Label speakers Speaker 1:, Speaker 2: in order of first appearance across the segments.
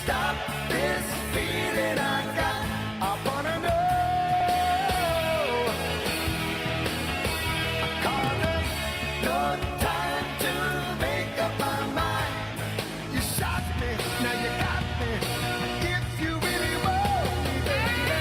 Speaker 1: stop this feeling I got? I wanna know. Cause there's no time to make up my mind. You shot me, now you got me. If you really want me, baby.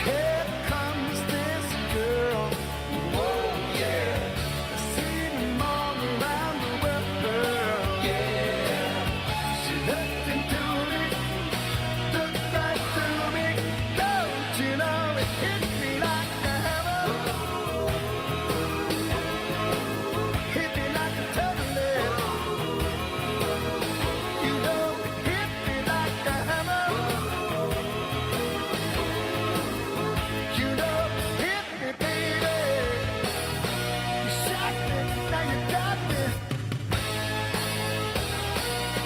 Speaker 1: Here comes this girl. Whoa, yeah. I've seen them all around the world. Yeah. She looked into me, looked right through me. Don't you know it hit me like a hammer? Hit me like a tablet. You know it hit me like a hammer. You know it hit me, baby. You shot me, now you got me.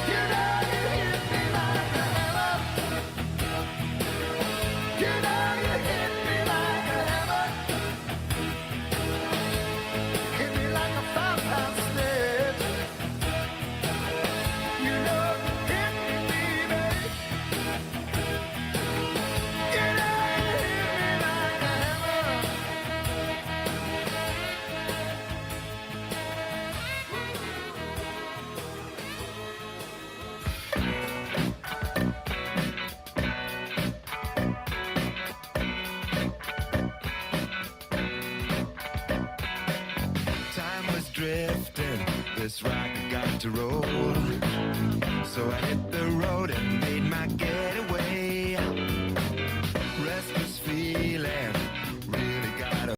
Speaker 1: You know you hit me like a hammer. You know you hit me like a hammer. Hit me like a 5-pound sled. You know you hit me, baby. You know you hit me like a hammer. Time was drifting, this rocket got to roll. So I hit the road and made my getaway. Restless feeling, really got a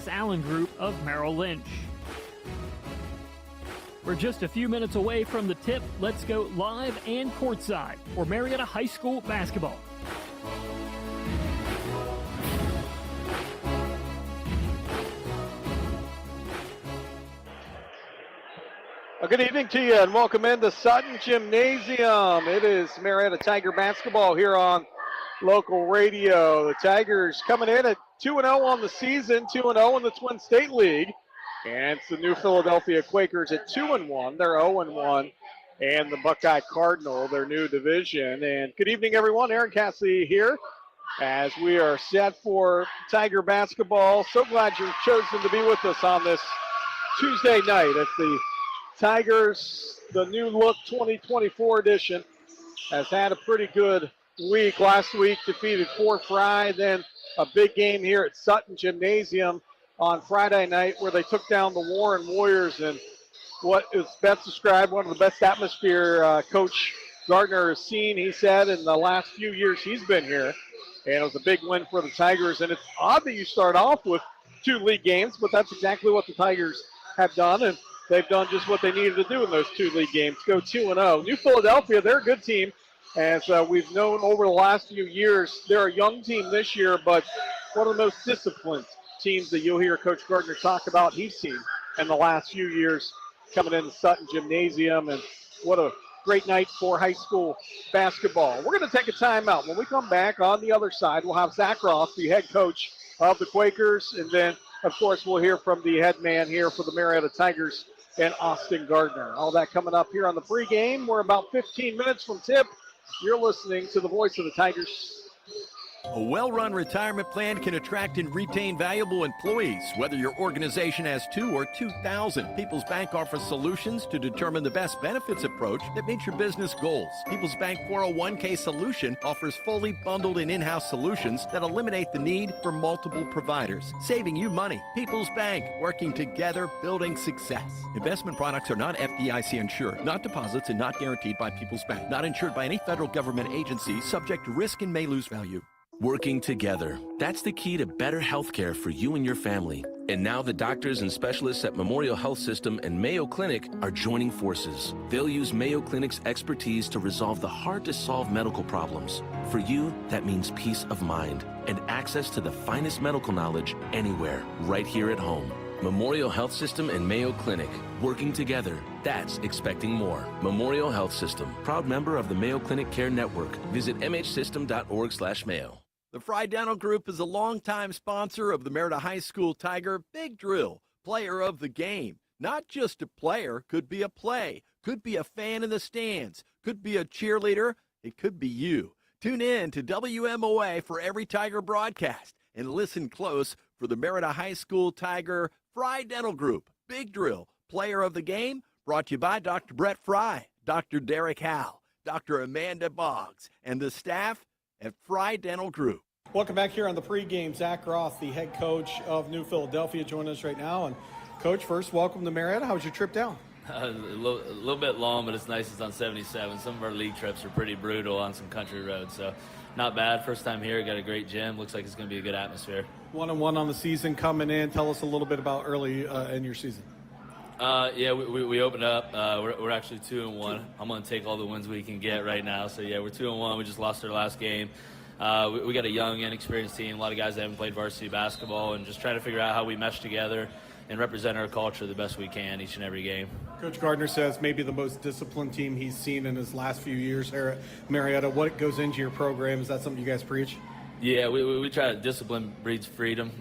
Speaker 2: Allen Group of Merrill Lynch. We're just a few minutes away from the tip. Let's go live and courtside for Marietta High School basketball.
Speaker 3: Well, good evening to you and welcome into Sutton Gymnasium. It is Marietta Tiger basketball here on local radio. The Tigers coming in at 2-0 on the season, 2-0 in the Twin State League. And it's the new Philadelphia Quakers at 2-1. They're 0-1. And the Buckeye Cardinal, their new division. And good evening, everyone. Aaron Cassidy here as we are set for Tiger basketball. So glad you've chosen to be with us on this Tuesday night. It's the Tigers, the new look 2024 edition, has had a pretty good week. Last week defeated Fort Fry, then a big game here at Sutton Gymnasium on Friday night where they took down the Warren Warriors in what is best described one of the best atmosphere Coach Gardner has seen, he said, in the last few years he's been here. And it was a big win for the Tigers. And it's odd that you start off with 2 league games, but that's exactly what the Tigers have done. And they've done just what they needed to do in those 2 league games, go 2-0. New Philadelphia, they're a good team. As we've known over the last few years, they're a young team this year, but one of the most disciplined teams that you'll hear Coach Gardner talk about he's seen in the last few years coming into Sutton Gymnasium. And what a great night for high school basketball. We're going to take a timeout. When we come back on the other side, we'll have Zach Ross, the head coach of the Quakers, and then, of course, we'll hear from the head man here for the Marietta Tigers and Austin Gardner. All that coming up here on the pregame. We're about 15 minutes from tip. You're listening to the voice of the Tigers.
Speaker 4: A well-run retirement plan can attract and retain valuable employees, whether your organization has 2 or 2,000. People's Bank offers solutions to determine the best benefits approach that meets your business goals. People's Bank 401k solution offers fully bundled and in-house solutions that eliminate the need for multiple providers, saving you money. People's Bank, working together, building success. Investment products are not FDIC insured, not deposits, and not guaranteed by People's Bank. Not insured by any federal government agency, subject to risk and may lose value.
Speaker 5: Working together. That's the key to better health care for you and your family. And now the doctors and specialists at Memorial Health System and Mayo Clinic are joining forces. They'll use Mayo Clinic's expertise to resolve the hard-to-solve medical problems. For you, that means peace of mind and access to the finest medical knowledge anywhere, right here at home. Memorial Health System and Mayo Clinic. Working together. That's expecting more. Memorial Health System. Proud member of the Mayo Clinic Care Network. Visit mhsystem.org/Mayo.
Speaker 4: The Fry Dental Group is a longtime sponsor of the Marietta High School Tiger Big Drill, player of the game. Not just a player, could be a play, could be a fan in the stands, could be a cheerleader, it could be you. Tune in to WMOA for every Tiger broadcast and listen close for the Marietta High School Tiger Fry Dental Group Big Drill, player of the game, brought to you by Dr. Brett Fry, Dr. Derek Howe, Dr. Amanda Boggs, and the staff at Fry Dental Group.
Speaker 6: Welcome back here on the pregame. Zach Roth, the head coach of New Philadelphia, joining us right now. And Coach, first, welcome to Marietta. How was your trip down?
Speaker 7: A little bit long, but it's nice. It's on 77. Some of our league trips are pretty brutal on some country roads, so not bad. First time here, got a great gym. Looks like it's going to be a good atmosphere.
Speaker 6: 1-1 on the season coming in. Tell us a little bit about early in your season.
Speaker 7: Yeah, we opened up. We're actually 2-1. I'm going to take all the wins we can get right now. So, yeah, we're 2-1. We just lost our last game. We got a young, inexperienced team, a lot of guys that haven't played varsity basketball, and just trying to figure out how we mesh together and represent our culture the best we can each and every game.
Speaker 6: Coach Gardner says maybe the most disciplined team he's seen in his last few years here at Marietta. What goes into your program? Is that something you guys preach?
Speaker 7: Yeah, we try to discipline breeds freedom.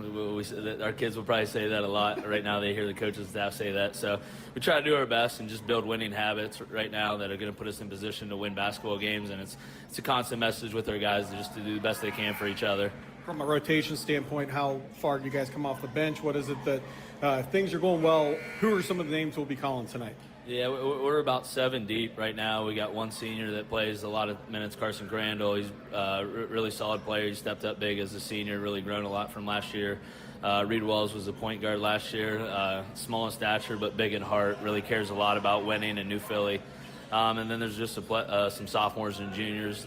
Speaker 7: Our kids will probably say that a lot. Right now they hear the coaches and staff say that. So we try to do our best and just build winning habits right now that are going to put us in position to win basketball games. And it's a constant message with our guys just to do the best they can for each other.
Speaker 6: From a rotation standpoint, how far do you guys come off the bench? What is it that if things are going well, who are some of the names we'll be calling tonight?
Speaker 7: Yeah, we're about 7 deep right now. We got one senior that plays a lot of minutes, Carson Crandall. He's a really solid player. He stepped up big as a senior, really grown a lot from last year. Reed Wells was a point guard last year, small in stature but big in heart, really cares a lot about winning in New Philly. And then there's just some sophomores and juniors.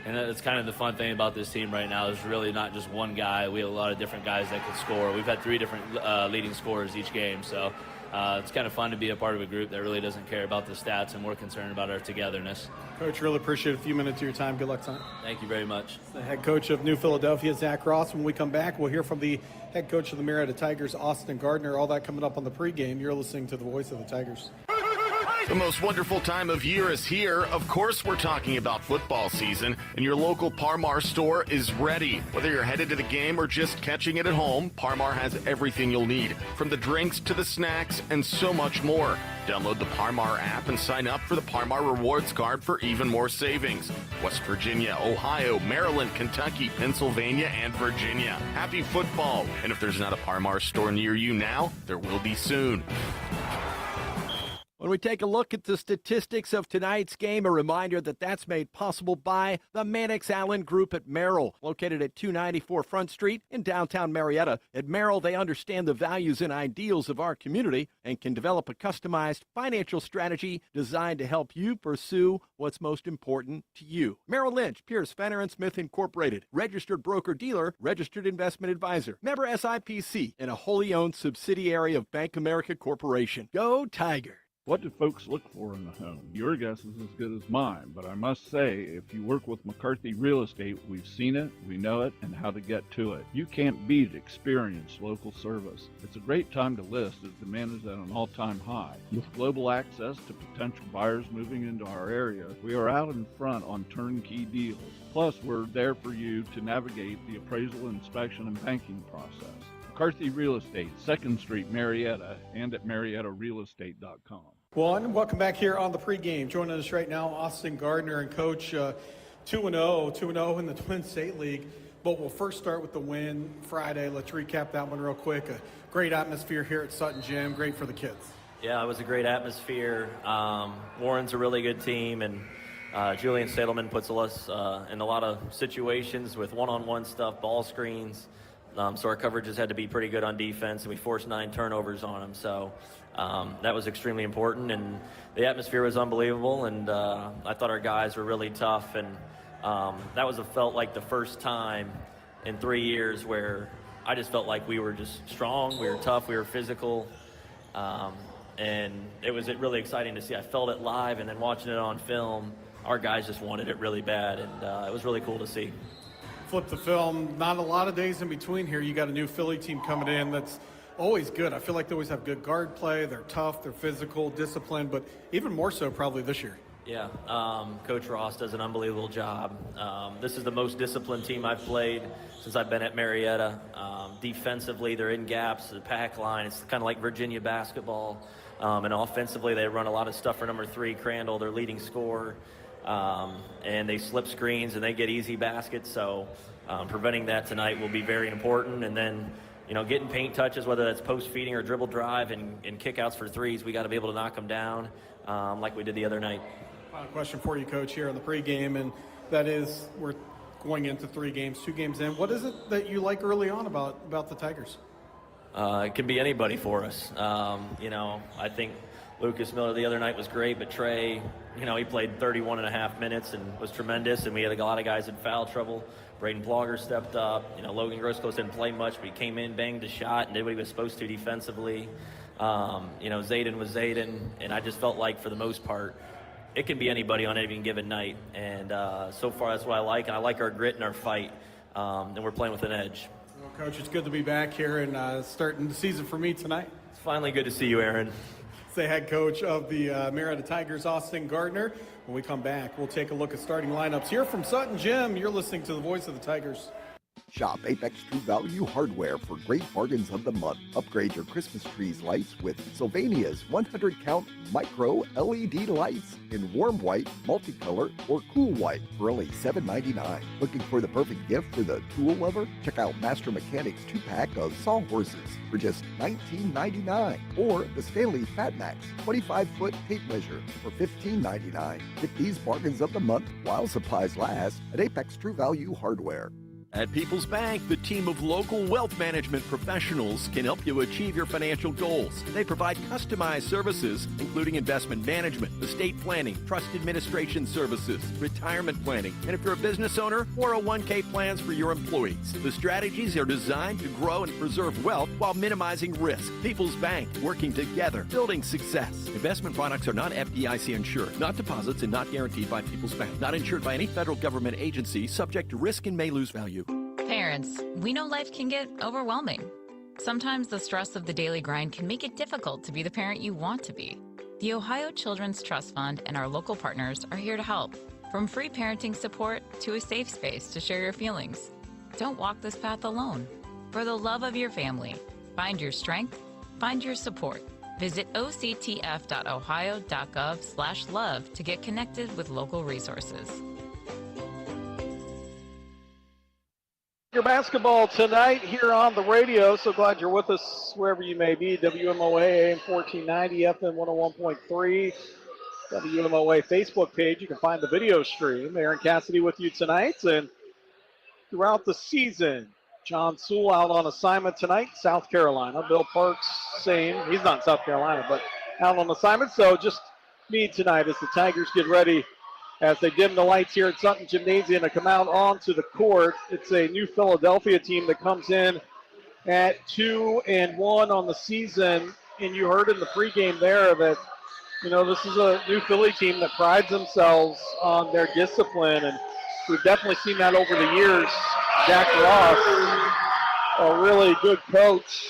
Speaker 7: And that's kind of the fun thing about this team right now is really not just one guy. We have a lot of different guys that can score. We've had 3 different leading scorers each game. So it's kind of fun to be a part of a group that really doesn't care about the stats and more concerned about our togetherness.
Speaker 6: Coach, really appreciate a few minutes of your time. Good luck tonight.
Speaker 7: Thank you very much.
Speaker 6: The head coach of New Philadelphia, Zach Ross. When we come back, we'll hear from the head coach of the Marietta Tigers, Austin Gardner. All that coming up on the pregame. You're listening to the voice of the Tigers.
Speaker 8: The most wonderful time of year is here. Of course, we're talking about football season, and your local Par-Mar store is ready. Whether you're headed to the game or just catching it at home, Par-Mar has everything you'll need, from the drinks to the snacks and so much more. Download the Par-Mar app and sign up for the Par-Mar Rewards Card for even more savings. West Virginia, Ohio, Maryland, Kentucky, Pennsylvania, and Virginia. Happy football! And if there's not a Par-Mar store near you now, there will be soon.
Speaker 4: When we take a look at the statistics of tonight's game, a reminder that that's made possible by the Mannix Allen Group at Merrill, located at 294 Front Street in downtown Marietta. At Merrill, they understand the values and ideals of our community and can develop a customized financial strategy designed to help you pursue what's most important to you. Merrill Lynch, Pierce, Fenner & Smith Incorporated, registered broker-dealer, registered investment advisor, member SIPC, and a wholly owned subsidiary of Bank America Corporation. Go Tiger!
Speaker 9: What do folks look for in a home? Your guess is as good as mine, but I must say, if you work with McCarthy Real Estate, we've seen it, we know it, and how to get to it. You can't beat experienced local service. It's a great time to list as demand is at an all-time high. With global access to potential buyers moving into our area, we are out in front on turnkey deals. Plus, we're there for you to navigate the appraisal, inspection, and banking process. McCarthy Real Estate, 2nd Street, Marietta, and at MariettaRealEstate.com.
Speaker 6: Well, and welcome back here on the pregame. Joining us right now, Austin Gardner and Coach 2-0 in the Twin State League. But we'll first start with the win Friday. Let's recap that one real quick. A great atmosphere here at Sutton Gym. Great for the kids.
Speaker 10: Yeah, it was a great atmosphere. Warren's a really good team, and Julian Sadelman puts us in a lot of situations with one-on-one stuff, ball screens. So our coverages had to be pretty good on defense, and we forced 9 turnovers on them. So that was extremely important, and the atmosphere was unbelievable, and I thought our guys were really tough, and that felt like the first time in 3 years where I just felt like we were just strong, we were tough, we were physical, and it was really exciting to see. I felt it live, and then watching it on film, our guys just wanted it really bad, and it was really cool to see.
Speaker 6: Flip the film, not a lot of days in between here. You got a new Philly team coming in that's always good. I feel like they always have good guard play. They're tough, they're physical, disciplined, but even more so probably this year.
Speaker 10: Yeah, Coach Ross does an unbelievable job. This is the most disciplined team I've played since I've been at Marietta. Defensively, they're in gaps, the pack line. It's kind of like Virginia basketball. And offensively, they run a lot of stuff for number 3, Crandall, their leading scorer. And they slip screens and they get easy baskets. So preventing that tonight will be very important. And then, getting paint touches, whether that's post feeding or dribble drive and kickouts for threes, we got to be able to knock them down like we did the other night.
Speaker 6: Final question for you, Coach, here on the pregame, and that is, we're going into 3 games, 2 games in. What is it that you like early on about the Tigers?
Speaker 10: It can be anybody for us. I think Lucas Miller the other night was great, but Trey, he played 31 and a half minutes and was tremendous, and we had a lot of guys in foul trouble. Braden Blogger stepped up. Logan Grosclose didn't play much, but he came in, banged a shot, and did what he was supposed to defensively. Zayden was Zayden, and I just felt like for the most part, it can be anybody on any given night. And so far, that's what I like, and I like our grit and our fight, and we're playing with an edge.
Speaker 6: Well, Coach, it's good to be back here and starting the season for me tonight.
Speaker 10: It's finally good to see you, Aaron.
Speaker 6: It's the head coach of the Marietta Tigers, Austin Gardner. When we come back, we'll take a look at starting lineups here from Sutton Gym. You're listening to the voice of the Tigers.
Speaker 11: Shop Apex True Value Hardware for great bargains of the month. Upgrade your Christmas trees lights with Sylvania's 100-count micro LED lights in warm white, multicolor, or cool white for only $7.99. Looking for the perfect gift for the tool lover? Check out Master Mechanics 2-pack of sawhorses for just $19.99. Or the Stanley Fat Max 25-foot tape measure for $15.99. Get these bargains of the month while supplies last at Apex True Value Hardware.
Speaker 4: At People's Bank, the team of local wealth management professionals can help you achieve your financial goals. They provide customized services, including investment management, estate planning, trust administration services, retirement planning, and if you're a business owner, 401k plans for your employees. The strategies are designed to grow and preserve wealth while minimizing risk. People's Bank, working together, building success. Investment products are not FDIC insured, not deposits, and not guaranteed by People's Bank. Not insured by any federal government agency, subject to risk and may lose value.
Speaker 12: Parents, we know life can get overwhelming. Sometimes the stress of the daily grind can make it difficult to be the parent you want to be. The Ohio Children's Trust Fund and our local partners are here to help. From free parenting support to a safe space to share your feelings. Don't walk this path alone. For the love of your family, find your strength, find your support. Visit octf.ohio.gov/love to get connected with local resources.
Speaker 3: Your basketball tonight here on the radio. So glad you're with us wherever you may be. WMOA AM 1490, FM 101.3, WMOA Facebook page. You can find the video stream. Aaron Cassidy with you tonight and throughout the season. John Sewell out on assignment tonight, South Carolina. Bill Parks, same. He's not in South Carolina, but out on assignment. So just me tonight as the Tigers get ready as they dim the lights here at Sutton Gymnasium to come out onto the court. It's a new Philadelphia team that comes in at 2-1 on the season. And you heard in the pregame there that, you know, this is a new Philly team that prides themselves on their discipline. And we've definitely seen that over the years. Jack Ross, a really good coach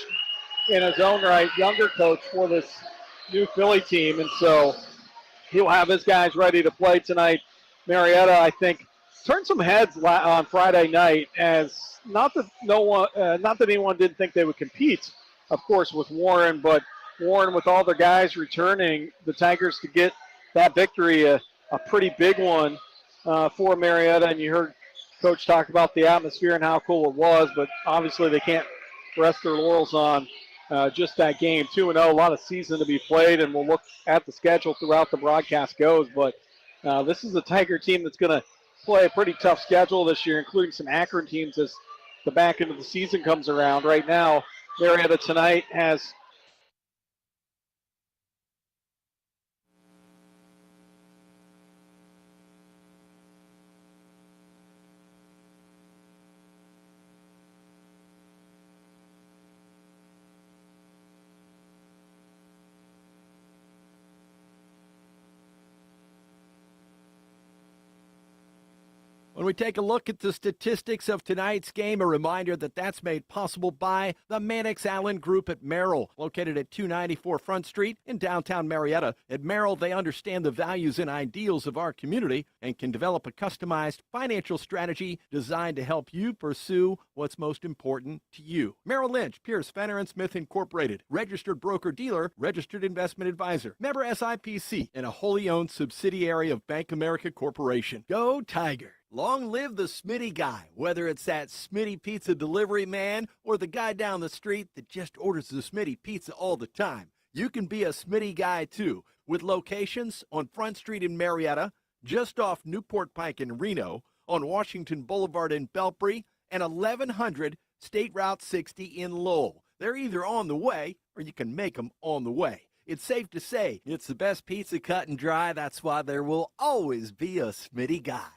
Speaker 3: in his own right, younger coach for this new Philly team. And so he'll have his guys ready to play tonight. Marietta, I think, turned some heads on Friday night, as not that anyone didn't think they would compete, of course, with Warren, but Warren, with all their guys returning, the Tigers to get that victory, a pretty big one for Marietta. And you heard Coach talk about the atmosphere and how cool it was, but obviously they can't rest their laurels on just that game. 2-0, a lot of season to be played, and we'll look at the schedule throughout the broadcast goes. But this is a Tiger team that's going to play a pretty tough schedule this year, including some Akron teams as the back end of the season comes around. Right now, Marietta tonight has
Speaker 4: When we take a look at the statistics of tonight's game, a reminder that that's made possible by the Mannix Allen Group at Merrill, located at 294 Front Street in downtown Marietta. At Merrill, they understand the values and ideals of our community and can develop a customized financial strategy designed to help you pursue what's most important to you. Merrill Lynch, Pierce, Fenner & Smith Incorporated, registered broker-dealer, registered investment advisor, member SIPC, and a wholly owned subsidiary of Bank America Corporation. Go Tiger! Long live the Smitty guy, whether it's that Smitty pizza delivery man or the guy down the street that just orders the Smitty pizza all the time. You can be a Smitty guy too, with locations on Front Street in Marietta, just off Newport Pike in Reno, on Washington Boulevard in Belpre, and 1100 State Route 60 in Lowell. They're either on the way or you can make them on the way. It's safe to say it's the best pizza cut and dry. That's why there will always be a Smitty guy.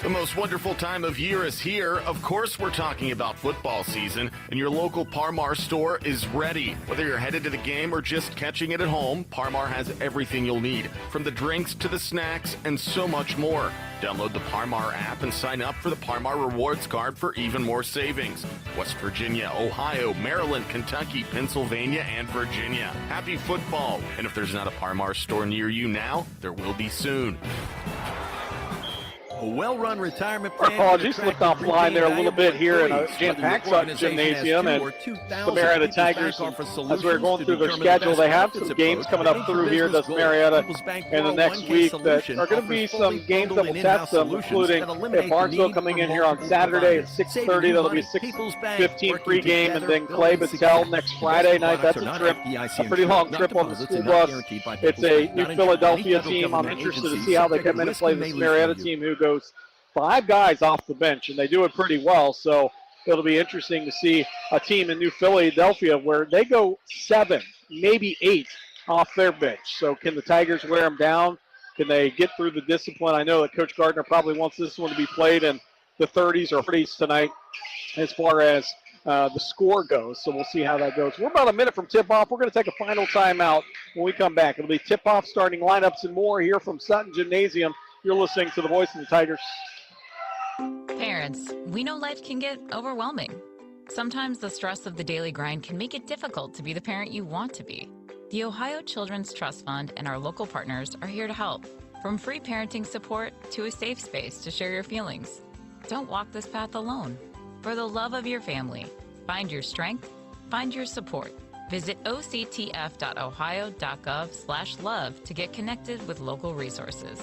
Speaker 8: The most wonderful time of year is here. Of course, we're talking about football season, and your local Parmar store is ready. Whether you're headed to the game or just catching it at home, Parmar has everything you'll need, from the drinks to the snacks and so much more. Download the Parmar app and sign up for the Parmar Rewards Card for even more savings. West Virginia, Ohio, Maryland, Kentucky, Pennsylvania, and Virginia. Happy football! And if there's not a Parmar store near you now, there will be soon.
Speaker 4: A well-run retirement
Speaker 3: Our
Speaker 4: plan.
Speaker 3: apologies, slipped offline there a little bit here in a jam-packed Sutton Gymnasium, and the Marietta Tigers, as we're going through their schedule, they have some games coming up through here, does Marietta, in the next week that are going to be some games that will test them, including at Barnesville coming in here on Saturday at 6:30. That'll be a 6:15 pregame, and then Clay Battelle next Friday night. That's a trip, a pretty long trip on the school bus. It's a new Philadelphia team. I'm interested to see how they come in and play this Marietta team who goes 5 guys off the bench, and they do it pretty well. So it'll be interesting to see a team in New Philadelphia where they go 7, maybe 8 off their bench. So can the Tigers wear them down? Can they get through the discipline? I know that Coach Gardner probably wants this one to be played in the 30s or 40s tonight as far as the score goes. So we'll see how that goes. We're about a minute from tip-off. We're going to take a final timeout when we come back. It'll be tip-off, starting lineups, and more here from Sutton Gymnasium. You're listening to the voice of the Tigers.
Speaker 12: Parents, we know life can get overwhelming. Sometimes the stress of the daily grind can make it difficult to be the parent you want to be. The Ohio Children's Trust Fund and our local partners are here to help. From free parenting support to a safe space to share your feelings. Don't walk this path alone. For the love of your family, find your strength, find your support. Visit octf.ohio.gov/love to get connected with local resources.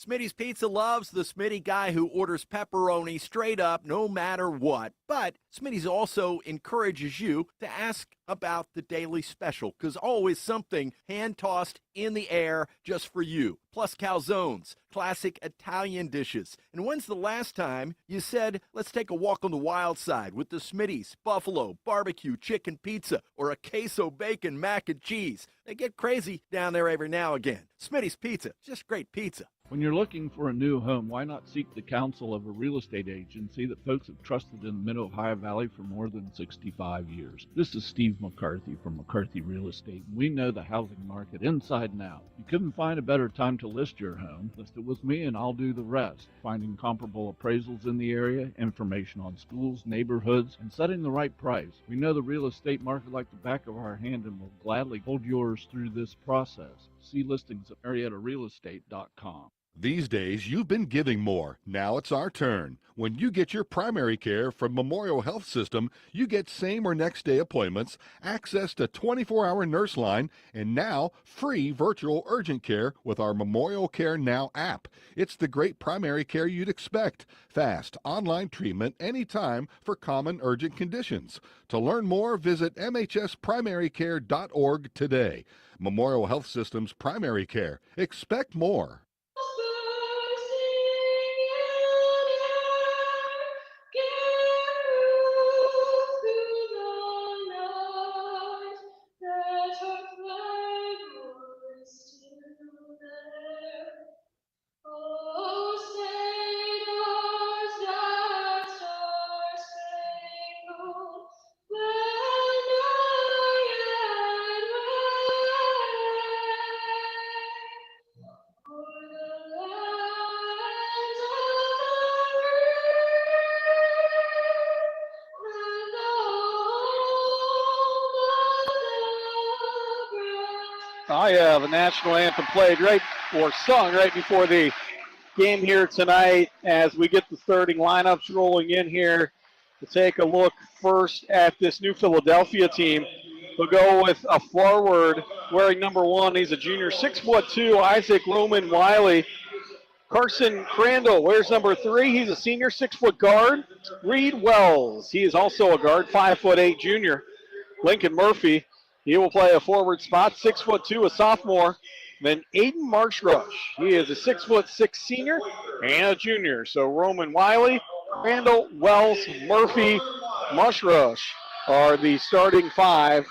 Speaker 4: Smitty's Pizza loves the Smitty guy who orders pepperoni straight up no matter what. But Smitty's also encourages you to ask about the daily special, because always something hand-tossed in the air just for you. Plus calzones, classic Italian dishes. And when's the last time you said, let's take a walk on the wild side with the Smitty's Buffalo Barbecue Chicken Pizza or a queso bacon mac and cheese? They get crazy down there every now and again. Smitty's Pizza, just great pizza.
Speaker 9: When you're looking for a new home, why not seek the counsel of a real estate agency that folks have trusted in the Mid-Ohio Valley for more than 65 years? This is Steve McCarthy from McCarthy Real Estate, and we know the housing market inside and out. You couldn't find a better time to list your home. List it with me and I'll do the rest. Finding comparable appraisals in the area, information on schools, neighborhoods, and setting the right price. We know the real estate market like the back of our hand and will gladly hold yours through this process. See listings at MariettaRealEstate.com.
Speaker 13: These days, you've been giving more. Now it's our turn. When you get your primary care from Memorial Health System, you get same or next day appointments, access to 24-hour nurse line, and now free virtual urgent care with our Memorial Care Now app. It's the great primary care you'd expect. Fast, online treatment anytime for common urgent conditions. To learn more, visit mhsprimarycare.org today. Memorial Health System's primary care. Expect more.
Speaker 3: I have a national anthem played sung right before the game here tonight as we get the starting lineups rolling in here to take a look first at this new Philadelphia team. We'll go with a forward wearing number 1. He's a junior, 6'2", Isaac Roman Wiley. Carson Crandall wears number 3. He's a senior, 6-foot guard. Reed Wells, he is also a guard, 5'8", junior. Lincoln Murphy, he will play a forward spot, 6'2", a sophomore. Then Aiden Marshrush, he is a 6'6" senior and a junior. So Roman Wiley, Crandall, Wells, Murphy, Marshrush are the starting 5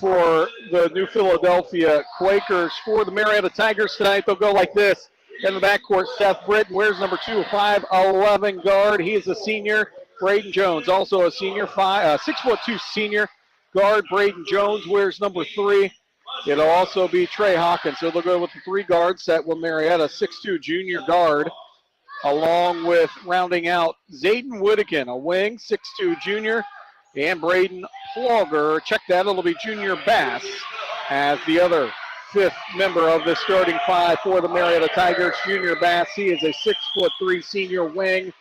Speaker 3: for the New Philadelphia Quakers. For the Marietta Tigers tonight, they'll go like this. In the backcourt, Seth Britton wears number 2, 5'11" guard. He is a senior. Braden Jones, also a senior, 6'2" senior. Guard Braden Jones wears number 3. It'll also be Trey Hawkins. So they'll go with the 3 guard set with Marietta, 6'2" junior guard, along with rounding out Zayden Whittakin, a wing, 6'2" junior, and Braden Plogger. Check that, it'll be junior Bass as the other 5th member of the starting 5 for the Marietta Tigers. Junior Bass, he is a 6'3" senior wing.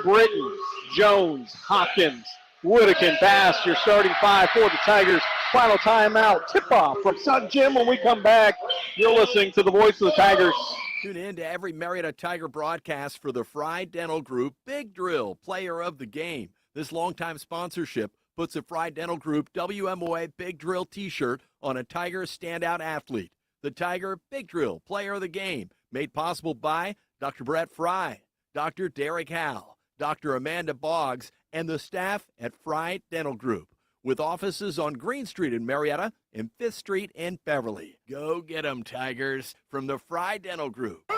Speaker 3: Britton, Jones, Hopkins, Whittakin, Bass, your starting 5 for the Tigers. Final timeout, tip-off from Sutton Gym. When we come back, you're listening to the voice of the Tigers.
Speaker 4: Tune in to every Marietta Tiger broadcast for the Fry Dental Group Big Drill Player of the Game. This longtime sponsorship puts a Fry Dental Group WMOA Big Drill t-shirt on a Tiger standout athlete. The Tiger Big Drill Player of the Game, Made possible by Dr. Brett Fry, Dr. Derek Howe, Dr. Amanda Boggs, and the staff at Fry Dental Group, with offices on Green Street in Marietta and 5th Street in Beverly. Go get 'em, Tigers, from the Fry Dental Group.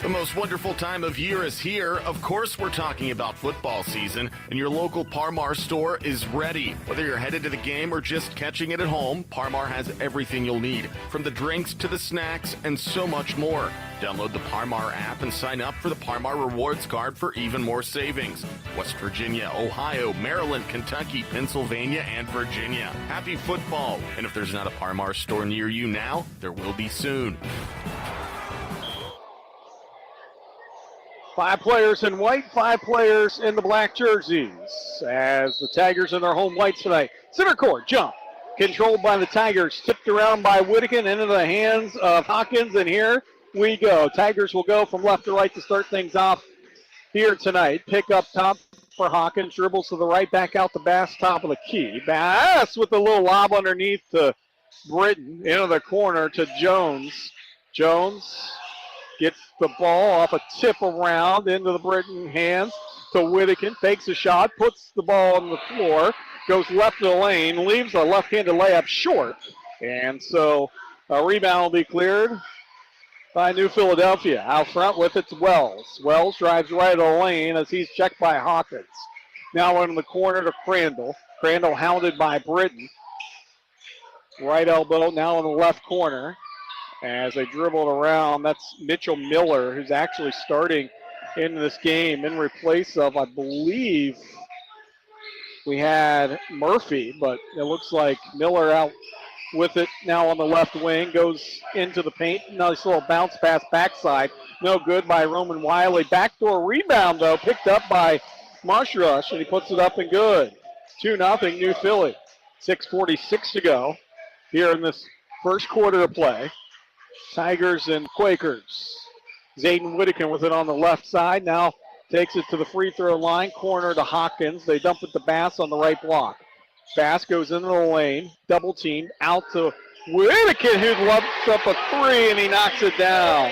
Speaker 8: The most wonderful time of year is here. Of course, we're talking about football season, and your local Parmar store is ready. Whether you're headed to the game or just catching it at home, Parmar has everything you'll need, from the drinks to the snacks and so much more. Download the Parmar app and sign up for the Parmar Rewards Card for even more savings. West Virginia, Ohio, Maryland, Kentucky, Pennsylvania, and Virginia. Happy football! And if there's not a Parmar store near you now, there will be soon.
Speaker 3: 5 players in white, 5 players in the black jerseys as the Tigers in their home whites tonight. Center court jump controlled by the Tigers, tipped around by Whittakin into the hands of Hawkins, and here we go. Tigers will go from left to right to start things off here tonight. Pick up top for Hawkins, dribbles to the right, back out to Bass, top of the key. Bass with a little lob underneath to Britton, into the corner to Jones. Jones gets the ball off a tip around into the Britton hands to Whittakin. Fakes a shot, puts the ball on the floor, goes left of the lane, leaves a left-handed layup short. And so a rebound will be cleared by New Philadelphia. Out front with it's Wells. Wells drives right of the lane as he's checked by Hawkins. Now in the corner to Crandall. Crandall hounded by Britton. Right elbow now in the left corner. As they dribbled around, that's Mitchell Miller, who's actually starting in this game in replace of, I believe, we had Murphy, but it looks like Miller out with it now on the left wing, goes into the paint. Nice little bounce pass backside. No good by Roman Wiley. Backdoor rebound, though, picked up by Mushrush, and he puts it up and good. 2-0 New Philly. 6:46 to go here in this first quarter of play. Tigers and Quakers. Zayden Whittakin with it on the left side. Now takes it to the free throw line. Corner to Hawkins. They dump it to Bass on the right block. Bass goes into the lane. Double teamed. Out to Whittakin, who lumps up a 3, and he knocks it down.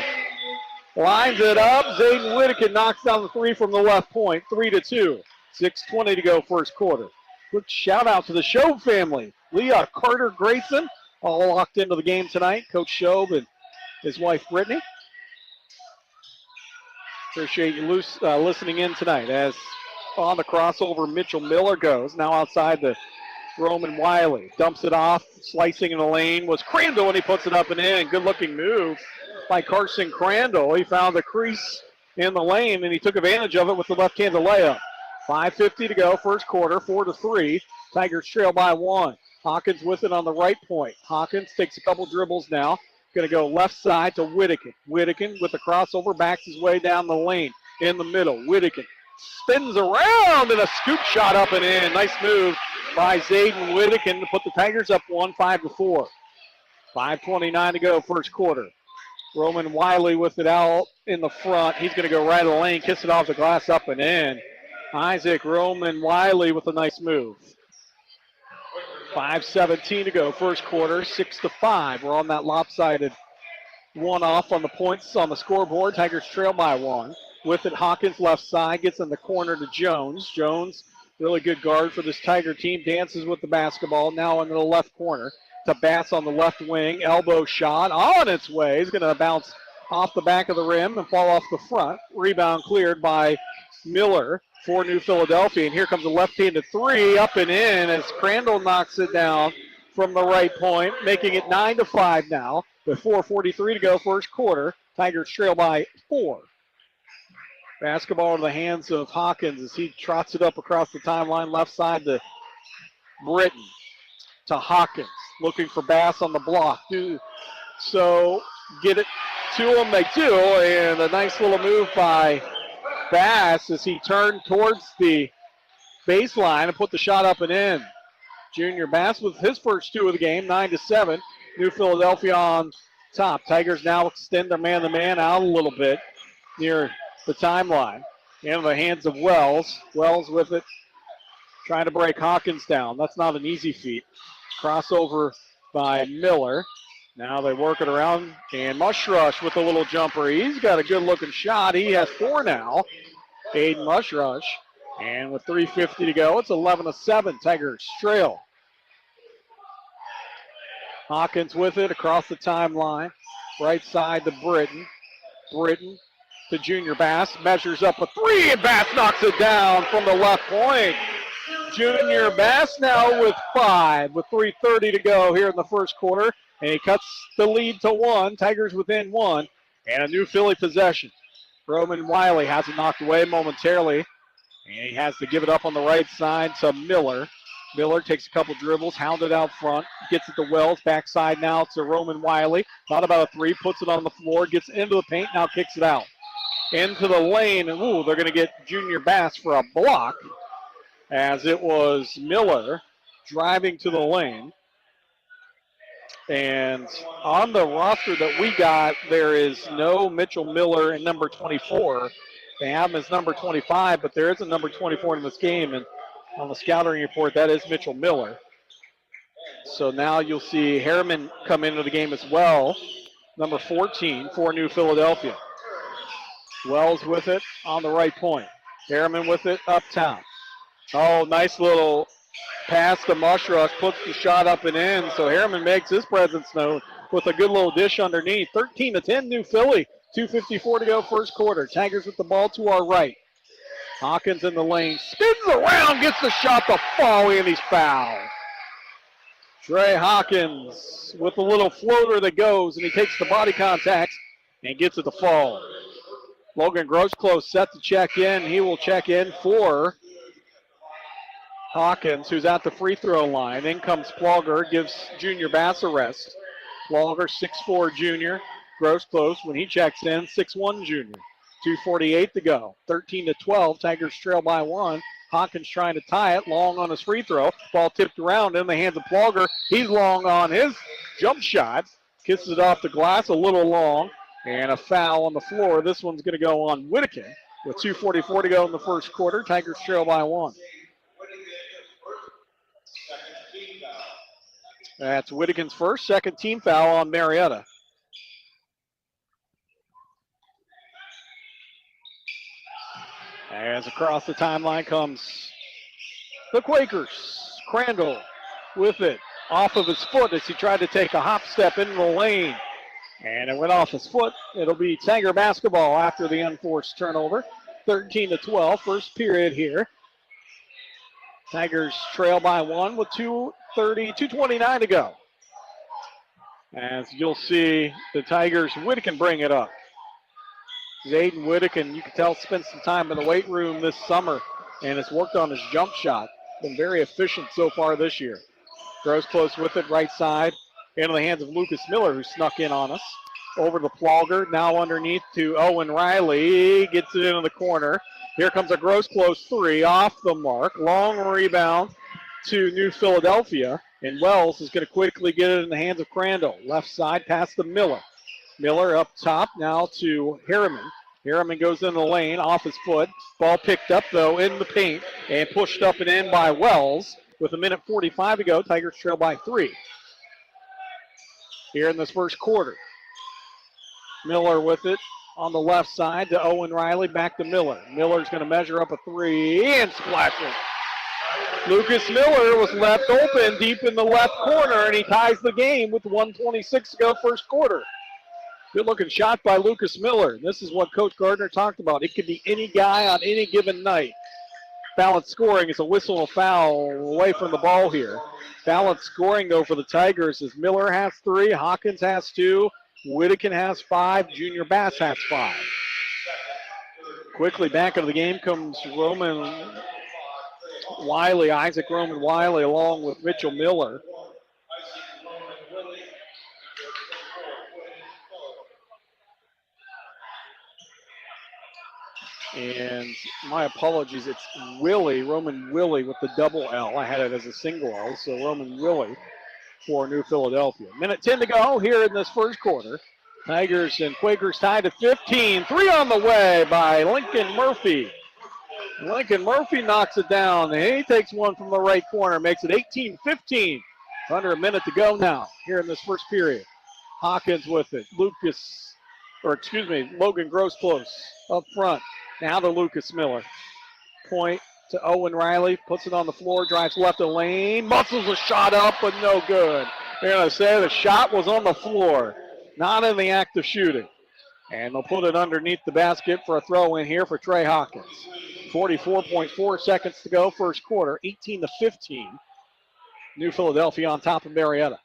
Speaker 3: Lines it up. Zayden Whittakin knocks down the 3 from the left point. 3-2. 6:20 to go first quarter. Quick shout out to the Shobe family. Leah Carter Grayson, all locked into the game tonight. Coach Shobe and his wife, Brittany. Appreciate you listening in tonight. As on the crossover, Mitchell Miller goes. Now outside to Roman Wiley. Dumps it off. Slicing in the lane was Crandall, and he puts it up and in. Good-looking move by Carson Crandall. He found the crease in the lane, and he took advantage of it with the left-handed layup. 5:50 to go, first quarter, 4-3. Tigers trail by 1. Hawkins with it on the right point. Hawkins takes a couple dribbles now. Going to go left side to Whittakin. Whittakin with the crossover backs his way down the lane in the middle. Whittakin spins around and a scoop shot up and in. Nice move by Zayden Whittakin to put the Tigers up 1, 5-4. 5:29 to go, first quarter. Roman Wiley with it out in the front. He's going to go right of the lane, kiss it off the glass, up and in. Isaac Roman Wiley with a nice move. 5:17 to go, first quarter, 6-5. We're on that lopsided one-off on the points on the scoreboard. Tigers trail by 1. With it, Hawkins left side, gets in the corner to Jones. Jones, really good guard for this Tiger team, dances with the basketball. Now into the left corner to Bass on the left wing. Elbow shot on its way. He's going to bounce off the back of the rim and fall off the front. Rebound cleared by Miller for New Philadelphia. And here comes a left-handed 3 up and in as Crandall knocks it down from the right point, making it 9-5 now with 4:43 to go first quarter. Tigers trail by 4. Basketball in the hands of Hawkins as he trots it up across the timeline, left side to Britton, to Hawkins, looking for Bass on the block. So get it to him, they do, and a nice little move by Bass as he turned towards the baseline and put the shot up and in. Junior Bass with his first 2 of the game, 9-7. New Philadelphia on top. Tigers now extend their man-to-man out a little bit near the timeline. In the hands of Wells. Wells with it, trying to break Hawkins down. That's not an easy feat. Crossover by Miller. Now they work it around, and Mushrush with a little jumper. He's got a good-looking shot. He has 4 now. Aiden Mushrush. And with 3:50 to go, it's 11-7. Tigers trail. Hawkins with it across the timeline. Right side to Britton. Britton to Junior Bass. Measures up a 3, and Bass knocks it down from the left point. Junior Bass now with 5, with 3:30 to go here in the first quarter. And he cuts the lead to 1. Tigers within 1. And a new Philly possession. Roman Wiley has it knocked away momentarily. And he has to give it up on the right side to Miller. Miller takes a couple dribbles, hounded out front, gets it to Wells, backside now to Roman Wiley. Thought about a 3, puts it on the floor, gets into the paint, now kicks it out. Into the lane, and ooh, they're going to get Junior Bass for a block, as it was Miller driving to the lane. And on the roster that we got, there is no Mitchell Miller in number 24. They have him as number 25, but there is a number 24 in this game, and on the scouting report, that is Mitchell Miller. So now you'll see Harriman come into the game as well, number 14 for New Philadelphia. Wells with it on the right point. Harriman with it up top. Oh, nice little pass to Mushrush, puts the shot up and in, so Harriman makes his presence known with a good little dish underneath. 13-10 New Philly, 2:54 to go first quarter. Tigers with the ball to our right. Hawkins in the lane, spins around, gets the shot to fall, and he's fouled. Trey Hawkins with a little floater that goes, and he takes the body contact and gets it to fall. Logan Grosclose set to check in. He will check in for Hawkins, who's at the free throw line. In comes Plauger, gives Junior Bass a rest. Plauger, 6'4 junior. Grosclose, when he checks in, 6'1 junior. 2:48 to go. 13-12. Tigers trail by 1. Hawkins trying to tie it. Long on his free throw. Ball tipped around in the hands of Plauger. He's long on his jump shot. Kisses it off the glass a little long. And a foul on the floor. This one's going to go on Whittaker with 2:44 to go in the first quarter. Tigers trail by 1. That's Whittaker's first. Second team foul on Marietta. As across the timeline comes the Quakers. Crandall with it off of his foot as he tried to take a hop step into the lane. And it went off his foot. It'll be Tiger basketball after the unforced turnover. 13-12, first period here. Tigers trail by 1 with 2:29 to go. As you'll see, the Tigers, Whittaker bring it up. Zayden Whittaker, you can tell, spent some time in the weight room this summer and has worked on his jump shot. Been very efficient so far this year. Grosclose with it, right side, into the hands of Lucas Miller, who snuck in on us. Over to Plauger, now underneath to Owen Riley. Gets it into the corner. Here comes a Grosclose 3, off the mark. Long rebound to New Philadelphia. And Wells is going to quickly get it in the hands of Crandall. Left side, pass to Miller. Miller up top now to Harriman. Harriman goes in the lane, off his foot. Ball picked up, though, in the paint and pushed up and in by Wells. With 1:45 to go, Tigers trail by 3. Here in this first quarter. Miller with it on the left side to Owen Riley, back to Miller. Miller's going to measure up a 3 and splashes. Lucas Miller was left open deep in the left corner, and he ties the game with 1:26 to go first quarter. Good looking shot by Lucas Miller. This is what Coach Gardner talked about. It could be any guy on any given night. Balanced scoring is a whistle and a foul away from the ball here. Balanced scoring, though, for the Tigers is Miller has 3, Hawkins has 2, Whittaker has 5, Junior Bass has 5. Quickly back into the game comes Roman Wiley, Isaac Roman Wiley, along with Mitchell Miller. And my apologies, it's Willie, Roman Willie with the double L. I had it as a single L, so Roman Willie for New Philadelphia. 1:10 to go here in this first quarter. Tigers and Quakers tied at 15. 3 on the way by Lincoln Murphy. Lincoln Murphy knocks it down. He takes one from the right corner, makes it 18-15. Under a minute to go now here in this first period. Hawkins with it. Logan Gross close up front. Now to Lucas Miller. Point to Owen Riley. Puts it on the floor. Drives left the lane. Muscles a shot up, but no good. They're going to say the shot was on the floor, not in the act of shooting. And they'll put it underneath the basket for a throw in here for Trey Hawkins. 44.4 seconds to go, first quarter, 18-15. New Philadelphia on top of Marietta.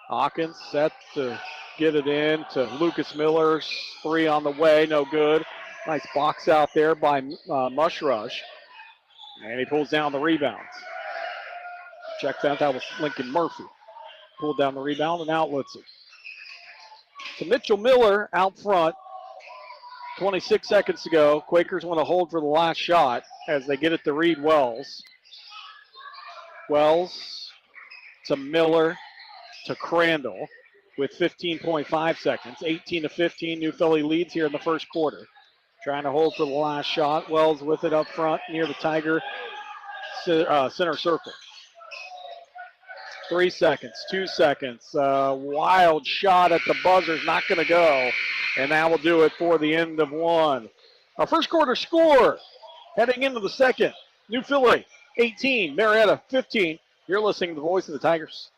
Speaker 3: Hawkins set to get it in to Lucas Miller. Three on the way, no good. Nice box out there by Mushrush. And he pulls down the rebounds. Check that was Lincoln Murphy. Pulled down the rebound and outlets it. To Mitchell Miller out front. 26 seconds to go. Quakers want to hold for the last shot as they get it to Reed Wells. Wells to Miller to Crandall with 15.5 seconds. 18-15. New Philly leads here in the first quarter. Trying to hold for the last shot. Wells with it up front near the Tiger center circle. 3 seconds, 2 seconds. Wild shot at the buzzer's not going to go. And that will do it for the end of one. Our first quarter score heading into the second. New Philly 18, Marietta 15. You're listening to the voice of the Tigers.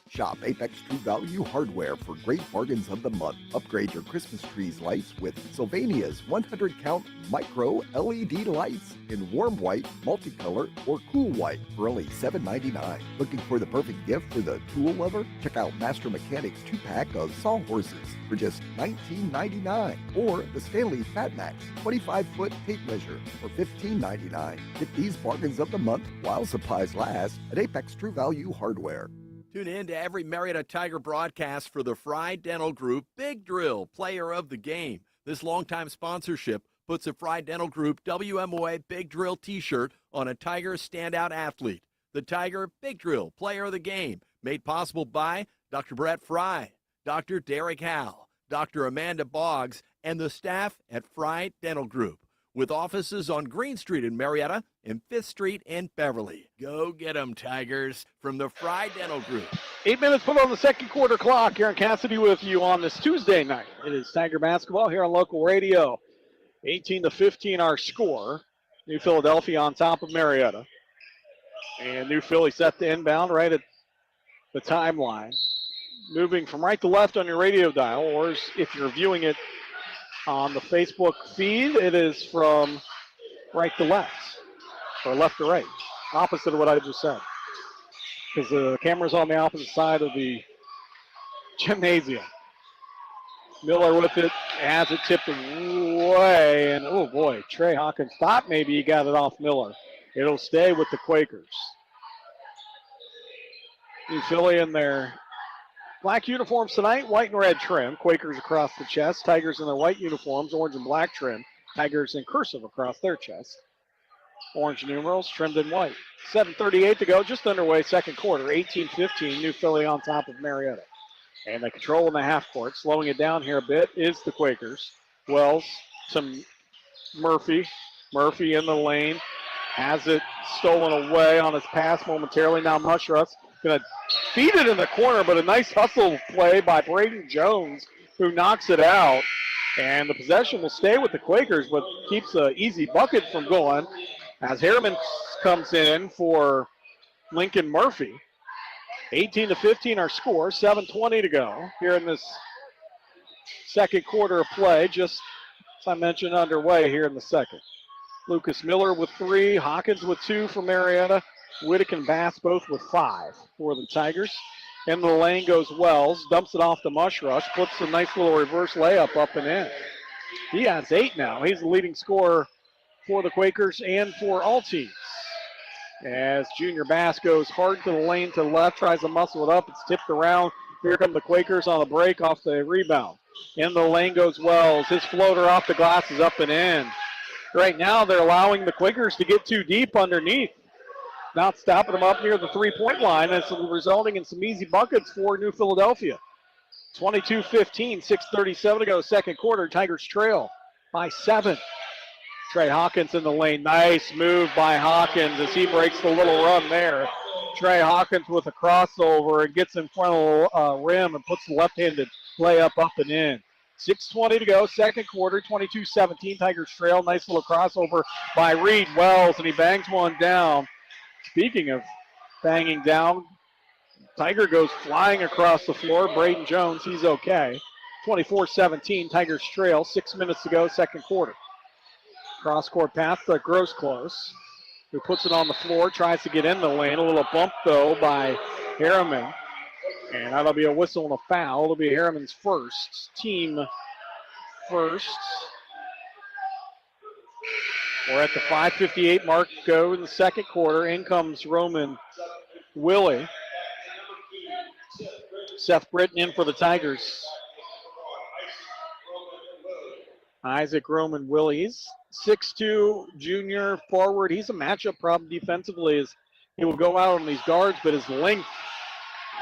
Speaker 11: Shop Apex True Value Hardware for great bargains of the month. Upgrade your Christmas trees lights with Sylvania's 100-count micro LED lights in warm white, multicolor, or cool white for only $7.99. Looking for the perfect gift for the tool lover? Check out Master Mechanics 2-pack of sawhorses for just $19.99. Or the Stanley Fat Max 25-foot tape measure for $15.99. Get these bargains of the month while supplies last at Apex True Value Hardware.
Speaker 4: Tune in to every Marietta Tiger broadcast for the Fry Dental Group Big Drill Player of the Game. This longtime sponsorship puts a Fry Dental Group WMOA Big Drill t-shirt on a Tiger standout athlete. The Tiger Big Drill Player of the Game, made possible by Dr. Brett Fry, Dr. Derek Howell, Dr. Amanda Boggs, and the staff at Fry Dental Group, with offices on Green Street in Marietta and 5th Street in Beverly. Go get 'em, Tigers, from the Fry Dental Group.
Speaker 3: 8 minutes put on the second quarter clock. Aaron Cassidy with you on this Tuesday night. It is Tiger basketball here on local radio. 18-15 our score. New Philadelphia on top of Marietta. And New Philly set the inbound right at the timeline. Moving from right to left on your radio dial, or if you're viewing it on the Facebook feed, it is from right to left, or left to right, opposite of what I just said, because the camera's on the opposite side of the gymnasium. Miller with it, has it tipped away, and oh boy, Trey Hawkins thought maybe he got it off Miller. It'll stay with the Quakers. New Philly in their black uniforms tonight, white and red trim. Quakers across the chest. Tigers in their white uniforms, orange and black trim. Tigers in cursive across their chest. Orange numerals trimmed in white. 7:38 to go, just underway, second quarter. 18-15, New Philly on top of Marietta. And they control in the half court. Slowing it down here a bit is the Quakers. Wells to Murphy. Murphy in the lane. Has it stolen away on his pass momentarily. Now Mushrush going to feed it in the corner, but a nice hustle play by Braden Jones, who knocks it out. And the possession will stay with the Quakers, but keeps an easy bucket from going as Harriman comes in for Lincoln Murphy. 18-15 our score, 7:20 to go here in this second quarter of play. Just as I mentioned, underway here in the second. Lucas Miller with 3, Hawkins with 2 for Marietta. Whittick and Bass both with 5 for the Tigers. In the lane goes Wells, dumps it off to Mushrush, puts a nice little reverse layup up and in. He has 8 now. He's the leading scorer for the Quakers and for all teams. As Junior Bass goes hard to the lane to the left, tries to muscle it up. It's tipped around. Here come the Quakers on the break off the rebound. In the lane goes Wells. His floater off the glass is up and in. Right now they're allowing the Quakers to get too deep underneath. Not stopping them up near the three-point line. That's resulting in some easy buckets for New Philadelphia. 22-15, 6:37 to go, second quarter. Tigers trail by 7. Trey Hawkins in the lane. Nice move by Hawkins as he breaks the little run there. Trey Hawkins with a crossover and gets in front of the rim and puts the left-handed layup up and in. 6:20 to go, second quarter, 22-17. Tigers trail. Nice little crossover by Reed Wells, and he bangs one down. Speaking of banging down, Tiger goes flying across the floor. Braden Jones, he's okay. 24-17, Tigers trail. 6 minutes to go, second quarter. Cross-court pass to Grosclose, who puts it on the floor, tries to get in the lane. A little bump, though, by Harriman. And that'll be a whistle and a foul. It'll be Harriman's first, team first. We're at the 5:58 mark, go in the second quarter. In comes Roman Willie. Seth Britton in for the Tigers. Isaac Roman Willies, 6'2", junior forward. He's a matchup problem defensively as he will go out on these guards, but his length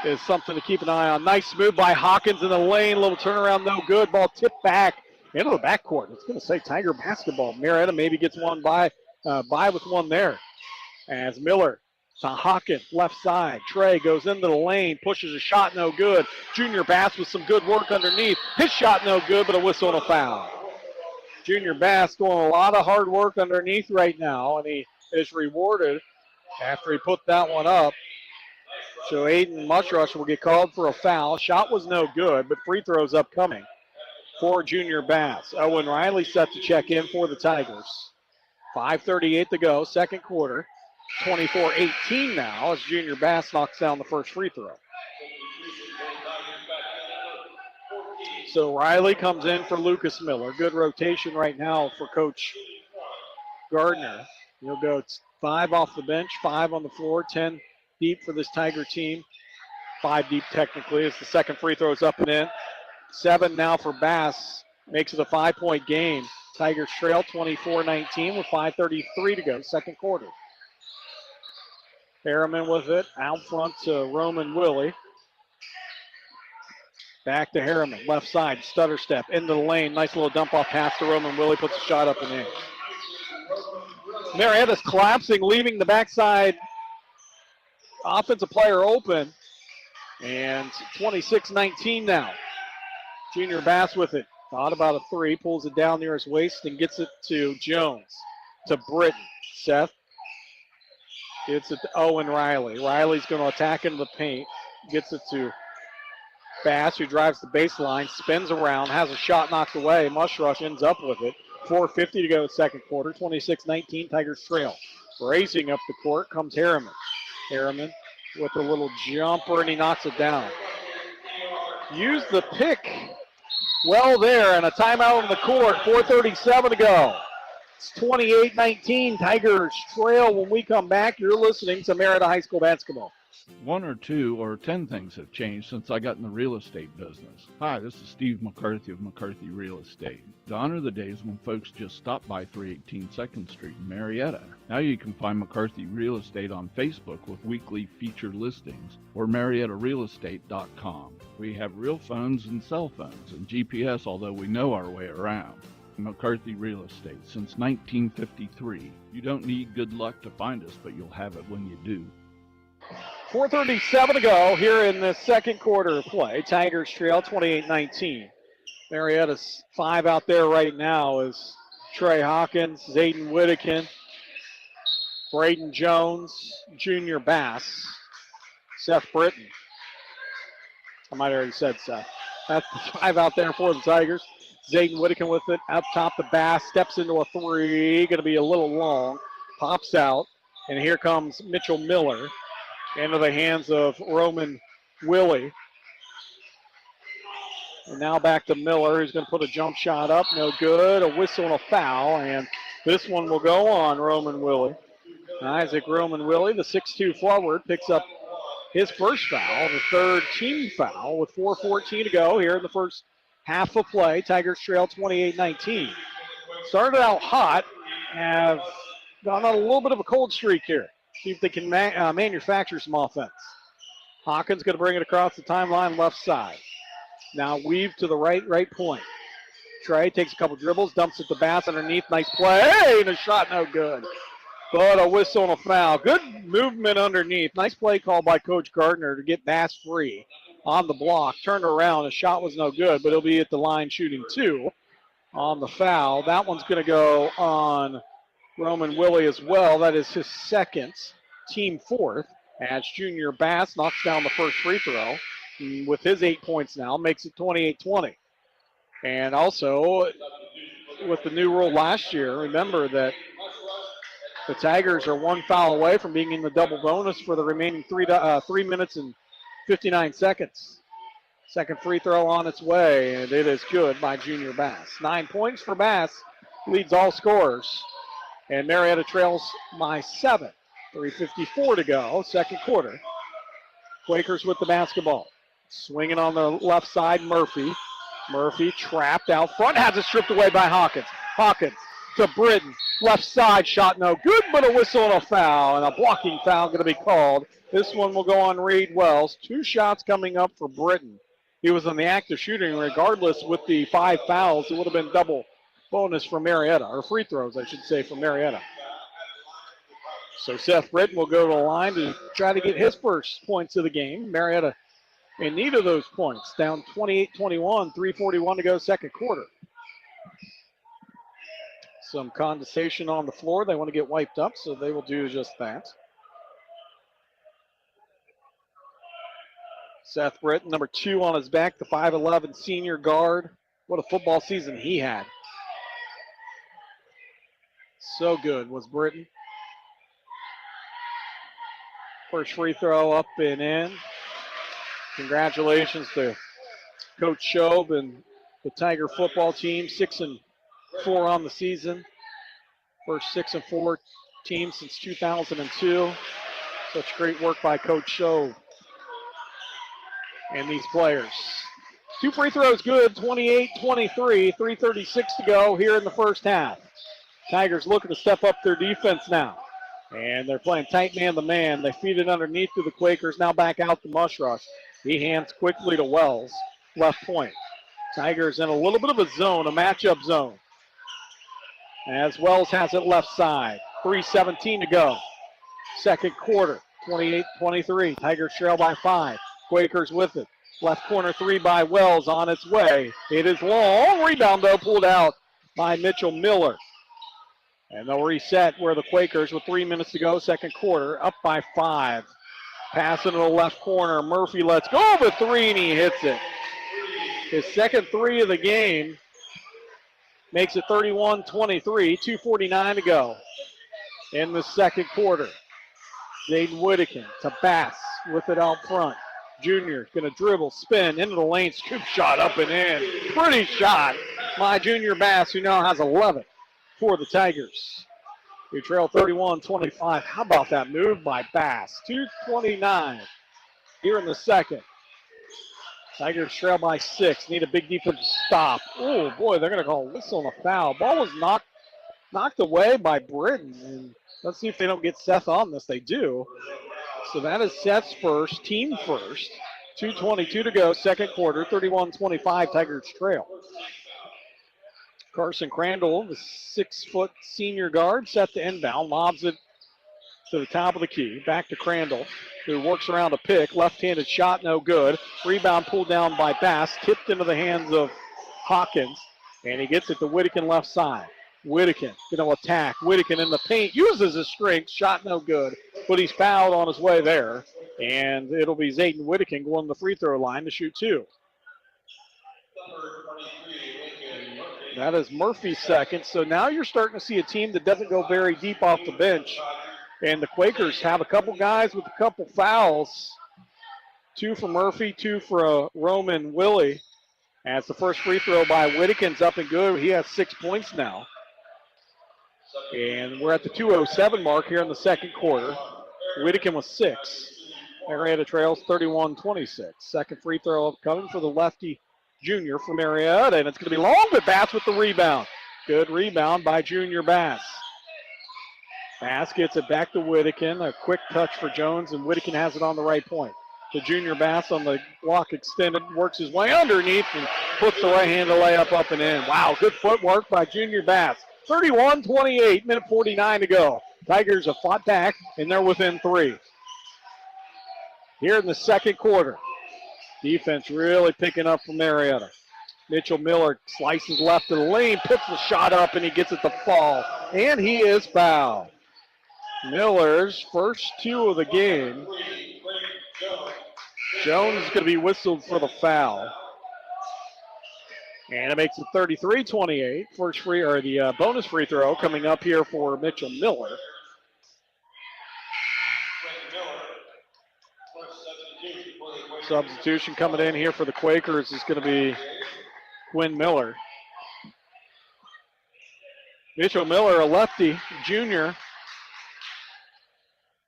Speaker 3: is something to keep an eye on. Nice move by Hawkins in the lane. Little turnaround, no good. Ball tipped back into the backcourt. It's going to say Tiger basketball. Marietta maybe gets one by with one there. As Miller to Hawkins, left side. Trey goes into the lane, pushes a shot, no good. Junior Bass with some good work underneath. His shot no good, but a whistle and a foul. Junior Bass doing a lot of hard work underneath right now, and he is rewarded after he put that one up. So Aiden Mushrush will get called for a foul. Shot was no good, but free throws upcoming for Junior Bass. Owen Riley set to check in for the Tigers. 5:38 to go, second quarter. 24-18 now as Junior Bass knocks down the first free throw. So Riley comes in for Lucas Miller. Good rotation right now for Coach Gardner. He'll go 5 off the bench, 5 on the floor, 10 deep for this Tiger team. 5 deep technically as the second free throw is up and in. 7 now for Bass. Makes it a 5-point game. Tigers trail 24-19 with 5:33 to go, second quarter. Harriman with it, out front to Roman Willie. Back to Harriman, left side, stutter step, into the lane. Nice little dump off pass to Roman Willie, puts a shot up and in. Marietta's collapsing, leaving the backside offensive player open. And 26-19 now. Junior Bass with it. Thought about a 3, pulls it down near his waist and gets it to Jones, to Britton. Seth gets it to Owen Riley. Riley's going to attack into the paint, gets it to Bass, who drives the baseline, spins around, has a shot knocked away. Mushrush ends up with it. 4:50 to go second quarter. 26-19, Tigers trail. Racing up the court comes Harriman. Harriman with a little jumper, and he knocks it down. Use the pick well there, and a timeout on the court. 4:37 to go. It's 28-19, Tigers trail. When we come back, you're listening to Marietta High School basketball.
Speaker 9: 1 or 2 or 10 things have changed since I got in the real estate business. Hi, this is Steve McCarthy of McCarthy Real Estate. Gone are the days when folks just stopped by 318 2nd Street in Marietta. Now you can find McCarthy Real Estate on Facebook with weekly featured listings or MariettaRealEstate.com. We have real phones and cell phones and GPS, although we know our way around. McCarthy Real Estate since 1953. You don't need good luck to find us, but you'll have it when you do.
Speaker 3: 4:37 to go here in the second quarter of play. Tigers trail 28-19. Marietta's 5 out there right now is Trey Hawkins, Zayden Whittakin, Braden Jones, Junior Bass, Seth Britton. I might have already said Seth. That's the 5 out there for the Tigers. Zayden Whittakin with it, up top the Bass, steps into a 3, going to be a little long, pops out, and here comes Mitchell Miller into the hands of Roman Willie. And now back to Miller, who's going to put a jump shot up, no good, a whistle and a foul, and this one will go on Roman Willie. Isaac Roman Willie, the 6'2 forward, picks up his first foul, the third team foul with 4:14 to go here in the first half of play. Tigers trail 28-19. Started out hot, have gone on a little bit of a cold streak here. See if they can manufacture some offense. Hawkins going to bring it across the timeline left side. Now weave to the right point. Trey takes a couple dribbles, dumps it to Bass underneath. Nice play, and a shot no good. but a whistle and a foul. Good movement underneath. Nice play call by Coach Gardner to get Bass free on the block. Turned around. The shot was no good, but he'll be at the line shooting 2 on the foul. That one's going to go on Roman Willie as well. That is his second, team 4th, as Junior Bass knocks down the first free throw. With his 8 points now, makes it 28-20. And also, with the new rule last year, remember that the Tigers are 1 foul away from being in the double bonus for the remaining 3 minutes and 59 seconds. Second free throw on its way, and it is good by Junior Bass. 9 points for Bass, leads all scorers. And Marietta trails by 7. 3:54 to go, second quarter. Quakers with the basketball. Swinging on the left side, Murphy. Murphy trapped out front, has it stripped away by Hawkins. Hawkins to Britton. Left side shot no good, but a whistle and a foul. And a blocking foul going to be called. This one will go on Reed Wells. 2 shots coming up for Britton. He was in the act of shooting. Regardless, with the 5 fouls, it would have been double bonus for Marietta, or free throws, I should say, for Marietta. So Seth Britton will go to the line to try to get his first points of the game. Marietta in need of those points. Down 28-21, 3:41 to go, second quarter. Some condensation on the floor. They want to get wiped up, so they will do just that. Seth Britton, number 2 on his back, the 5'11 senior guard. What a football season he had. So good was Britton. First free throw up and in. Congratulations to Coach Shobe and the Tiger football team. 6-4 on the season. First 6-4 team since 2002. Such great work by Coach Shobe and these players. 2 free throws good, 28-23, 3:36 to go here in the first half. Tigers looking to step up their defense now. And they're playing tight man-to-man. They feed it underneath to the Quakers. Now back out to Mushrush. He hands quickly to Wells. Left point. Tigers in a little bit of a zone, a matchup zone. As Wells has it left side. 3:17 to go. Second quarter, 28-23. Tigers trail by 5. Quakers with it. Left corner 3 by Wells on its way. It is long. Rebound, though, pulled out by Mitchell Miller. And they'll reset where the Quakers, with 3 minutes to go, second quarter, up by 5. Passing to the left corner. Murphy lets go of a 3, and he hits it. His second 3 of the game makes it 31-23, 2:49 to go in the second quarter. Jaden Whittaker to Bass with it out front. Junior going to dribble, spin into the lane, scoop shot up and in. Pretty shot by Junior Bass, who now has 11 for the Tigers. We trail 31-25. How about that move by Bass? 2:29 here in the second. Tigers trail by 6. Need a big defensive stop. Oh, boy, they're going to call a whistle and a foul. Ball was knocked away by Britton. And let's see if they don't get Seth on this. They do. So that is Seth's first, team first. 2:22 to go, second quarter, 31-25, Tigers trail. Carson Crandall, the 6-foot senior guard, set to inbound, lobs it to the top of the key. Back to Crandall, who works around a pick. Left-handed shot, no good. Rebound pulled down by Bass, tipped into the hands of Hawkins, and he gets it to Whittaker left side. Whittaker going to attack. Whittaker in the paint, uses his strength, shot no good, but he's fouled on his way there. And it'll be Zayden Whittaker going to the free throw line to shoot 2. That is Murphy's second. So now you're starting to see a team that doesn't go very deep off the bench. And the Quakers have a couple guys with a couple fouls. 2 for Murphy, 2 for Roman Willie. As the first free throw by Whittaker's up and good. He has 6 points now. And we're at the 2:07 mark here in the second quarter. Whittaker with 6. Marietta trails 31-26. Second free throw upcoming for the lefty junior from Marietta, and it's going to be long, but Bass with the rebound. Good rebound by Junior Bass. Bass gets it back to Whittaker. A quick touch for Jones, and Whittaker has it on the right point. The Junior Bass on the block extended, works his way underneath and puts the right-handed layup up and in. Wow, good footwork by Junior Bass. 31-28, minute 49 to go. Tigers have fought back, and they're within 3. Here in the second quarter, defense really picking up from Marietta. Mitchell Miller slices left of the lane, puts the shot up, and he gets it to fall. And he is fouled. Miller's first 2 of the game. Jones is going to be whistled for the foul. And it makes it 33-28. First free, or the bonus free throw coming up here for Mitchell Miller. Substitution coming in here for the Quakers is going to be Quinn Miller. Mitchell Miller, a lefty, junior.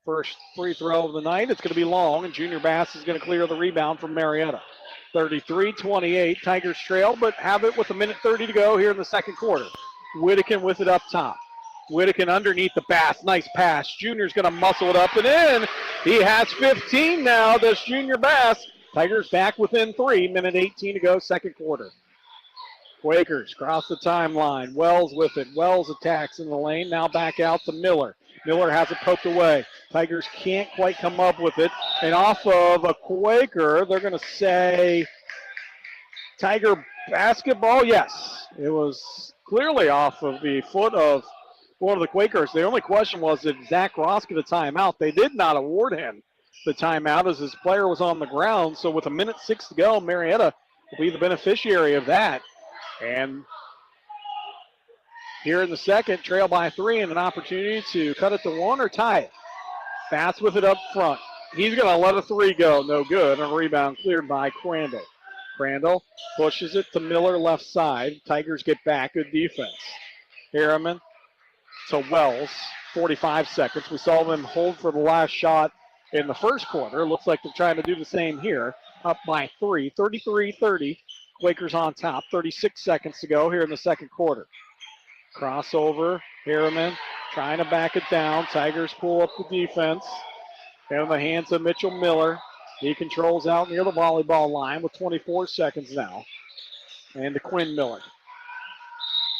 Speaker 3: First free throw of the night. It's going to be long, and Junior Bass is going to clear the rebound from Marietta. 33-28. Tigers trail, but have it with 1:30 to go here in the second quarter. Whittakin with it up top. Whittakin underneath the Bass. Nice pass. Junior's going to muscle it up and in. He has 15 now, this Junior Bass. Tigers back within 3. 1:18 to go, second quarter. Quakers cross the timeline. Wells with it. Wells attacks in the lane. Now back out to Miller. Miller has it poked away. Tigers can't quite come up with it. And off of a Quaker, they're going to say Tiger basketball. Yes, it was clearly off of the foot of one of the Quakers. The only question was, did Zach Ross get a timeout? They did not award him the timeout as his player was on the ground. So with 1:06 to go, Marietta will be the beneficiary of that. And here in the second, trail by 3 and an opportunity to cut it to 1 or tie it. Bass with it up front. He's going to let a 3 go. No good. And a rebound cleared by Crandall. Crandall pushes it to Miller left side. Tigers get back. Good defense. Harriman to Wells. 45 seconds. We saw them hold for the last shot in the first quarter. Looks like they're trying to do the same here. Up by 3. 33-30. Quakers on top. 36 seconds to go here in the second quarter. Crossover. Harriman trying to back it down. Tigers pull up the defense. In the hands of Mitchell Miller. He controls out near the volleyball line with 24 seconds now. And to Quinn Miller.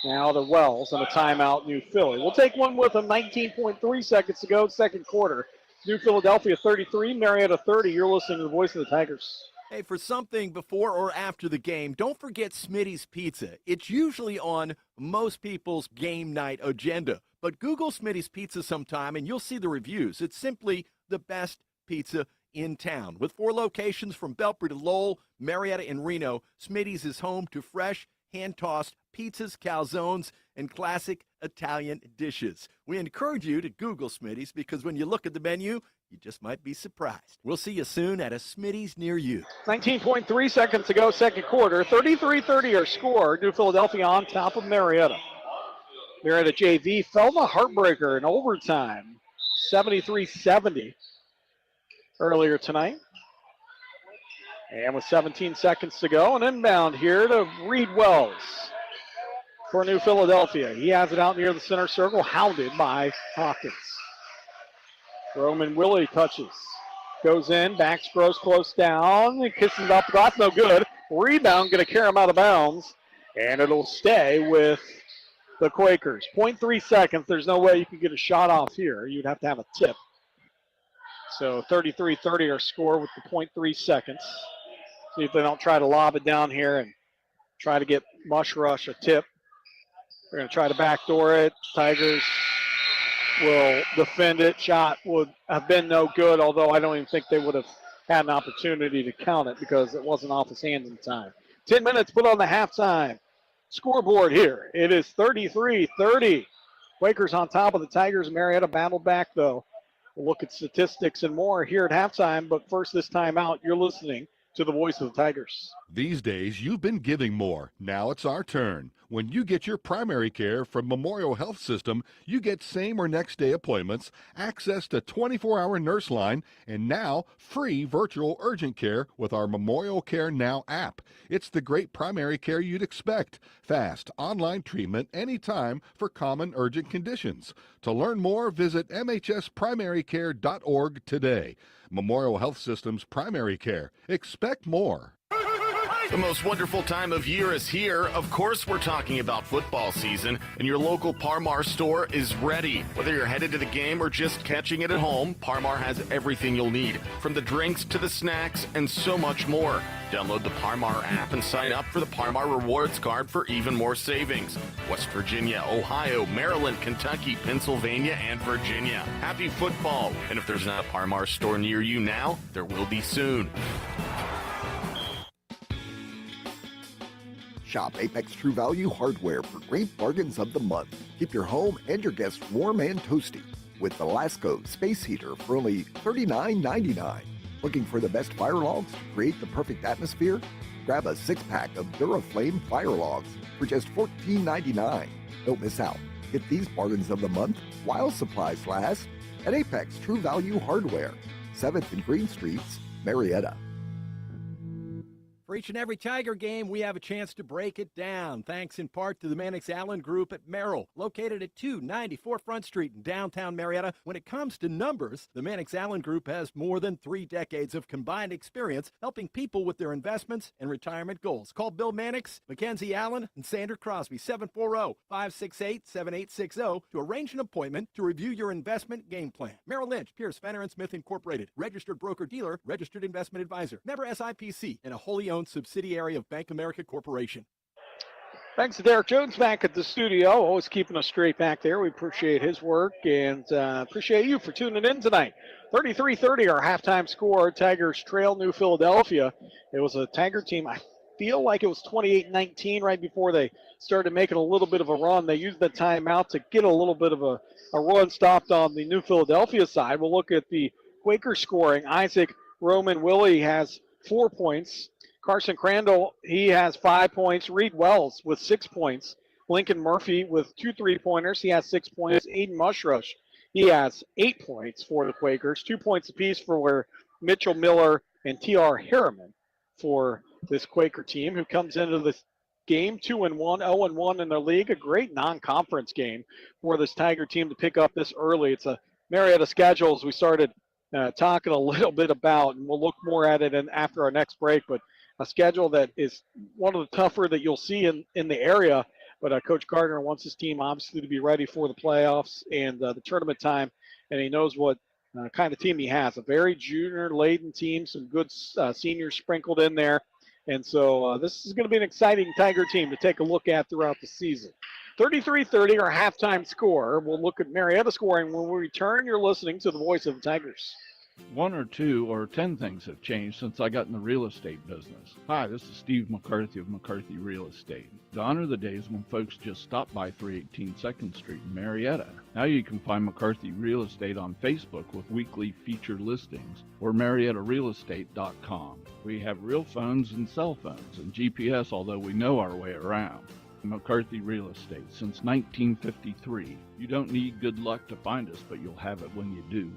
Speaker 3: Now to Wells and a timeout, New Philly. We'll take one with him. 19.3 seconds to go, second quarter. New Philadelphia 33, Marietta 30. You're listening to the voice of the Tigers.
Speaker 4: Hey, for something before or after the game, don't forget Smitty's Pizza. It's usually on most people's game night agenda. But Google Smitty's Pizza sometime and you'll see the reviews. It's simply the best pizza in town. With 4 locations from Belpre to Lowell, Marietta, and Reno, Smitty's is home to fresh, hand-tossed pizzas, calzones, and classic Italian dishes. We encourage you to Google Smitty's because when you look at the menu, you just might be surprised. We'll see you soon at a Smitty's near you.
Speaker 3: 19.3 seconds to go, second quarter. 33-30 our score. New Philadelphia on top of Marietta. Marietta JV fell the heartbreaker in overtime. 73-70 earlier tonight. And with 17 seconds to go, an inbound here to Reed Wells for New Philadelphia. He has it out near the center circle, hounded by Hawkins. Roman Willie touches. Goes in, backs Gross close down. He kisses off the glass, no good. Rebound, going to carry him out of bounds. And it'll stay with the Quakers. 0.3 seconds. There's no way you can get a shot off here. You'd have to have a tip. So 33-30 our score with the 0.3 seconds. See if they don't try to lob it down here and try to get Mush Rush a tip. They're going to try to backdoor it. Tigers will defend it. Shot would have been no good, although I don't even think they would have had an opportunity to count it because it wasn't off his hands in time. 10 minutes put on the halftime scoreboard here. It is 33-30. Quakers on top of the Tigers. Marietta battled back, though. We'll look at statistics and more here at halftime, but first this time out, you're listening to the voice of the Tigers.
Speaker 13: These days, you've been giving more. Now it's our turn. When you get your primary care from Memorial Health System, you get same or next day appointments, access to 24-hour nurse line, and now free virtual urgent care with our Memorial Care Now app. It's the great primary care you'd expect. Fast, online treatment anytime for common urgent conditions. To learn more, visit mhsprimarycare.org today. Memorial Health System's primary care. Expect more.
Speaker 8: The most wonderful time of year is here. Of course, we're talking about football season, and your local Par-Mar store is ready. Whether you're headed to the game or just catching it at home, Par-Mar has everything you'll need, from the drinks to the snacks and so much more. Download the Par-Mar app and sign up for the Par-Mar Rewards Card for even more savings. West Virginia, Ohio, Maryland, Kentucky, Pennsylvania, and Virginia. Happy football! And if there's not a Par-Mar store near you now, there will be soon.
Speaker 11: Shop Apex True Value Hardware for great bargains of the month. Keep your home and your guests warm and toasty with the Lasco Space Heater for only $39.99. Looking for the best fire logs to create the perfect atmosphere? Grab a 6-pack of Duraflame fire logs for just $14.99. Don't miss out. Get these bargains of the month while supplies last at Apex True Value Hardware, 7th and Green Streets, Marietta.
Speaker 4: For each and every Tiger game, we have a chance to break it down, thanks in part to the Mannix Allen Group at Merrill, located at 294 Front Street in downtown Marietta. When it comes to numbers, the Mannix Allen Group has more than 3 decades of combined experience helping people with their investments and retirement goals. Call Bill Mannix, Mackenzie Allen, and Sandra Crosby, 740-568-7860, to arrange an appointment to review your investment game plan. Merrill Lynch, Pierce, Fenner & Smith Incorporated, registered broker-dealer, registered investment advisor, member SIPC, and a wholly owned subsidiary of Bank America Corporation.
Speaker 3: Thanks to Derek Jones back at the studio, always keeping us straight back there. We appreciate his work and appreciate you for tuning in tonight. 33-30, our halftime score. Tigers trail New Philadelphia. It was a Tiger team, I feel like it was 28-19 right before they started making a little bit of a run. They used the timeout to get a little bit of a run stopped on the New Philadelphia side. We'll look at the Quaker scoring. Isaac Roman Willie has 4 points. Carson Crandall, he has 5 points. Reed Wells with 6 points. Lincoln Murphy with 2 3-pointers. He has 6 points. Aiden Mushrush, he has 8 points for the Quakers. 2 points apiece for Mitchell Miller and T.R. Harriman for this Quaker team, who comes into this game 2-1, 0-1 in the league. A great non-conference game for this Tiger team to pick up this early. It's a Marietta schedule, as we started talking a little bit about, and we'll look more at it after our next break, but a schedule that is one of the tougher that you'll see in the area. But Coach Gardner wants his team obviously to be ready for the playoffs and the tournament time, and he knows what kind of team he has. A very junior-laden team, some good seniors sprinkled in there. And so this is going to be an exciting Tiger team to take a look at throughout the season. 33-30, our halftime score. We'll look at Marietta scoring when we return. You're listening to the voice of the Tigers.
Speaker 9: 1 or 2 or 10 things have changed since I got in the real estate business. Hi, this is Steve McCarthy of McCarthy Real Estate. Gone are the days when folks just stopped by 318 2nd Street in Marietta. Now you can find McCarthy Real Estate on Facebook with weekly featured listings or MariettaRealEstate.com. We have real phones and cell phones and GPS, although we know our way around. McCarthy Real Estate since 1953. You don't need good luck to find us, but you'll have it when you do.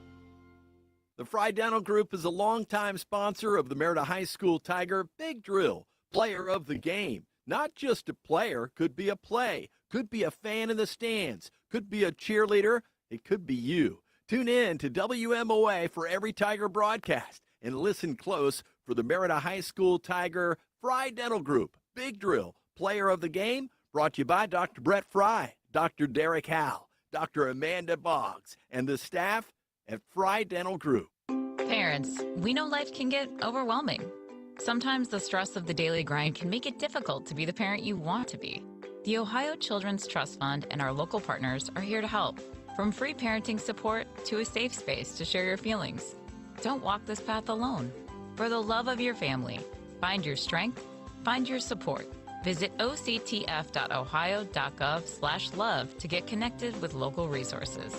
Speaker 4: The Fry Dental Group is a longtime sponsor of the Marietta High School Tiger Big Drill, player of the game. Not just a player, could be a play, could be a fan in the stands, could be a cheerleader, it could be you. Tune in to WMOA for every Tiger broadcast and listen close for the Marietta High School Tiger Fry Dental Group Big Drill, player of the game, brought to you by Dr. Brett Fry, Dr. Derek Howe, Dr. Amanda Boggs, and the staff at Fry Dental Group.
Speaker 12: Parents, we know life can get overwhelming. Sometimes the stress of the daily grind can make it difficult to be the parent you want to be. The Ohio Children's Trust Fund and our local partners are here to help. From free parenting support to a safe space to share your feelings. Don't walk this path alone. For the love of your family, find your strength, find your support. Visit octf.ohio.gov/love to get connected with local resources.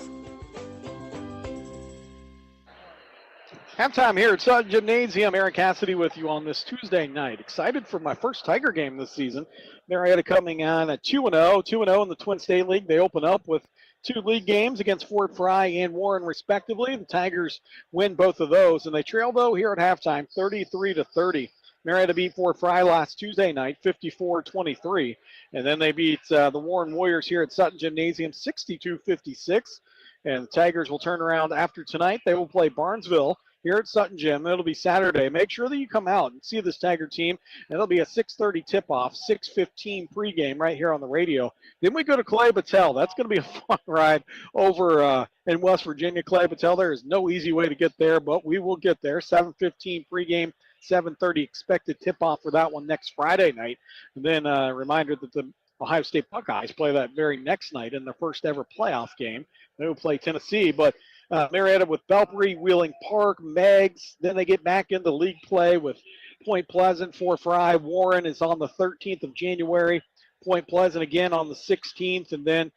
Speaker 3: Halftime here at Sutton Gymnasium. Eric Cassidy with you on this Tuesday night. Excited for my first Tiger game this season. Marietta coming on at 2-0. 2-0 in the Twin State League. They open up with 2 league games against Fort Fry and Warren, respectively. The Tigers win both of those, and they trail, though, here at halftime, 33-30. Marietta beat Fort Fry last Tuesday night, 54-23. And then they beat the Warren Warriors here at Sutton Gymnasium, 62-56. And the Tigers will turn around after tonight. They will play Barnesville here at Sutton Gym. It'll be Saturday. Make sure that you come out and see this Tiger team. It'll be a 6:30 tip-off, 6:15 pregame right here on the radio. Then we go to Clay Battelle. That's going to be a fun ride over in West Virginia. Clay Battelle, there is no easy way to get there, but we will get there. 7:15 pregame, 7:30 expected tip-off for that one next Friday night. And then a reminder that the Ohio State Buckeyes play that very next night in their first ever playoff game. They will play Tennessee, but Marietta with Belpre, Wheeling Park, Meigs. Then they get back into league play with Point Pleasant, Fort Fry. Warren is on the 13th of January. Point Pleasant again on the 16th, and then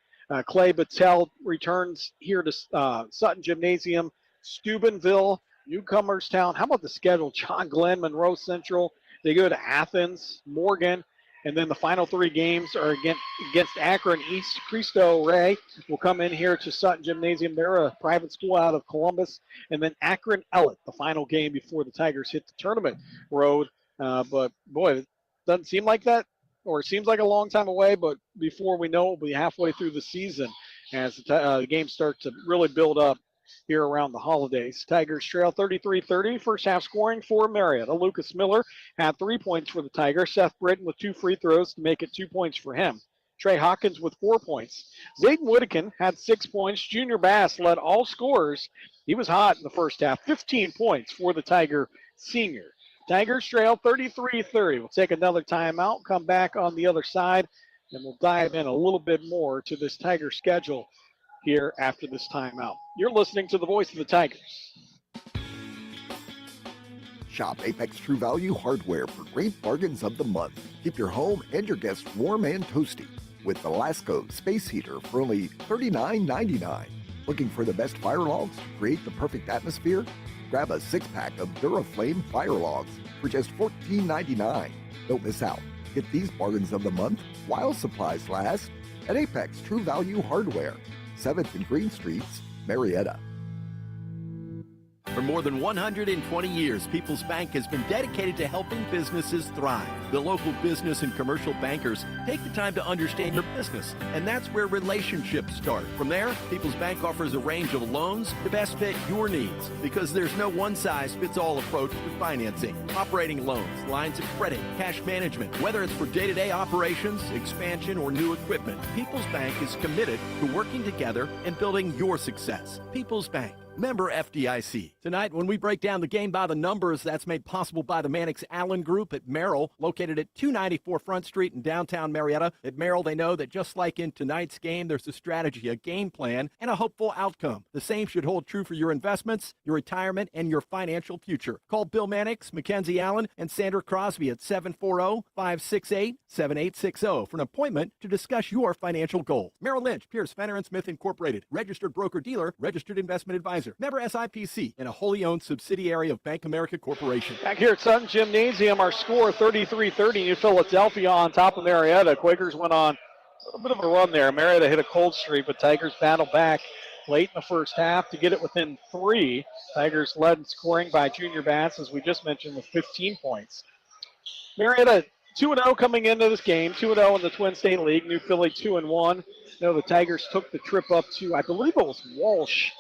Speaker 3: Clay Battelle returns here to Sutton Gymnasium, Steubenville, Newcomerstown. How about the schedule? John Glenn, Monroe Central. They go to Athens, Morgan, and then the final 3 games are against Akron. East Cristo Rey will come in here to Sutton Gymnasium. They're a private school out of Columbus. And then Akron Ellett, the final game before the Tigers hit the tournament road. But, boy, it doesn't seem like that, or it seems like a long time away, but before we know it, we'll be halfway through the season as the games start to really build up here around the holidays. Tigers trail 33-30. First half scoring for Marietta. Lucas Miller had 3 points for the Tigers. Seth Britton with 2 free throws to make it 2 points for him. Trey Hawkins with 4 points. Zayden Whittakin had 6 points. Junior Bass led all scorers. He was hot in the first half. 15 points for the Tiger senior. Tigers trail 33-30. We'll take another timeout, come back on the other side, and we'll dive in a little bit more to this Tiger schedule here after this timeout. You're listening to the voice of the Tigers.
Speaker 11: Shop Apex True Value Hardware for great bargains of the month. Keep your home and your guests warm and toasty with the Lasco Space Heater for only $39.99. Looking for the best fire logs to create the perfect atmosphere? Grab a 6-pack of Duraflame fire logs for just $14.99. Don't miss out. Get these bargains of the month while supplies last at Apex True Value Hardware, 7th and Green Streets, Marietta.
Speaker 4: For more than 120 years, People's Bank has been dedicated to helping businesses thrive. The local business and commercial bankers take the time to understand your business, and that's where relationships start. From there, People's Bank offers a range of loans to best fit your needs, because there's no one-size-fits-all approach to financing. Operating loans, lines of credit, cash management, whether it's for day-to-day operations, expansion, or new equipment, People's Bank is committed to working together and building your success. People's Bank. Member FDIC. Tonight, when we break down the game by the numbers, that's made possible by the Mannix Allen Group at Merrill, located at 294 Front Street in downtown Marietta. At Merrill, they know that just like in tonight's game, there's a strategy, a game plan, and a hopeful outcome. The same should hold true for your investments, your retirement, and your financial future. Call Bill Mannix, Mackenzie Allen, and Sandra Crosby at 740-568-7860 for an appointment to discuss your financial goals. Merrill Lynch, Pierce, Fenner & Smith Incorporated, registered broker-dealer, registered investment advisor. Member SIPC and a wholly owned subsidiary of Bank America Corporation.
Speaker 3: Back here at Sutton Gymnasium, our score 33-30. New Philadelphia on top of Marietta. Quakers went on a little bit of a run there. Marietta hit a cold streak, but Tigers battled back late in the first half to get it within 3. Tigers led in scoring by Junior Bass, as we just mentioned, with 15 points. Marietta 2-0 coming into this game. 2-0 in the Twin State League. New Philly 2-1. The Tigers took the trip up to, I believe it was Walsh,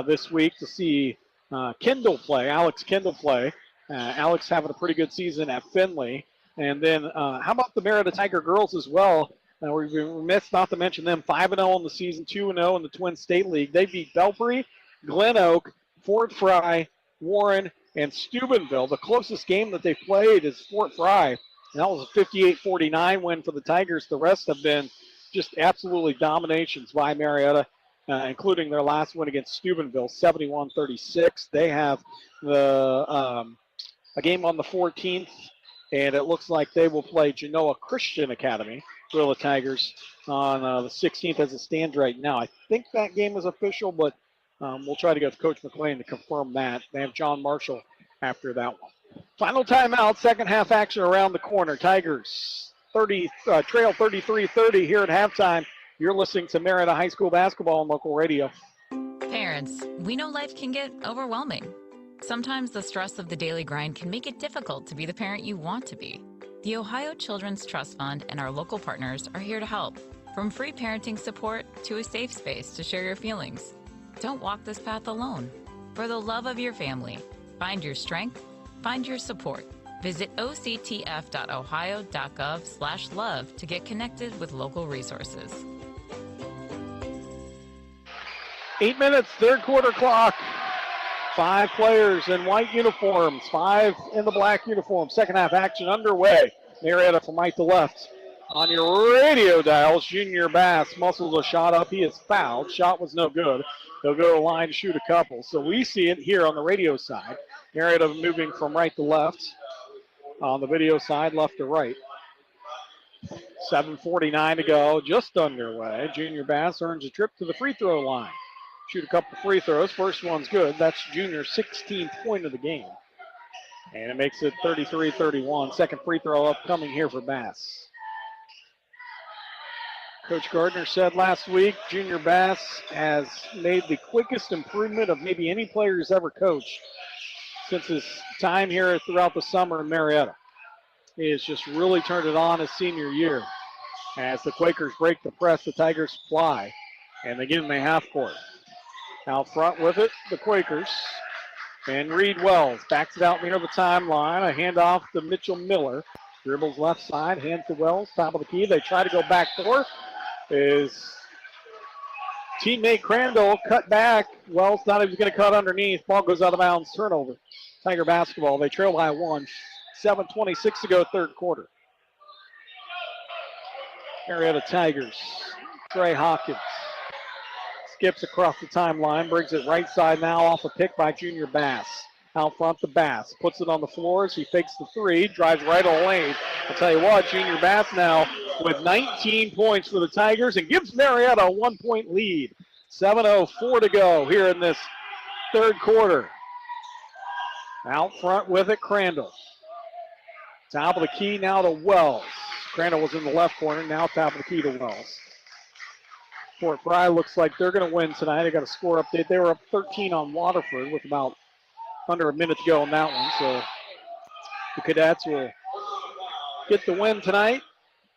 Speaker 3: this week to see Kendall play, Alex Kendall play. Alex having a pretty good season at Findlay. And then how about the Marietta Tiger girls as well? We've been remiss not to mention them. 5-0 in the season, 2-0 in the Twin State League. They beat Belpre, Glen Oak, Fort Fry, Warren, and Steubenville. The closest game that they've played is Fort Fry. And that was a 58-49 win for the Tigers. The rest have been just absolutely dominations by Marietta. Including their last win against Steubenville, 71-36. They have a game on the 14th, and it looks like they will play Genoa Christian Academy, Gorilla Tigers, on the 16th as it stands right now. I think that game is official, but we'll try to get to Coach McLean to confirm that. They have John Marshall after that one. Final timeout, second half action around the corner. Tigers trail 33-30 here at halftime. You're listening to Marietta High School basketball on local radio.
Speaker 12: Parents, we know life can get overwhelming. Sometimes the stress of the daily grind can make it difficult to be the parent you want to be. The Ohio Children's Trust Fund and our local partners are here to help. From free parenting support to a safe space to share your feelings. Don't walk this path alone. For the love of your family, Find your strength, find your support. Visit octf.ohio.gov/love to get connected with local resources.
Speaker 3: 8 minutes, third quarter clock. 5 players in white uniforms, 5 in the black uniforms. Second half action underway. Marietta from right to left. On your radio dials, Junior Bass muscles a shot up. He is fouled. Shot was no good. He'll go to the line to shoot a couple. So we see it here on the radio side. Marietta moving from right to left. On the video side, left to right. 7:49 to go, just underway. Junior Bass earns a trip to the free throw line. Shoot a couple free throws. First one's good. That's Junior's 16th point of the game. And it makes it 33-31. Second free throw upcoming here for Bass. Coach Gardner said last week, Junior Bass has made the quickest improvement of maybe any player he's ever coached since his time here throughout the summer in Marietta. He has just really turned it on his senior year. As the Quakers break the press, the Tigers fly, and they get in the half court. Out front with it, the Quakers. And Reed Wells backs it out near the timeline. A handoff to Mitchell Miller. Dribbles left side, hands to Wells, top of the key. They try to go back door. His teammate Crandall cut back. Wells thought he was going to cut underneath. Ball goes out of bounds, turnover. Tiger basketball. They trail by 1. 7:26 to go, third quarter. Marietta Tigers. Trey Hawkins skips across the timeline, brings it right side now off a pick by Junior Bass. Out front to Bass, puts it on the floor as he fakes the three, drives right on the lane. I'll tell you what, Junior Bass now with 19 points for the Tigers and gives Marietta a 1-point lead. 7:04 to go here in this third quarter. Out front with it, Crandall. Top of the key now to Wells. Crandall was in the left corner, now top of the key to Wells. Fort Fry looks like they're going to win tonight. They got a score update. They were up 13 on Waterford with about under a minute to go on that one. So the Cadets will get the win tonight.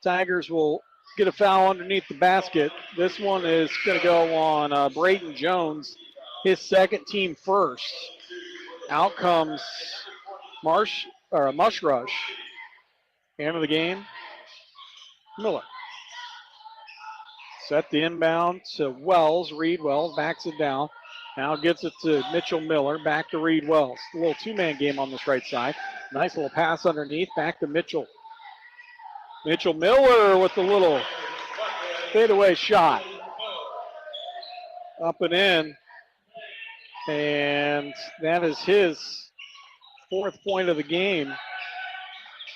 Speaker 3: Tigers will get a foul underneath the basket. This one is going to go on Braden Jones, his second, team first. Out comes Mush Rush. End of the game, Miller. Set the inbound to Wells. Reed Wells backs it down. Now gets it to Mitchell Miller. Back to Reed Wells. A little two-man game on this right side. Nice little pass underneath. Back to Mitchell. Mitchell Miller with the little fadeaway shot. Up and in. And that is his 4th point of the game.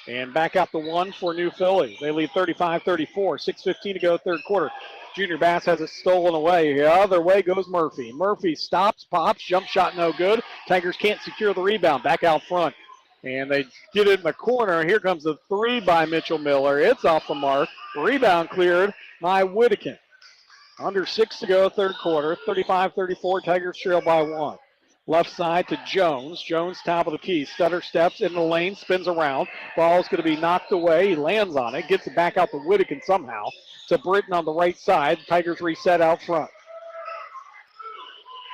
Speaker 3: And back out to 1 for New Philly. They lead 35-34. 6:15 to go, third quarter. Junior Bass has it stolen away. The other way goes Murphy. Murphy stops, pops, jump shot no good. Tigers can't secure the rebound. Back out front. And they get it in the corner. Here comes the three by Mitchell Miller. It's off the mark. Rebound cleared by Whittakin. Under 6 to go, third quarter. 35-34. Tigers trail by 1. Left side to Jones. Jones, top of the key. Stutter steps in the lane, spins around. Ball's going to be knocked away. He lands on it. Gets it back out to Whittakin somehow. To Britton on the right side. Tigers reset out front.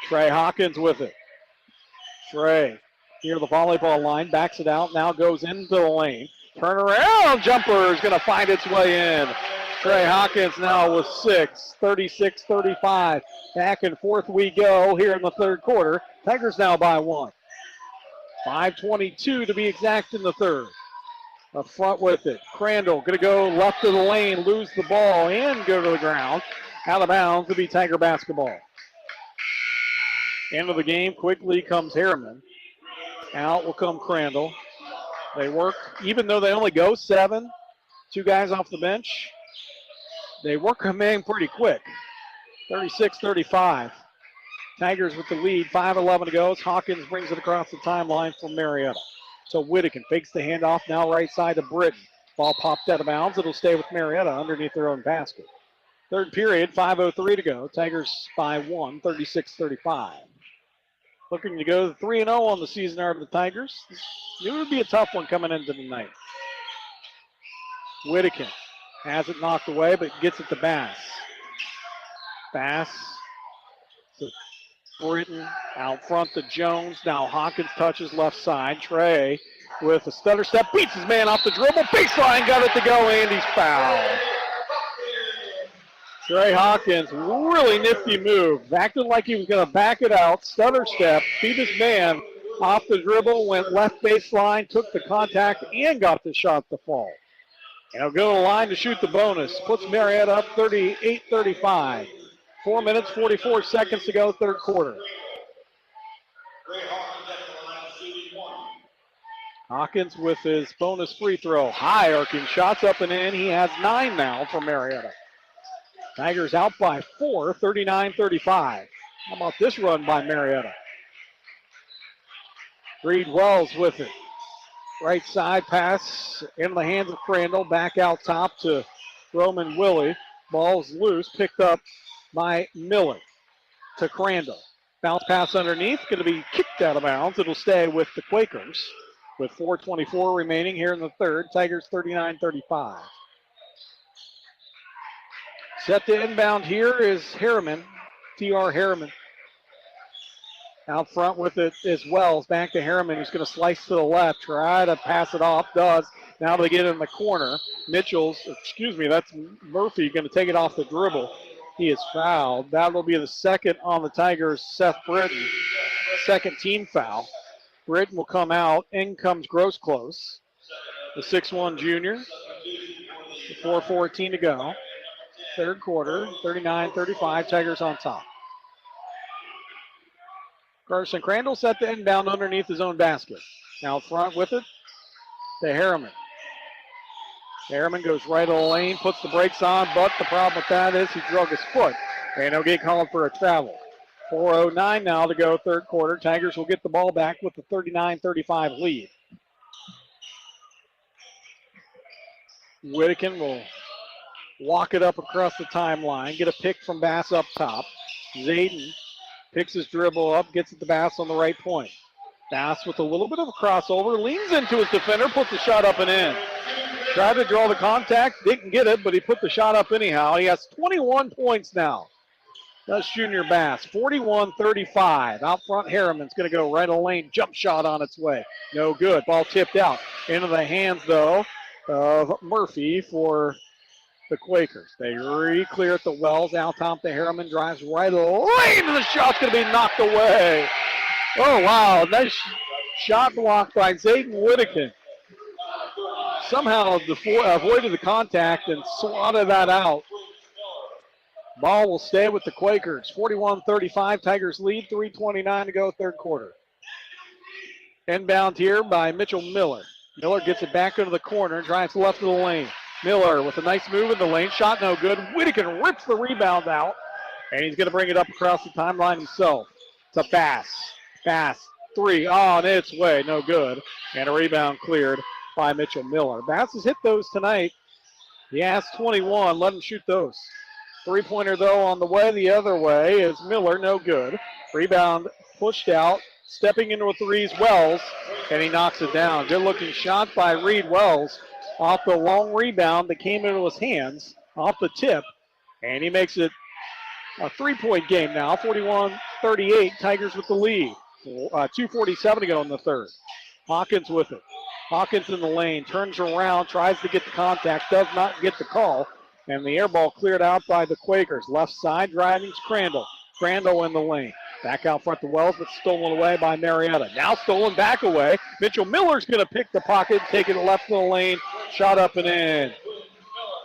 Speaker 3: Trey Hawkins with it. Trey near the volleyball line. Backs it out. Now goes into the lane. Turn around. Jumper is going to find its way in. Trey Hawkins now with 6. 36-35. Back and forth we go here in the third quarter. Tigers now by 1. 5:22 to be exact in the third. Up front with it. Crandall going to go left of the lane, lose the ball, and go to the ground. Out of bounds to be Tiger basketball. End of the game. Quickly comes Harriman. Out will come Crandall. They work, even though they only go 7, 2 guys off the bench, they work them in pretty quick. 36-35. Tigers with the lead, 5:11 to go. Hawkins brings it across the timeline for Marietta. So Whittakin fakes the handoff, now right side to Britton. Ball popped out of bounds. It'll stay with Marietta underneath their own basket. Third period, 5:03 to go. Tigers by 1, 36-35. Looking to go 3-0 on the season are the Tigers. It would be a tough one coming into the night. Whittakin has it knocked away, but gets it to Bass. Bass Britton out front to Jones. Now Hawkins touches left side. Trey with a stutter step. Beats his man off the dribble. Baseline got it to go. Andy's foul. Trey Hawkins, really nifty move. Acted like he was going to back it out. Stutter step. Beat his man off the dribble. Went left baseline. Took the contact and got the shot to fall. And he'll go to the line to shoot the bonus. Puts Marietta up 38-35. 4 minutes, 44 seconds to go, third quarter. Hawkins with his bonus free throw. High arcing shots up and in. He has 9 now for Marietta. Tigers out by 4, 39-35. How about this run by Marietta? Reed Wells with it. Right side pass into the hands of Crandall. Back out top to Roman Willie. Ball's loose, picked up by Miller to Crandall. Bounce pass underneath, going to be kicked out of bounds. It'll stay with the Quakers with 4:24 remaining here in the third. Tigers 39-35. Set to inbound here is Harriman, T.R. Harriman. Out front with it is Wells. Back to Harriman, who's going to slice to the left. Try to pass it off. Does. Now they get in the corner. That's Murphy going to take it off the dribble. He is fouled. That'll be the second on the Tigers, Seth Britton. Second team foul. Britton will come out. In comes Gross-Close, the 6'1 junior. 4:14 to go. Third quarter, 39-35. Tigers on top. Carson Crandall set the inbound underneath his own basket. Now front with it to Harriman. Harriman goes right of the lane, puts the brakes on, but the problem with that is he drug his foot, and he'll get called for a travel. 4:09 now to go, third quarter. Tigers will get the ball back with the 39-35 lead. Whittakin will walk it up across the timeline, get a pick from Bass up top. Zayden picks his dribble up, gets it to Bass on the right point. Bass with a little bit of a crossover, leans into his defender, puts the shot up and in. Tried to draw the contact, didn't get it, but he put the shot up anyhow. He has 21 points now. That's Junior Bass, 41-35. Out front, Harriman's going to go right of the lane, jump shot on its way. No good, ball tipped out. Into the hands, though, of Murphy for the Quakers. They re-clear at the Wells, out top to Harriman, drives right of the lane, and the shot's going to be knocked away. Oh, wow, nice shot blocked by Zayden Whittakin. Somehow avoided the contact and swatted that out. Ball will stay with the Quakers. 41-35, Tigers lead, 3:29 to go, third quarter. Inbound here by Mitchell Miller. Miller gets it back into the corner, drives left of the lane. Miller with a nice move in the lane, shot no good. Whittakin rips the rebound out, and he's going to bring it up across the timeline himself. It's a Bass. Bass, three on its way, no good. And a rebound cleared by Mitchell Miller. Bass has hit those tonight. He has 21. Let him shoot those. Three-pointer, though, on the way. The other way is Miller, no good. Rebound pushed out. Stepping into a threes, Wells, and he knocks it down. Good-looking shot by Reed Wells off the long rebound that came into his hands, off the tip, and he makes it a three-point game now, 41-38. Tigers with the lead. 2:47 to go in the third. Hawkins with it. Hawkins in the lane, turns around, tries to get the contact, does not get the call, and the air ball cleared out by the Quakers. Left side, driving Crandall. Crandall in the lane. Back out front to Wells, but stolen away by Marietta. Now stolen back away. Mitchell Miller's going to pick the pocket, take it left of the lane, shot up and in.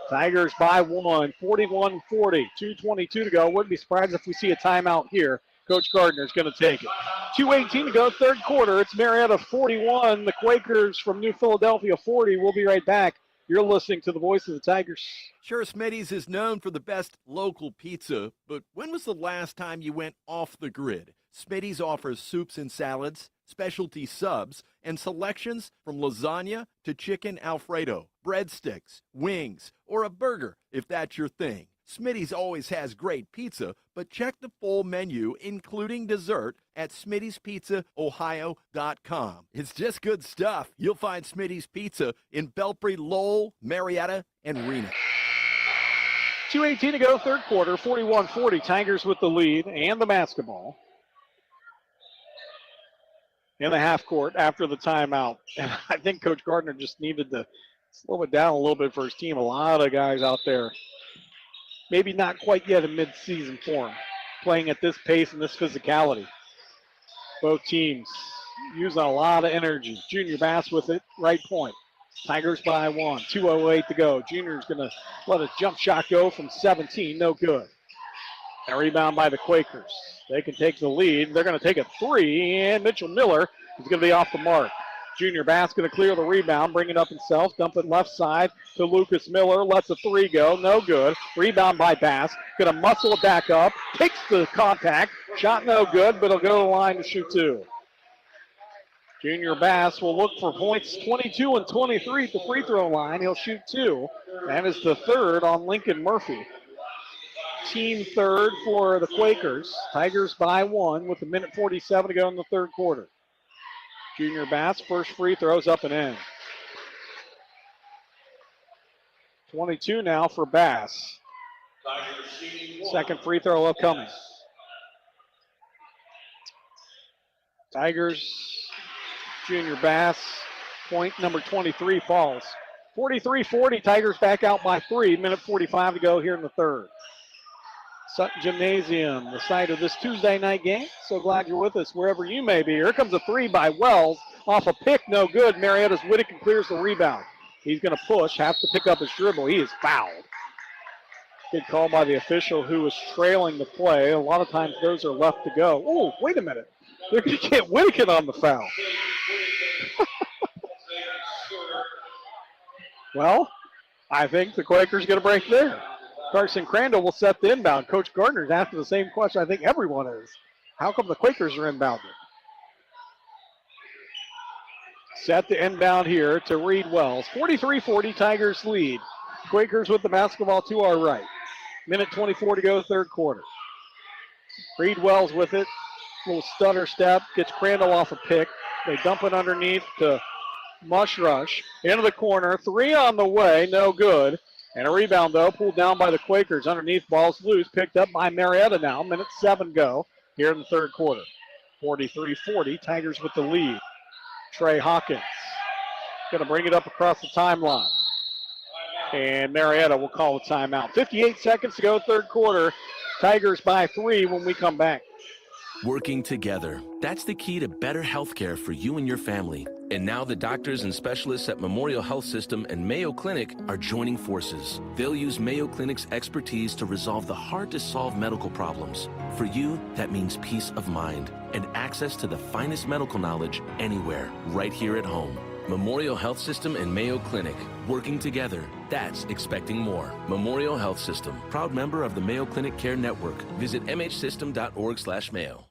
Speaker 3: Tigers by 1, 41-40, 2:22 to go. Wouldn't be surprised if we see a timeout here. Coach Gardner's going to take it. 2:18 to go, third quarter. It's Marietta 41, the Quakers from New Philadelphia 40. We'll be right back. You're listening to the voice of the Tigers.
Speaker 4: Sure, Smitty's is known for the best local pizza, but when was the last time you went off the grid? Smitty's offers soups and salads, specialty subs, and selections from lasagna to chicken Alfredo, breadsticks, wings, or a burger, if that's your thing. Smitty's always has great pizza, but check the full menu, including dessert, at Smitty'sPizzaOhio.com. It's just good stuff. You'll find Smitty's Pizza in Belpre, Lowell, Marietta, and Reno.
Speaker 3: 2:18 to go, third quarter, 41-40. Tigers with the lead and the basketball. in the half court after the timeout. And I think Coach Gardner just needed to slow it down a little bit for his team. A lot of guys out there, maybe not quite yet in mid-season form, playing at this pace and this physicality. Both teams using a lot of energy. Junior Bass with it, right point. Tigers by 1, 2:08 to go. Junior's going to let a jump shot go from 17, no good. A rebound by the Quakers. They can take the lead. They're going to take a 3, and Mitchell Miller is going to be off the mark. Junior Bass going to clear the rebound, bring it up himself, dump it left side to Lucas Miller. Lets a 3 go, no good. Rebound by Bass. Going to muscle it back up, takes the contact. Shot no good, but he'll go to the line to shoot 2. Junior Bass will look for points 22 and 23 at the free throw line. He'll shoot 2. That is the third on Lincoln Murphy. Team third for the Quakers. Tigers by 1 with 1:47 to go in the third quarter. Junior Bass, first free throws up and in. 22 now for Bass. Second free throw upcoming. Tigers, Junior Bass, point number 23 falls. 43-40, Tigers back out by 3, 1:45 to go here in the third. Sutton Gymnasium, the site of this Tuesday night game. So glad you're with us wherever you may be. Here comes a 3 by Wells. Off a pick, no good. Marietta's Whittaker clears the rebound. He's going to push, have to pick up his dribble. He is fouled. Good call by the official who was trailing the play. A lot of times those are left to go. Oh, wait a minute. They're going to get Whittaker on the foul. Well, I think the Quakers going to break there. Carson Crandall will set the inbound. Coach Gardner's asking the same question I think everyone is. How come the Quakers are inbounded? Set the inbound here to Reed Wells. 43-40, Tigers lead. Quakers with the basketball to our right. 1:24 to go, third quarter. Reed Wells with it. Little stutter step. Gets Crandall off a pick. They dump it underneath to Mush Rush. Into the corner. 3 on the way. No good. And a rebound, though, pulled down by the Quakers. Underneath, ball's loose. Picked up by Marietta now. 1:07 go here in the third quarter. 43-40. Tigers with the lead. Trey Hawkins going to bring it up across the timeline. And Marietta will call a timeout. 58 seconds to go, third quarter. Tigers by 3 when we come back.
Speaker 5: Working together. That's the key to better health care for you and your family. And now the doctors and specialists at Memorial Health System and Mayo Clinic are joining forces. They'll use Mayo Clinic's expertise to resolve the hard-to-solve medical problems. For you, that means peace of mind and access to the finest medical knowledge anywhere, right here at home. Memorial Health System and Mayo Clinic. Working together. That's expecting more. Memorial Health System. Proud member of the Mayo Clinic Care Network. Visit mhsystem.org/mayo.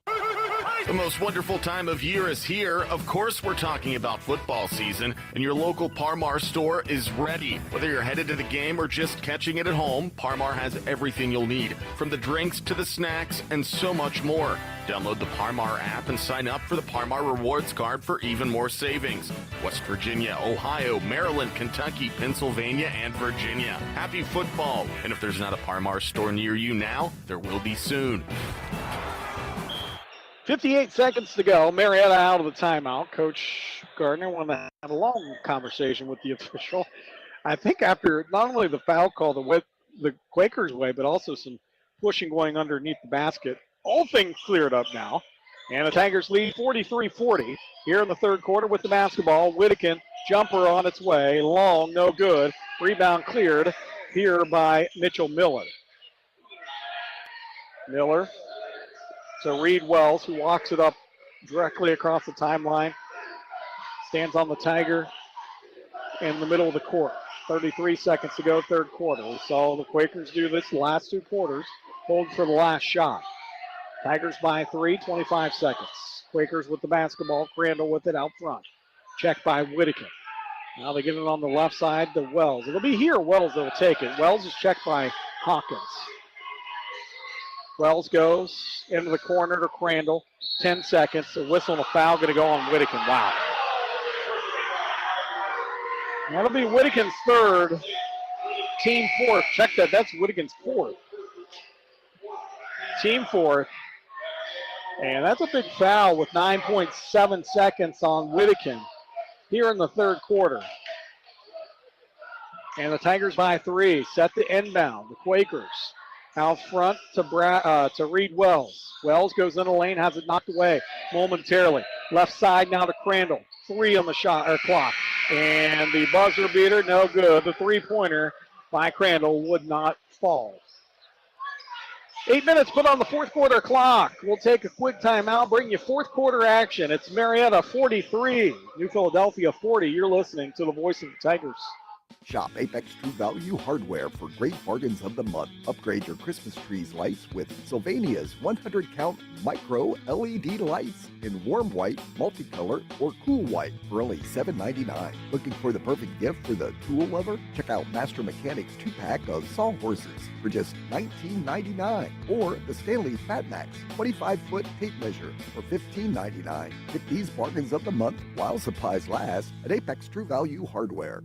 Speaker 8: The most wonderful time of year is here. Of course, we're talking about football season, and your local Parmar store is ready. Whether you're headed to the game or just catching it at home, Parmar has everything you'll need, from the drinks to the snacks and so much more. Download the Parmar app and sign up for the Parmar Rewards Card for even more savings. West Virginia, Ohio, Maryland, Kentucky, Pennsylvania, and Virginia. Happy football! And if there's not a Parmar store near you now, there will be soon.
Speaker 3: 58 seconds to go. Marietta out of the timeout. Coach Gardner wanted to have a long conversation with the official. I think after not only the foul call the Quakers' way, but also some pushing going underneath the basket. All things cleared up now. And the Tigers lead 43-40 here in the third quarter with the basketball. Whittaker, jumper on its way. Long, no good. Rebound cleared here by Mitchell Miller. Miller. So Reed Wells, who walks it up directly across the timeline, stands on the Tiger in the middle of the court. 33 seconds to go, third quarter. We saw the Quakers do this the last 2 quarters, hold for the last shot. Tigers by 3, 25 seconds. Quakers with the basketball, Crandall with it out front. Checked by Whittaker. Now they get it on the left side to Wells. It'll be here, Wells that will take it. Wells is checked by Hawkins. Wells goes into the corner to Crandall. 10 seconds. A whistle and a foul going to go on Whittaker. Wow. That'll be Whittaker's third. Team fourth. Check that. That's Whittaker's fourth. Team fourth. And that's a big foul with 9.7 seconds on Whittakin here in the third quarter. And the Tigers by 3, set the inbound. The Quakers out front to Reed Wells. Wells goes in the lane, has it knocked away momentarily. Left side now to Crandall. 3 on the clock. And the buzzer beater, no good. The three-pointer by Crandall would not fall. 8 minutes put on the fourth quarter clock. We'll take a quick timeout, bring you fourth quarter action. It's Marietta 43, New Philadelphia 40. You're listening to the voice of the Tigers.
Speaker 11: Shop Apex True Value Hardware for great bargains of the month. Upgrade your Christmas trees lights with Sylvania's 100-count micro LED lights in warm white, multicolor, or cool white for only $7.99. Looking for the perfect gift for the tool lover? Check out Master Mechanics 2-pack of sawhorses for just $19.99. Or the Stanley Fat Max 25-foot tape measure for $15.99. Get these bargains of the month while supplies last at Apex True Value Hardware.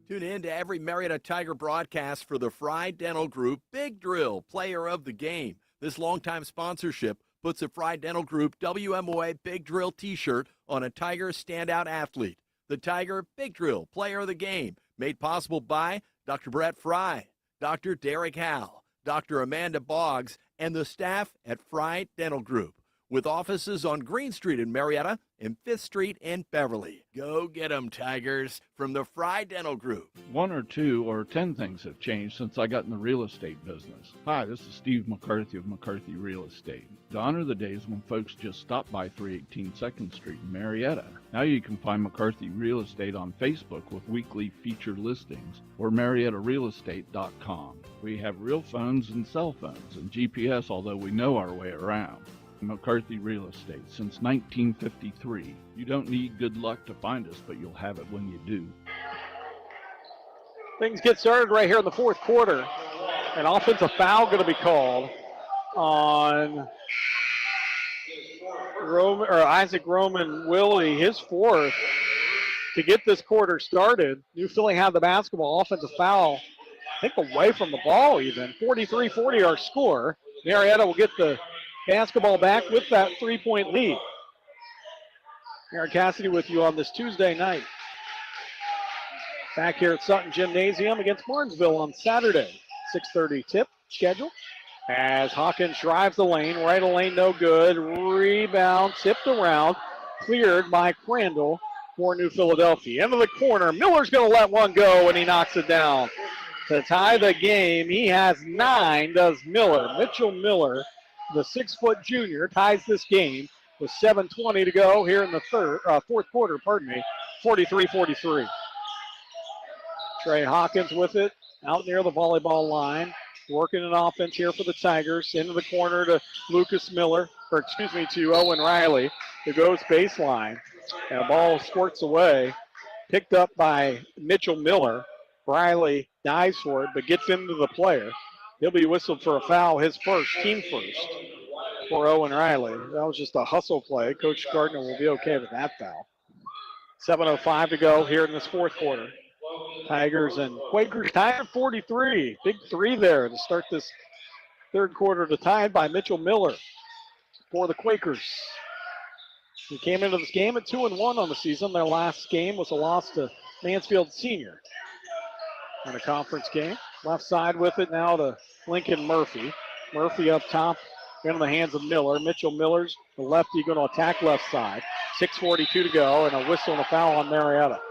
Speaker 4: Tune in to every Marietta Tiger broadcast for the Fry Dental Group Big Drill Player of the Game. This longtime sponsorship puts a Fry Dental Group WMOA Big Drill t-shirt on a Tiger standout athlete. The Tiger Big Drill Player of the Game, made possible by Dr. Brett Fry, Dr. Derek Howell, Dr. Amanda Boggs, and the staff at Fry Dental Group, with offices on Green Street in Marietta and 5th Street in Beverly. Go get 'em, Tigers, from the Fry Dental Group.
Speaker 9: 1 or 2 or 10 things have changed since I got in the real estate business. Hi, this is Steve McCarthy of McCarthy Real Estate. Gone are the days when folks just stopped by 318 2nd Street in Marietta. Now you can find McCarthy Real Estate on Facebook with weekly featured listings or MariettaRealEstate.com. We have real phones and cell phones and GPS, although we know our way around. McCarthy Real Estate since 1953. You don't need good luck to find us, but you'll have it when you do.
Speaker 3: Things get started right here in the fourth quarter. An offensive foul going to be called on Isaac Roman Willie, his fourth, to get this quarter started. New Philly had the basketball. Offensive foul, I think away from the ball even. 43-40 our score. Marietta will get the basketball back with that 3-point lead. Eric Cassidy with you on this Tuesday night. Back here at Sutton Gymnasium against Barnesville on Saturday. 6:30 tip schedule. As Hawkins drives the lane, right of lane, no good. Rebound, tipped around, cleared by Crandall for New Philadelphia. Into the corner, Miller's going to let one go, and he knocks it down. To tie the game, he has 9, does Miller. Mitchell Miller, the 6-foot junior, ties this game with 7:20 to go here in the fourth quarter, 43-43. Trey Hawkins with it out near the volleyball line, working an offense here for the Tigers. Into the corner to to Owen Riley, who goes baseline. And the ball squirts away, picked up by Mitchell Miller. Riley dives for it, but gets into the player. He'll be whistled for a foul, his first, team first, for Owen Riley. That was just a hustle play. Coach Gardner will be okay with that foul. 7:05 to go here in this fourth quarter. Tigers and Quakers tied at 43. Big 3 there to start this third quarter, to tied by Mitchell Miller for the Quakers. He came into this game at 2-1 on the season. Their last game was a loss to Mansfield Senior in a conference game. Left side with it now to Lincoln Murphy. Murphy up top into the hands of Miller. Mitchell Miller's the lefty going to attack left side. 6:42 to go, and a whistle and a foul on Marietta.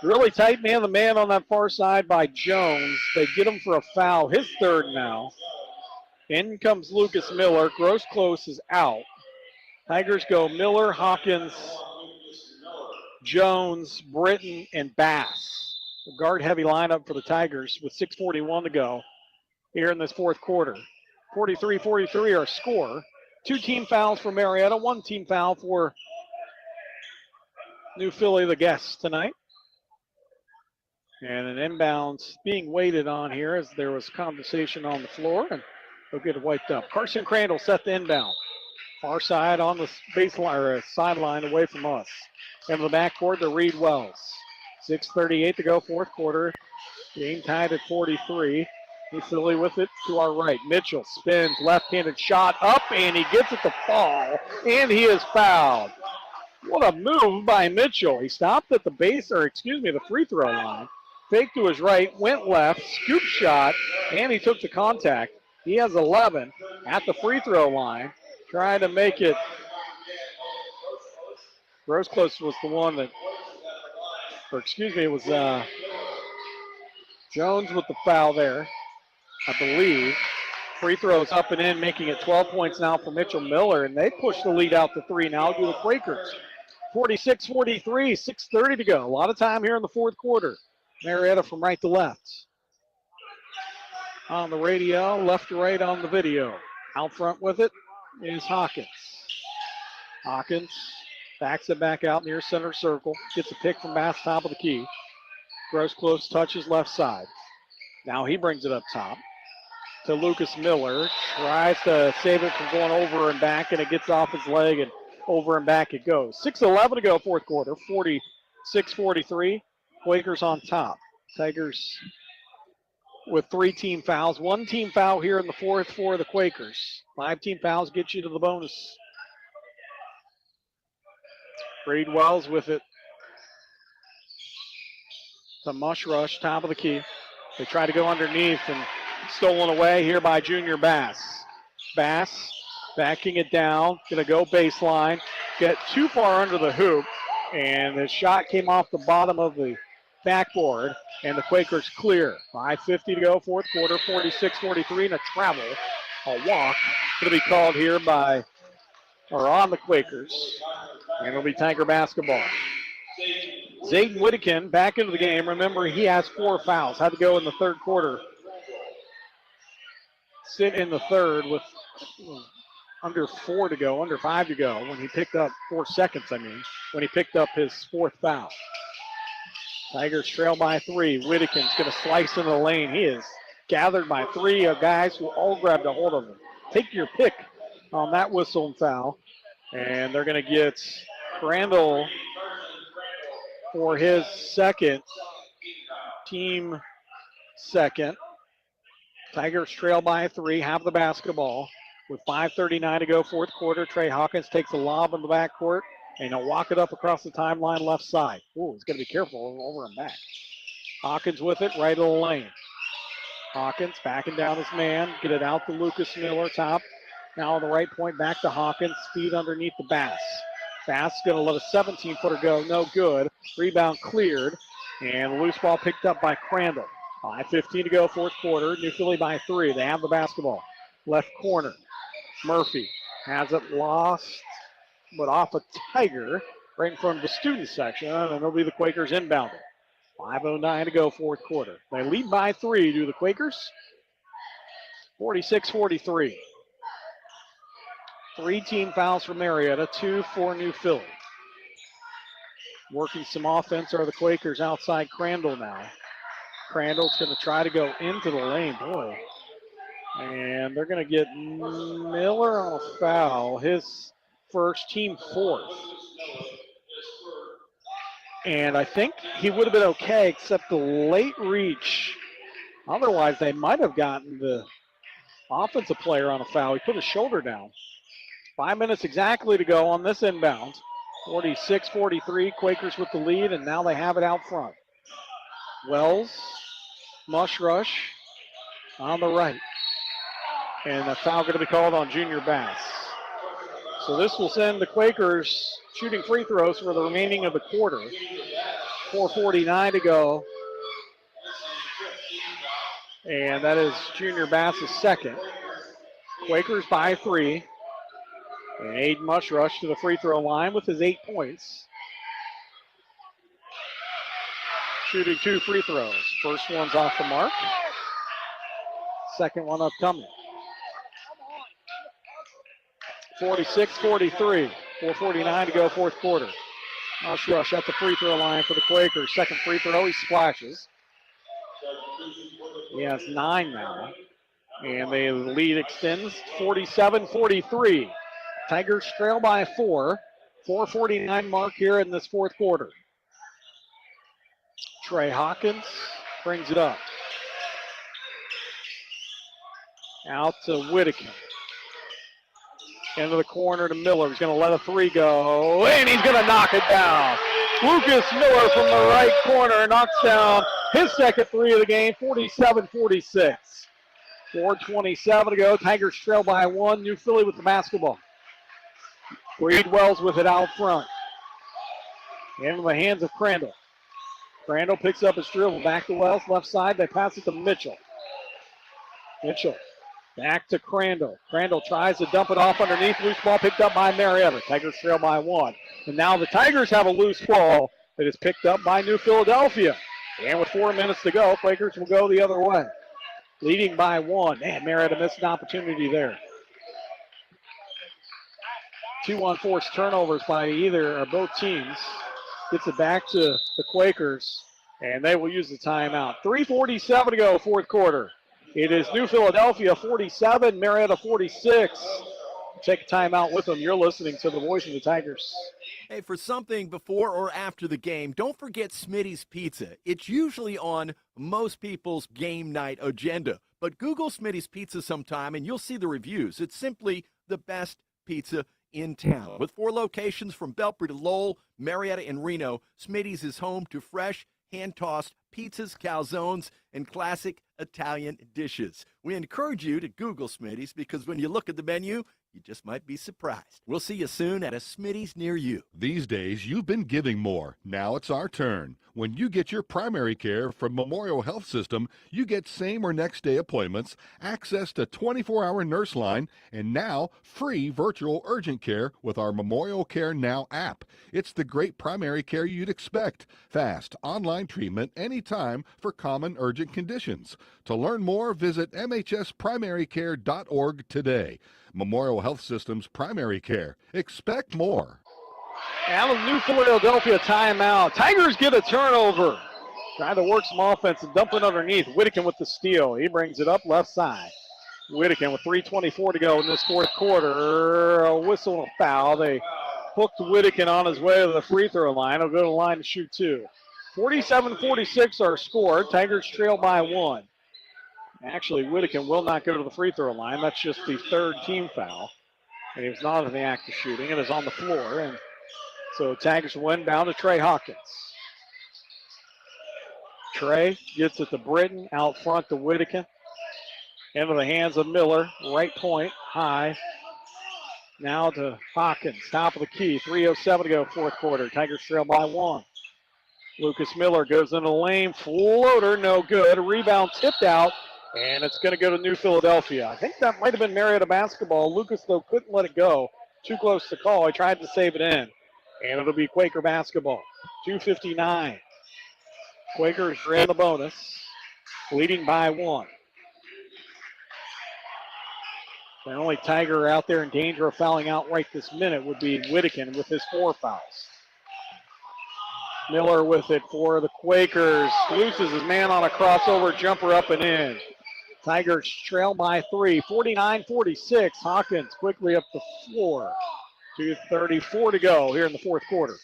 Speaker 3: Really tight man-to-man on that far side by Jones. They get him for a foul, his third now. In comes Lucas Miller. Gross Close is out. Tigers go Miller, Hawkins, Jones, Britton, and Bass. The guard-heavy lineup for the Tigers with 6:41 to go here in this fourth quarter. 43-43 our score. 2 team fouls for Marietta, 1 team foul for New Philly, the guests tonight. And an inbounds being waited on here as there was conversation on the floor, and they'll get it wiped up. Carson Crandall set the inbound. Far side on the baseline, or sideline away from us. Into the backcourt to Reed Wells. 6:38 to go, fourth quarter. Game tied at 43. Philly with it to our right. Mitchell spins, left-handed shot up, and he gets it to fall, and he is fouled. What a move by Mitchell. He stopped at the the free throw line. Fake to his right, went left, scoop shot, and he took the contact. He has 11 at the free throw line, trying to make it. Grosclose was the one that, it was Jones with the foul there, I believe. Free throws up and in, making it 12 points now for Mitchell Miller, and they push the lead out to 3 now to the Quakers. 46-43, 6:30 to go. A lot of time here in the fourth quarter. Marietta from right to left. On the radio, left to right on the video. Out front with it is Hawkins. Hawkins backs it back out near center circle. Gets a pick from Bass, top of the key. Grosclose touches left side. Now he brings it up top to Lucas Miller. Tries to save it from going over and back, and it gets off his leg, and over and back it goes. 6:11 to go, fourth quarter. 46-43. Quakers on top. Tigers with 3 team fouls. 1 team foul here in the fourth for the Quakers. 5 team fouls get you to the bonus. Reed Wells with it. The mush rush, top of the key. They try to go underneath, and stolen away here by Junior Bass. Bass backing it down, gonna go baseline, get too far under the hoop, and the shot came off the bottom of the backboard, and the Quakers clear. 5:50 to go, fourth quarter, 46-43, and a travel, a walk, gonna be called here on the Quakers, and it'll be Tiger basketball. Zayden Whittakin back into the game. Remember, he has 4 fouls. Had to go in the third quarter. Sit in the third with under 4 to go, under 5 to go, when he picked up 4 seconds, when he picked up his 4th foul. Tigers trail by 3. Whittakin's going to slice into the lane. He is gathered by 3 guys who all grabbed a hold of him. Take your pick on that whistle and foul. And they're going to get Crandall for his second, team second. Tigers trail by 3, have the basketball with 5:39 to go, fourth quarter. Trey Hawkins takes a lob in the backcourt, and he'll walk it up across the timeline left side. Ooh, he's going to be careful over and back. Hawkins with it, right of the lane. Hawkins backing down his man, get it out to Lucas Miller, top. Now on the right point, back to Hawkins, speed underneath the Bass. Bass going to let a 17-footer go, no good. Rebound cleared, and loose ball picked up by Crandall. 5:15 to go, fourth quarter. New Philly by 3. They have the basketball. Left corner. Murphy has it lost, but off a Tiger right in front of the student section, and it'll be the Quakers inbounding. 5:09 to go, fourth quarter. They lead by 3 to the Quakers. 46-43. 3 team fouls for Marietta, 2 for New Philly. Working some offense are the Quakers outside Crandall now. Crandall's going to try to go into the lane, boy. And they're going to get Miller on a foul, his first, team 4th. And I think he would have been okay except the late reach. Otherwise, they might have gotten the offensive player on a foul. He put his shoulder down. 5 minutes exactly to go on this inbound. 46-43, Quakers with the lead, and now they have it out front. Wells, mush rush on the right. And a foul going to be called on Junior Bass. So this will send the Quakers shooting free throws for the remaining of the quarter. 4:49 to go. And that is Junior Bass's second. Quakers by 3. And Aiden Mushrush to the free throw line with his 8 points. Shooting 2 free throws. First one's off the mark. Second one upcoming. 46-43. 4:49 to go, fourth quarter. Mushrush at the free throw line for the Quakers. Second free throw, he splashes. He has 9 now. And the lead extends 47-43. Tigers trail by 4. 4:49 mark here in this fourth quarter. Trey Hawkins brings it up. Out to Whittaker. Into the corner to Miller. He's going to let a three go, and he's going to knock it down. Lucas Miller from the right corner knocks down his second three of the game, 47-46. 4:27 to go. Tigers trail by one. New Philly with the basketball. Reed Wells with it out front. Into the hands of Crandall. Crandall picks up his dribble. Back to Wells, left side. They pass it to Mitchell. Mitchell back to Crandall. Crandall tries to dump it off underneath. Loose ball picked up by Marietta. Tigers trail by one. And now the Tigers have a loose ball that is picked up by New Philadelphia. And with 4 minutes to go, Quakers will go the other way. Leading by one. Man, Marietta missed an opportunity there. 2 unforced turnovers by either or both teams. Gets it back to the Quakers, and they will use the timeout. 3:47 to go, fourth quarter. It is New Philadelphia 47, Marietta 46. Take a timeout with them. You're listening to the voice of the Tigers.
Speaker 4: Hey, for something before or after the game, don't forget Smitty's Pizza. It's usually on most people's game night agenda, but Google Smitty's Pizza sometime and you'll see the reviews. It's simply the best pizza in town. With 4 locations from Belpre to Lowell, Marietta, and Reno, Smitty's is home to fresh, hand-tossed pizzas, calzones, and classic Italian dishes. We encourage you to Google Smitty's because when you look at the menu, you just might be surprised. We'll see you soon at a Smitty's near you.
Speaker 13: These days, you've been giving more. Now it's our turn. When you get your primary care from Memorial Health System, you get same or next day appointments, access to 24-hour nurse line, and now free virtual urgent care with our Memorial Care Now app. It's the great primary care you'd expect. Fast, online treatment anytime for common urgent conditions. To learn more, visit mhsprimarycare.org today. Memorial Health System's primary care. Expect more.
Speaker 3: Out of New Philadelphia timeout. Tigers get a turnover. Trying to work some offense and dump it underneath. Whittaker with the steal. He brings it up left side. Whittaker with 3:24 to go in this fourth quarter. A whistle and a foul. They hooked Whittaker on his way to the free throw line. He'll go to the line to shoot two. 47-46 are scored. Tigers trail by one. Actually, Whittaker will not go to the free throw line. That's just the third team foul. And he was not in the act of shooting and is on the floor. And so Tigers win down to Trey Hawkins. Trey gets it to Britton, out front to Whittaker. Into the hands of Miller, right point, high. Now to Hawkins, top of the key. 3:07 to go, fourth quarter. Tigers trail by one. Lucas Miller goes into the lane, floater, no good. A rebound tipped out. And it's going to go to New Philadelphia. I think that might have been Marietta basketball. Lucas, though, couldn't let it go. Too close to call. He tried to save it in. And it'll be Quaker basketball. 2:59. Quakers ran the bonus, leading by one. The only Tiger out there in danger of fouling out right this minute would be Whittaker with his 4 fouls. Miller with it for the Quakers. Loses his man on a crossover jumper up and in. Tigers trail by 3, 49-46. Hawkins quickly up the floor. 2:34 to go here in the fourth quarter.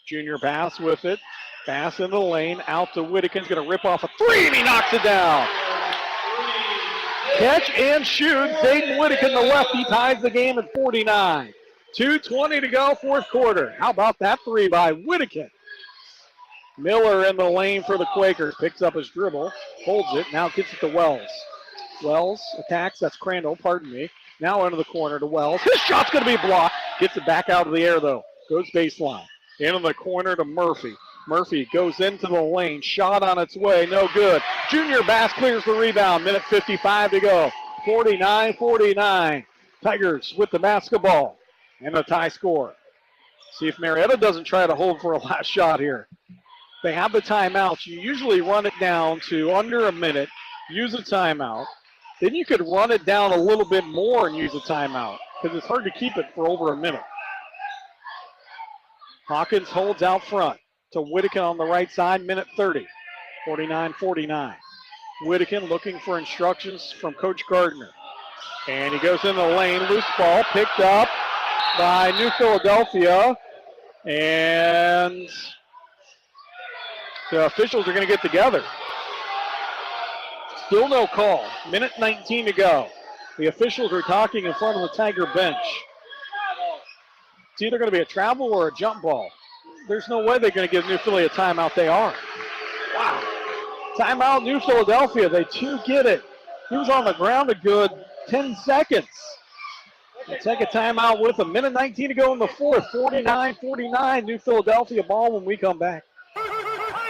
Speaker 3: Junior pass with it. Pass in the lane. Out to Whittaker. He's going to rip off a 3, and he knocks it down. Catch and shoot. Zayden Whittaker, the lefty, ties the game at 49. 2:20 to go, fourth quarter. How about that 3 by Whittaker? Miller in the lane for the Quakers. Picks up his dribble. Holds it. Now gets it to Wells. Wells attacks. That's Crandall, pardon me. Now into the corner to Wells. His shot's going to be blocked. Gets it back out of the air, though. Goes baseline. Into the corner to Murphy. Murphy goes into the lane. Shot on its way. No good. Junior Bass clears the rebound. Minute 55 to go. 49-49. Tigers with the basketball. And a tie score. See if Marietta doesn't try to hold for a last shot here. They have the timeouts. You usually run it down to under a minute. Use a timeout. Then you could run it down a little bit more and use a timeout because it's hard to keep it for over a minute. Hawkins holds out front to Whittaker on the right side, minute 30, 49-49. Whittaker looking for instructions from Coach Gardner. And he goes in the lane, loose ball, picked up by New Philadelphia. And the officials are going to get together. Still no call. Minute 19 to go. The officials are talking in front of the Tiger bench. It's either going to be a travel or a jump ball. There's no way they're going to give New Philly a timeout. They are. Wow. Timeout, New Philadelphia. They do get it. He was on the ground a good 10 seconds. They'll take a timeout with a minute 19 to go in the fourth. 49-49, New Philadelphia ball when we come back.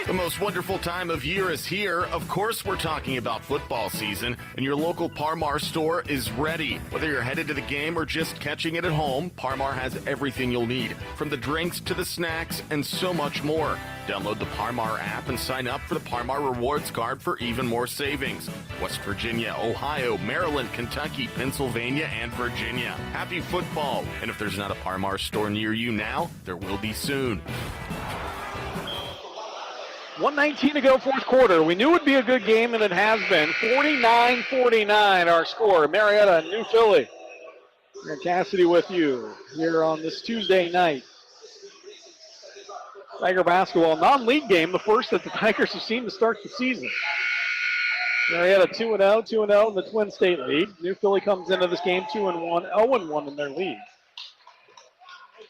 Speaker 8: The most wonderful time of year is here. Of course, we're talking about football season, and your local Par-Mar store is ready. Whether you're headed to the game or just catching it at home, Par-Mar has everything you'll need, from the drinks to the snacks and so much more. Download the Par-Mar app and sign up for the Par-Mar Rewards Card for even more savings. West Virginia, Ohio, Maryland, Kentucky, Pennsylvania, and Virginia. Happy football! And if there's not a Par-Mar store near you now, there will be soon.
Speaker 3: 1:19 to go, fourth quarter. We knew it would be a good game, and it has been. 49-49 our score. Marietta and New Philly. Cassidy with you here on this Tuesday night. Tiger basketball non-league game, the first that the Tigers have seen to start the season. Marietta 2-0, 2-0 in the Twin State League. New Philly comes into this game 2-1, 0-1 in their league.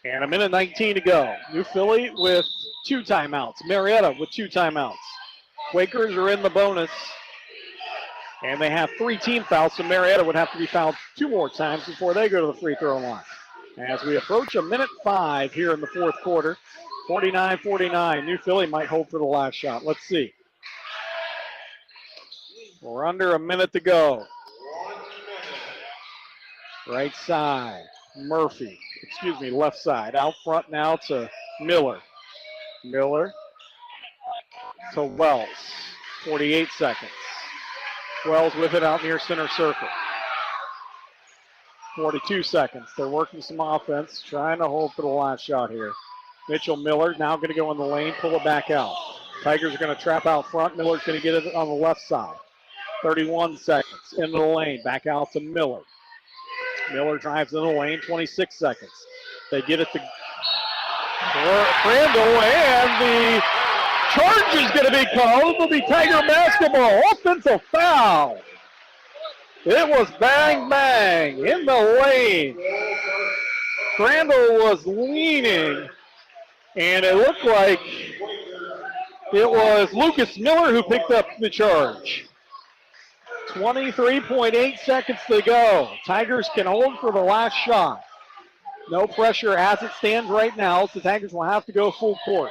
Speaker 3: And a minute 19 to go. New Philly with 2 timeouts. Marietta with 2 timeouts. Quakers are in the bonus. And they have 3 team fouls, so Marietta would have to be fouled 2 more times before they go to the free throw line. As we approach a minute 5 here in the fourth quarter, 49-49. New Philly might hold for the last shot. Let's see. We're under a minute to go. Right side, Murphy. Left side. Out front now to Miller. Miller to Wells. 48 seconds. Wells with it out near center circle. 42 seconds. They're working some offense, trying to hold for the last shot here. Mitchell Miller now going to go in the lane, pull it back out. Tigers are going to trap out front. Miller's going to get it on the left side. 31 seconds into the lane. Back out to Miller. Miller drives in the lane, 26 seconds. They get it to Crandall, and the charge is going to be called. It will be Tiger basketball. Offensive foul. It was bang, bang in the lane. Crandall was leaning, and it looked like it was Lucas Miller who picked up the charge. 23.8 seconds to go. Tigers can hold for the last shot. No pressure as it stands right now, so the Tigers will have to go full court.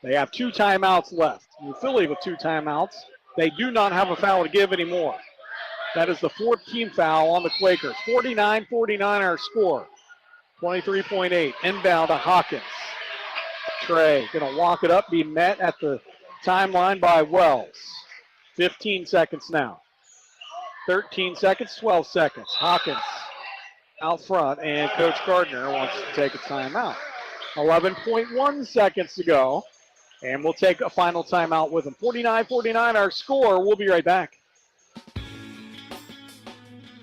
Speaker 3: They have 2 timeouts left. New Philly with 2 timeouts. They do not have a foul to give anymore. That is the 4th team foul on the Quakers. 49-49 our score. 23.8. Inbound to Hawkins. Trey going to walk it up, be met at the timeline by Wells. 15 seconds now. 13 seconds, 12 seconds. Hawkins out front, and Coach Gardner wants to take a timeout. 11.1 seconds to go, and we'll take a final timeout with him. 49-49 our score. We'll be right back.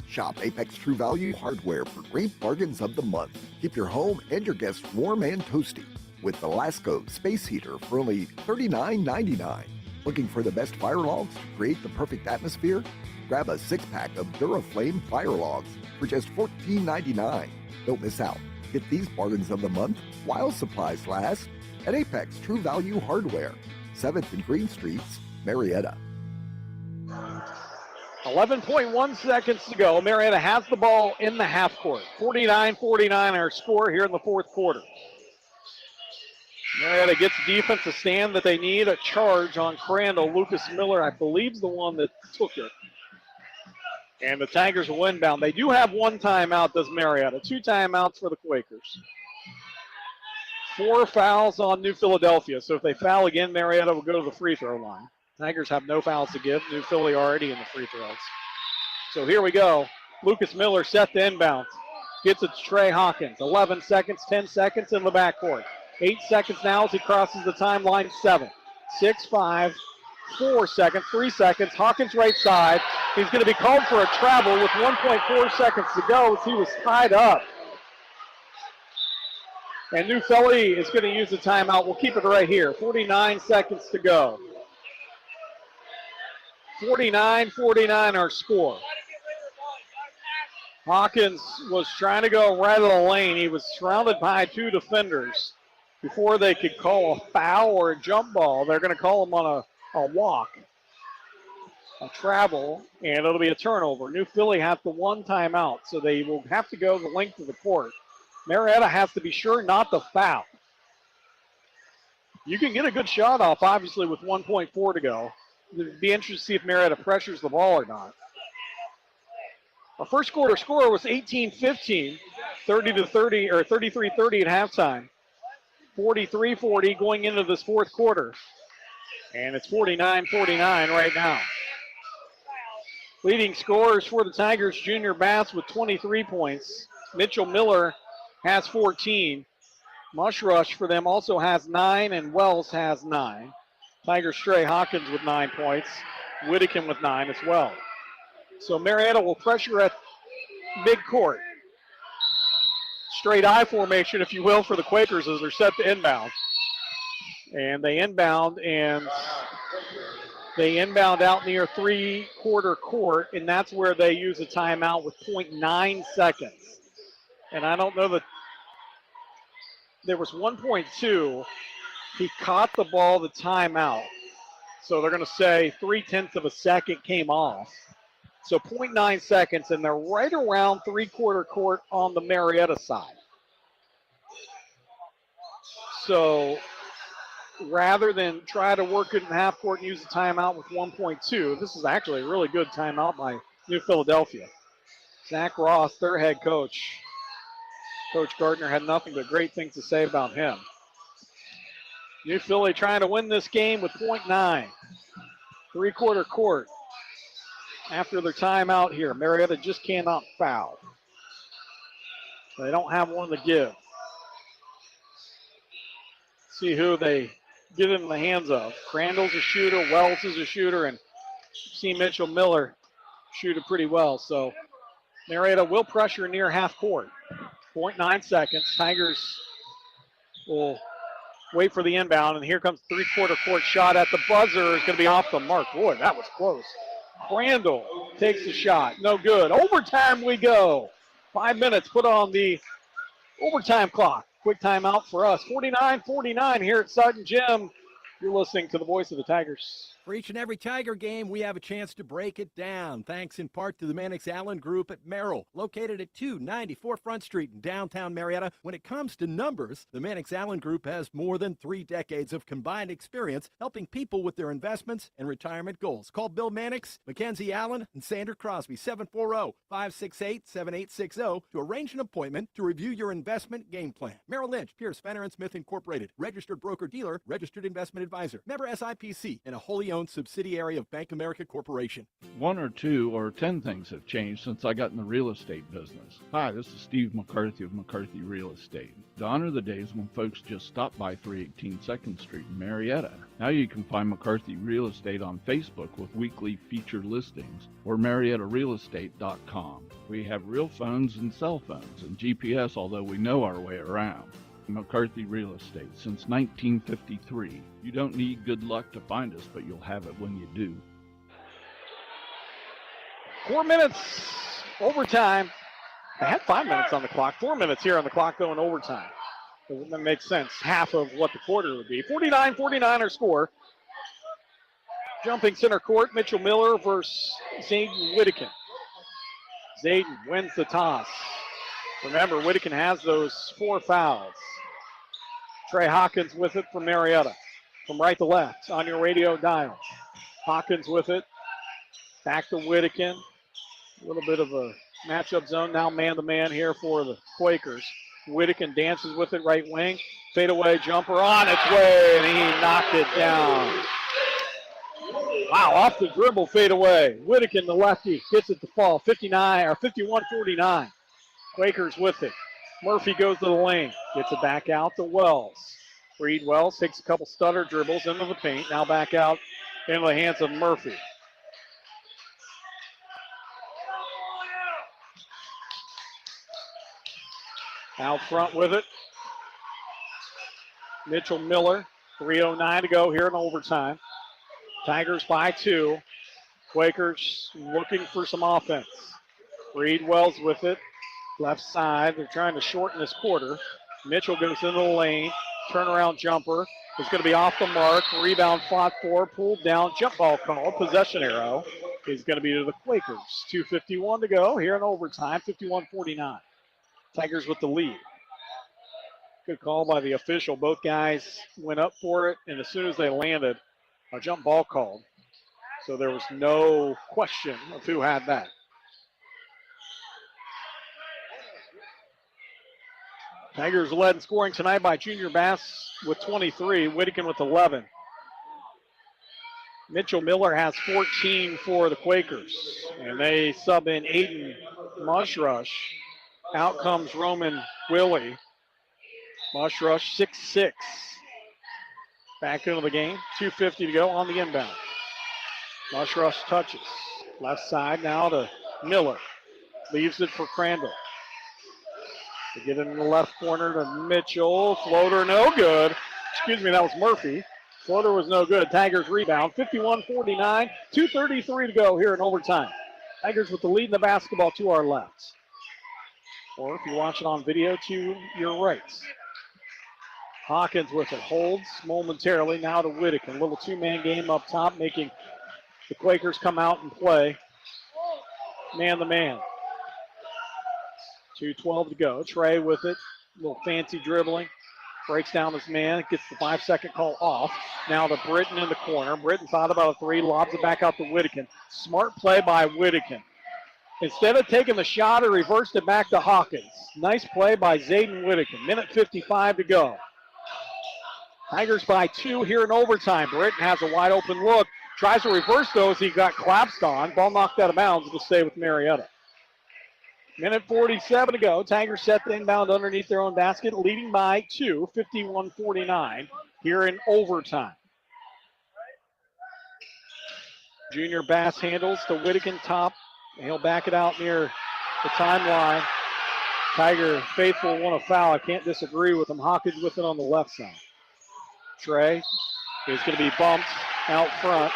Speaker 11: Shop Apex True Value Hardware for great bargains of the month. Keep your home and your guests warm and toasty with the Lasco Space Heater for only $39.99. Looking for the best fire logs to create the perfect atmosphere? Grab a 6-pack of Duraflame fire logs for just $14.99. Don't miss out. Get these bargains of the month while supplies last at Apex True Value Hardware, 7th and Green Streets, Marietta.
Speaker 3: 11.1 seconds to go. Marietta has the ball in the half court. 49-49 our score here in the fourth quarter. Marietta gets defense to stand that they need. A charge on Crandall. Lucas Miller, I believe, is the one that took it. And the Tigers will inbound. They do have 1 timeout, does Marietta. 2 timeouts for the Quakers. 4 fouls on New Philadelphia. So if they foul again, Marietta will go to the free throw line. Tigers have no fouls to give. New Philly already in the free throws. So here we go. Lucas Miller set the inbound. Gets it to Trey Hawkins. 11 seconds, 10 seconds in the backcourt. 8 seconds now as he crosses the timeline. 7, 6, 5, 4 seconds, 3 seconds. Hawkins right side. He's going to be called for a travel with 1.4 seconds to go as he was tied up. And New Philly is going to use the timeout. We'll keep it right here. 49 seconds to go. 49-49 our score. Hawkins was trying to go right of the lane. He was surrounded by 2 defenders. Before they could call a foul or a jump ball, they're going to call him on a walk, a travel, and it'll be a turnover. New Philly has the 1 timeout, so they will have to go the length of the court. Marietta has to be sure not to foul. You can get a good shot off, obviously, with 1.4 to go. It'd be interesting to see if Marietta pressures the ball or not. Our first quarter score was 18-15, 30-30 or 33-30 at halftime. 43-40 going into this fourth quarter. And it's 49-49 right now. Leading scorers for the Tigers, Junior Bass with 23 points. Mitchell Miller has 14. Mush Rush for them also has 9, and Wells has 9. Tigers Trey Hawkins with 9 points. Whittakin with 9 as well. So Marietta will pressure at midcourt. Straight I formation, if you will, for the Quakers as they're set to inbound. And they inbound out near three-quarter court, and that's where they use a timeout with 0.9 seconds. And I don't know that there was 1.2. He caught the ball, the timeout. So they're going to say 0.3 of a second came off. So 0.9 seconds, and they're right around three-quarter court on the Marietta side. So rather than try to work it in half court and use the timeout with 1.2, this is actually a really good timeout by New Philadelphia. Zach Ross, their head coach. Coach Gardner had nothing but great things to say about him. New Philly trying to win this game with 0.9. Three-quarter court. After their timeout here, Marietta just cannot foul. They don't have one to give. See who they get it in the hands of. Crandall's a shooter, Wells is a shooter, and see Mitchell Miller shoot it pretty well. So Marietta will pressure near half court. 0.9 seconds. Tigers will wait for the inbound, and here comes three-quarter court shot at the buzzer. It's going to be off the mark. Boy, that was close. Crandall takes the shot. No good. Overtime we go. 5 minutes put on the overtime clock. Quick timeout for us. 49-49 here at Sutton Gym. You're listening to the voice of the Tigers.
Speaker 4: For each and every Tiger game, we have a chance to break it down, thanks in part to the Mannix Allen Group at Merrill, located at 294 Front Street in downtown Marietta. When it comes to numbers, the Mannix Allen Group has more than 3 decades of combined experience helping people with their investments and retirement goals. Call Bill Mannix, Mackenzie Allen, and Sandra Crosby, 740-568-7860 to arrange an appointment to review your investment game plan. Merrill Lynch, Pierce, Fenner & Smith Incorporated, registered broker-dealer, registered investment advisor, member SIPC, and a wholly owned subsidiary of Bank America Corporation.
Speaker 9: 1 or 2 or 10 things have changed since I got in the real estate business. Hi, this is Steve McCarthy of McCarthy Real Estate. Gone are the days when folks just stopped by 318 2nd Street in Marietta. Now you can find McCarthy Real Estate on Facebook with weekly featured listings or MariettaRealEstate.com. We have real phones and cell phones and GPS, although we know our way around. McCarthy Real Estate since 1953. You don't need good luck to find us, but you'll have it when you do.
Speaker 3: 4 minutes overtime. They had 5 minutes on the clock. 4 minutes here on the clock going overtime. That makes sense. Half of what the quarter would be. 49-49 our score. Jumping center court, Mitchell Miller versus Zayden Whittakin. Zayden wins the toss. Remember, Whittakin has those 4 fouls. Trey Hawkins with it from Marietta. From right to left on your radio dial. Hawkins with it. Back to Whittakin. A little bit of a matchup zone. Now man-to-man here for the Quakers. Whittakin dances with it right wing. Fadeaway jumper on its way, and he knocked it down. Wow, off the dribble fadeaway. Whittakin, the lefty, gets it to fall. 51-49. Quakers with it. Murphy goes to the lane. Gets it back out to Wells. Reed Wells takes a couple stutter dribbles into the paint. Now back out into the hands of Murphy. Out front with it. Mitchell Miller. 3:09 to go here in overtime. Tigers by 2. Quakers looking for some offense. Reed-Wells with it. Left side. They're trying to shorten this quarter. Mitchell goes into the lane. Turnaround jumper is going to be off the mark. Rebound fought for. Pulled down. Jump ball called. Possession arrow is going to be to the Quakers. 2:51 to go here in overtime. 51-49. Tigers with the lead. Good call by the official. Both guys went up for it, and as soon as they landed, a jump ball called. So there was no question of who had that. Tigers led in scoring tonight by Junior Bass with 23, Whittakin with 11. Mitchell Miller has 14 for the Quakers, and they sub in Aiden Mushrush. Out comes Roman Willie. Mushrush 6'6". Back into the game, 2:50 to go on the inbound. Mushrush touches. Left side now to Miller. Leaves it for Crandall. They get it in the left corner to Mitchell. Floater no good. Excuse me, that was Murphy. Floater was no good. Tigers rebound. 51-49. 2:33 to go here in overtime. Tigers with the lead in the basketball to our left. Or if you're watching on video, to your right. Hawkins with it. Holds momentarily now to Whittakin. Little two-man game up top, making the Quakers come out and play man-to-man. 2:12 to go. Trey with it. A little fancy dribbling. Breaks down his man. Gets the 5-second call off. Now to Britton in the corner. Britton thought about a three. Lobs it back out to Whittakin. Smart play by Whittakin. Instead of taking the shot, he reversed it back to Hawkins. Nice play by Zayden Whittakin. Minute 55 to go. Tigers by 2 here in overtime. Britton has a wide open look. Tries to reverse those. He got collapsed on. Ball knocked out of bounds to stay with Marietta. Minute 47 to go. Tigers set the inbound underneath their own basket, leading by 2, 51-49 here in overtime. Junior Bass handles to Whittakin top. He'll back it out near the timeline. Tiger faithful want a foul. I can't disagree with him. Hawkins with it on the left side. Trey is going to be bumped out front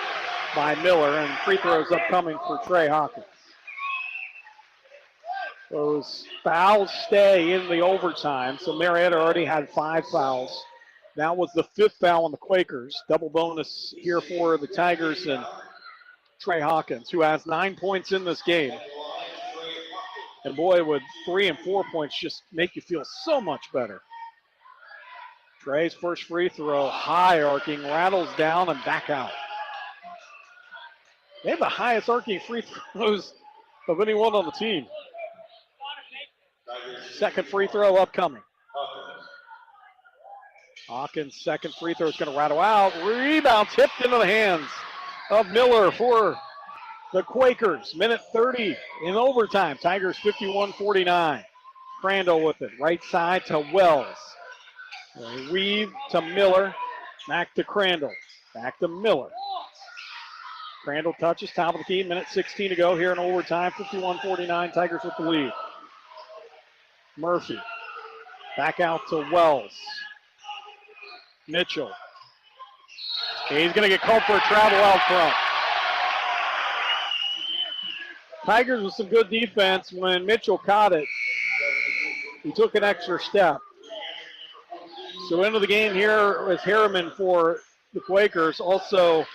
Speaker 3: by Miller, and free throws upcoming for Trey Hawkins. Those fouls stay in the overtime, so Marietta already had 5 fouls. That was the 5th foul on the Quakers. Double bonus here for the Tigers and Trey Hawkins, who has 9 points in this game. And boy, would 3 and 4 points just make you feel so much better. Trey's first free throw, high arcing, rattles down and back out. They have the highest arcing free throws of anyone on the team. Second free throw upcoming. Hawkins' second free throw is going to rattle out. Rebound tipped into the hands of Miller for the Quakers. Minute 30 in overtime. Tigers 51-49. Crandall with it. Right side to Wells. Weave to Miller. Back to Crandall. Back to Miller. Crandall touches, top of the key. Minute 16 to go here in overtime. 51-49. Tigers with the lead. Murphy. Back out to Wells. Mitchell. He's going to get called for a travel out front. Tigers with some good defense. When Mitchell caught it, he took an extra step. So into the game here is Harriman for the Quakers. Also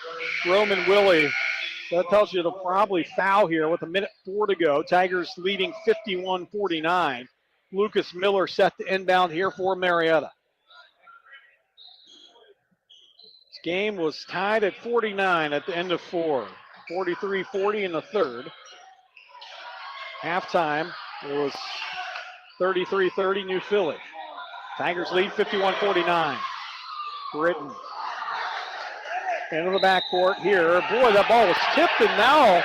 Speaker 3: Roman Willie. So that tells you they'll probably foul here with a minute 4 to go. Tigers leading 51-49. Lucas Miller set to inbound here for Marietta. This game was tied at 49 at the end of 4. 43-40 in the third. Halftime, it was 33-30 New Philly. Tigers lead 51-49. Britton into the backcourt here. Boy, that ball was tipped, and now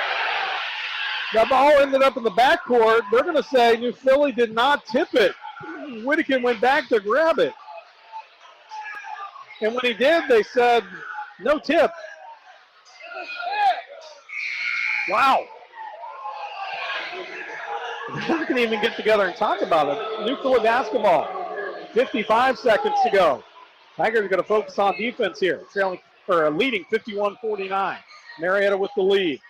Speaker 3: that ball ended up in the backcourt. They're going to say New Philly did not tip it. Whittakin went back to grab it. And when he did, they said, no tip. Wow. They're not going to even get together and talk about it. New Philly basketball. 55 seconds to go. Tigers are going to focus on defense here. Leading 51-49. Marietta with the lead.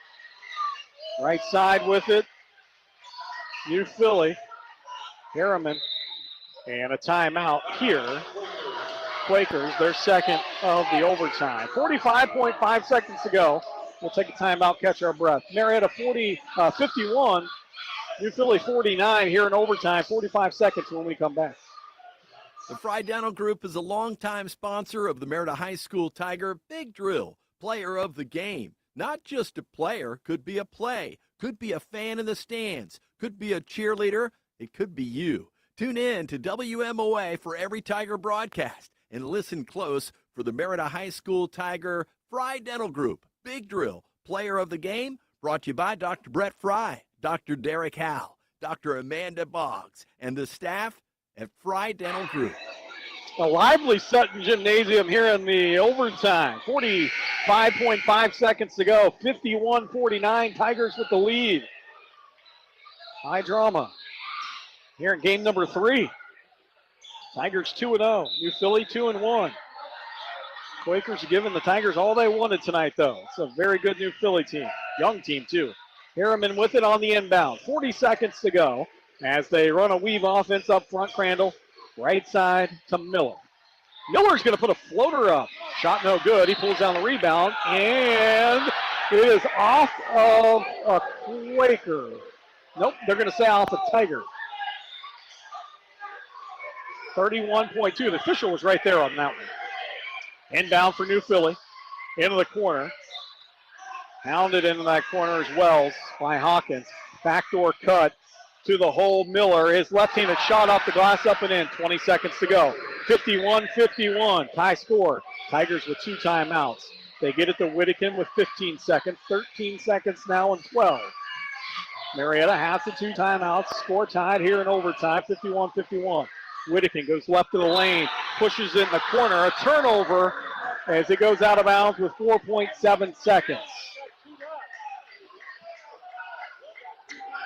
Speaker 3: Right side with it. New Philly. Harriman. And a timeout here. Quakers, their second of the overtime. 45.5 seconds to go. We'll take a timeout, catch our breath. Marietta 51. New Philly 49 here in overtime. 45 seconds when we come back.
Speaker 4: The Fry Dental Group is a longtime sponsor of the Marietta High School Tiger Big Drill, player of the game. Not just a player, could be a play, could be a fan in the stands, could be a cheerleader, it could be you. Tune in to WMOA for every Tiger broadcast and listen close for the Marietta High School Tiger Fry Dental Group Big Drill, player of the game, brought to you by Dr. Brett Fry, Dr. Derek Howe, Dr. Amanda Boggs, and the staff at Fry Dental Group.
Speaker 3: A lively Sutton Gymnasium here in the overtime. 45.5 seconds to go. 51-49. Tigers with the lead. High drama here in game number 3. Tigers 2-0. New Philly 2-1. Quakers are giving the Tigers all they wanted tonight, though. It's a very good New Philly team. Young team, too. Harriman with it on the inbound. 40 seconds to go as they run a weave offense up front. Crandall, right side to Miller. Miller's going to put a floater up. Shot no good. He pulls down the rebound, and it is off of a Quaker. Nope, they're going to say off a Tiger. 31.2. The official was right there on that one. Inbound for New Philly. Into the corner. Pounded into that corner as Wells by Hawkins. Backdoor cut to the hole. Miller, his left-handed shot off the glass, up and in. 20 seconds to go. 51-51. Tie score. Tigers with 2 timeouts. They get it to Whittakin with 15 seconds. 13 seconds now and 12. Marietta has the 2 timeouts. Score tied here in overtime. 51-51. Whittakin goes left of the lane. Pushes in the corner. A turnover as it goes out of bounds with 4.7 seconds.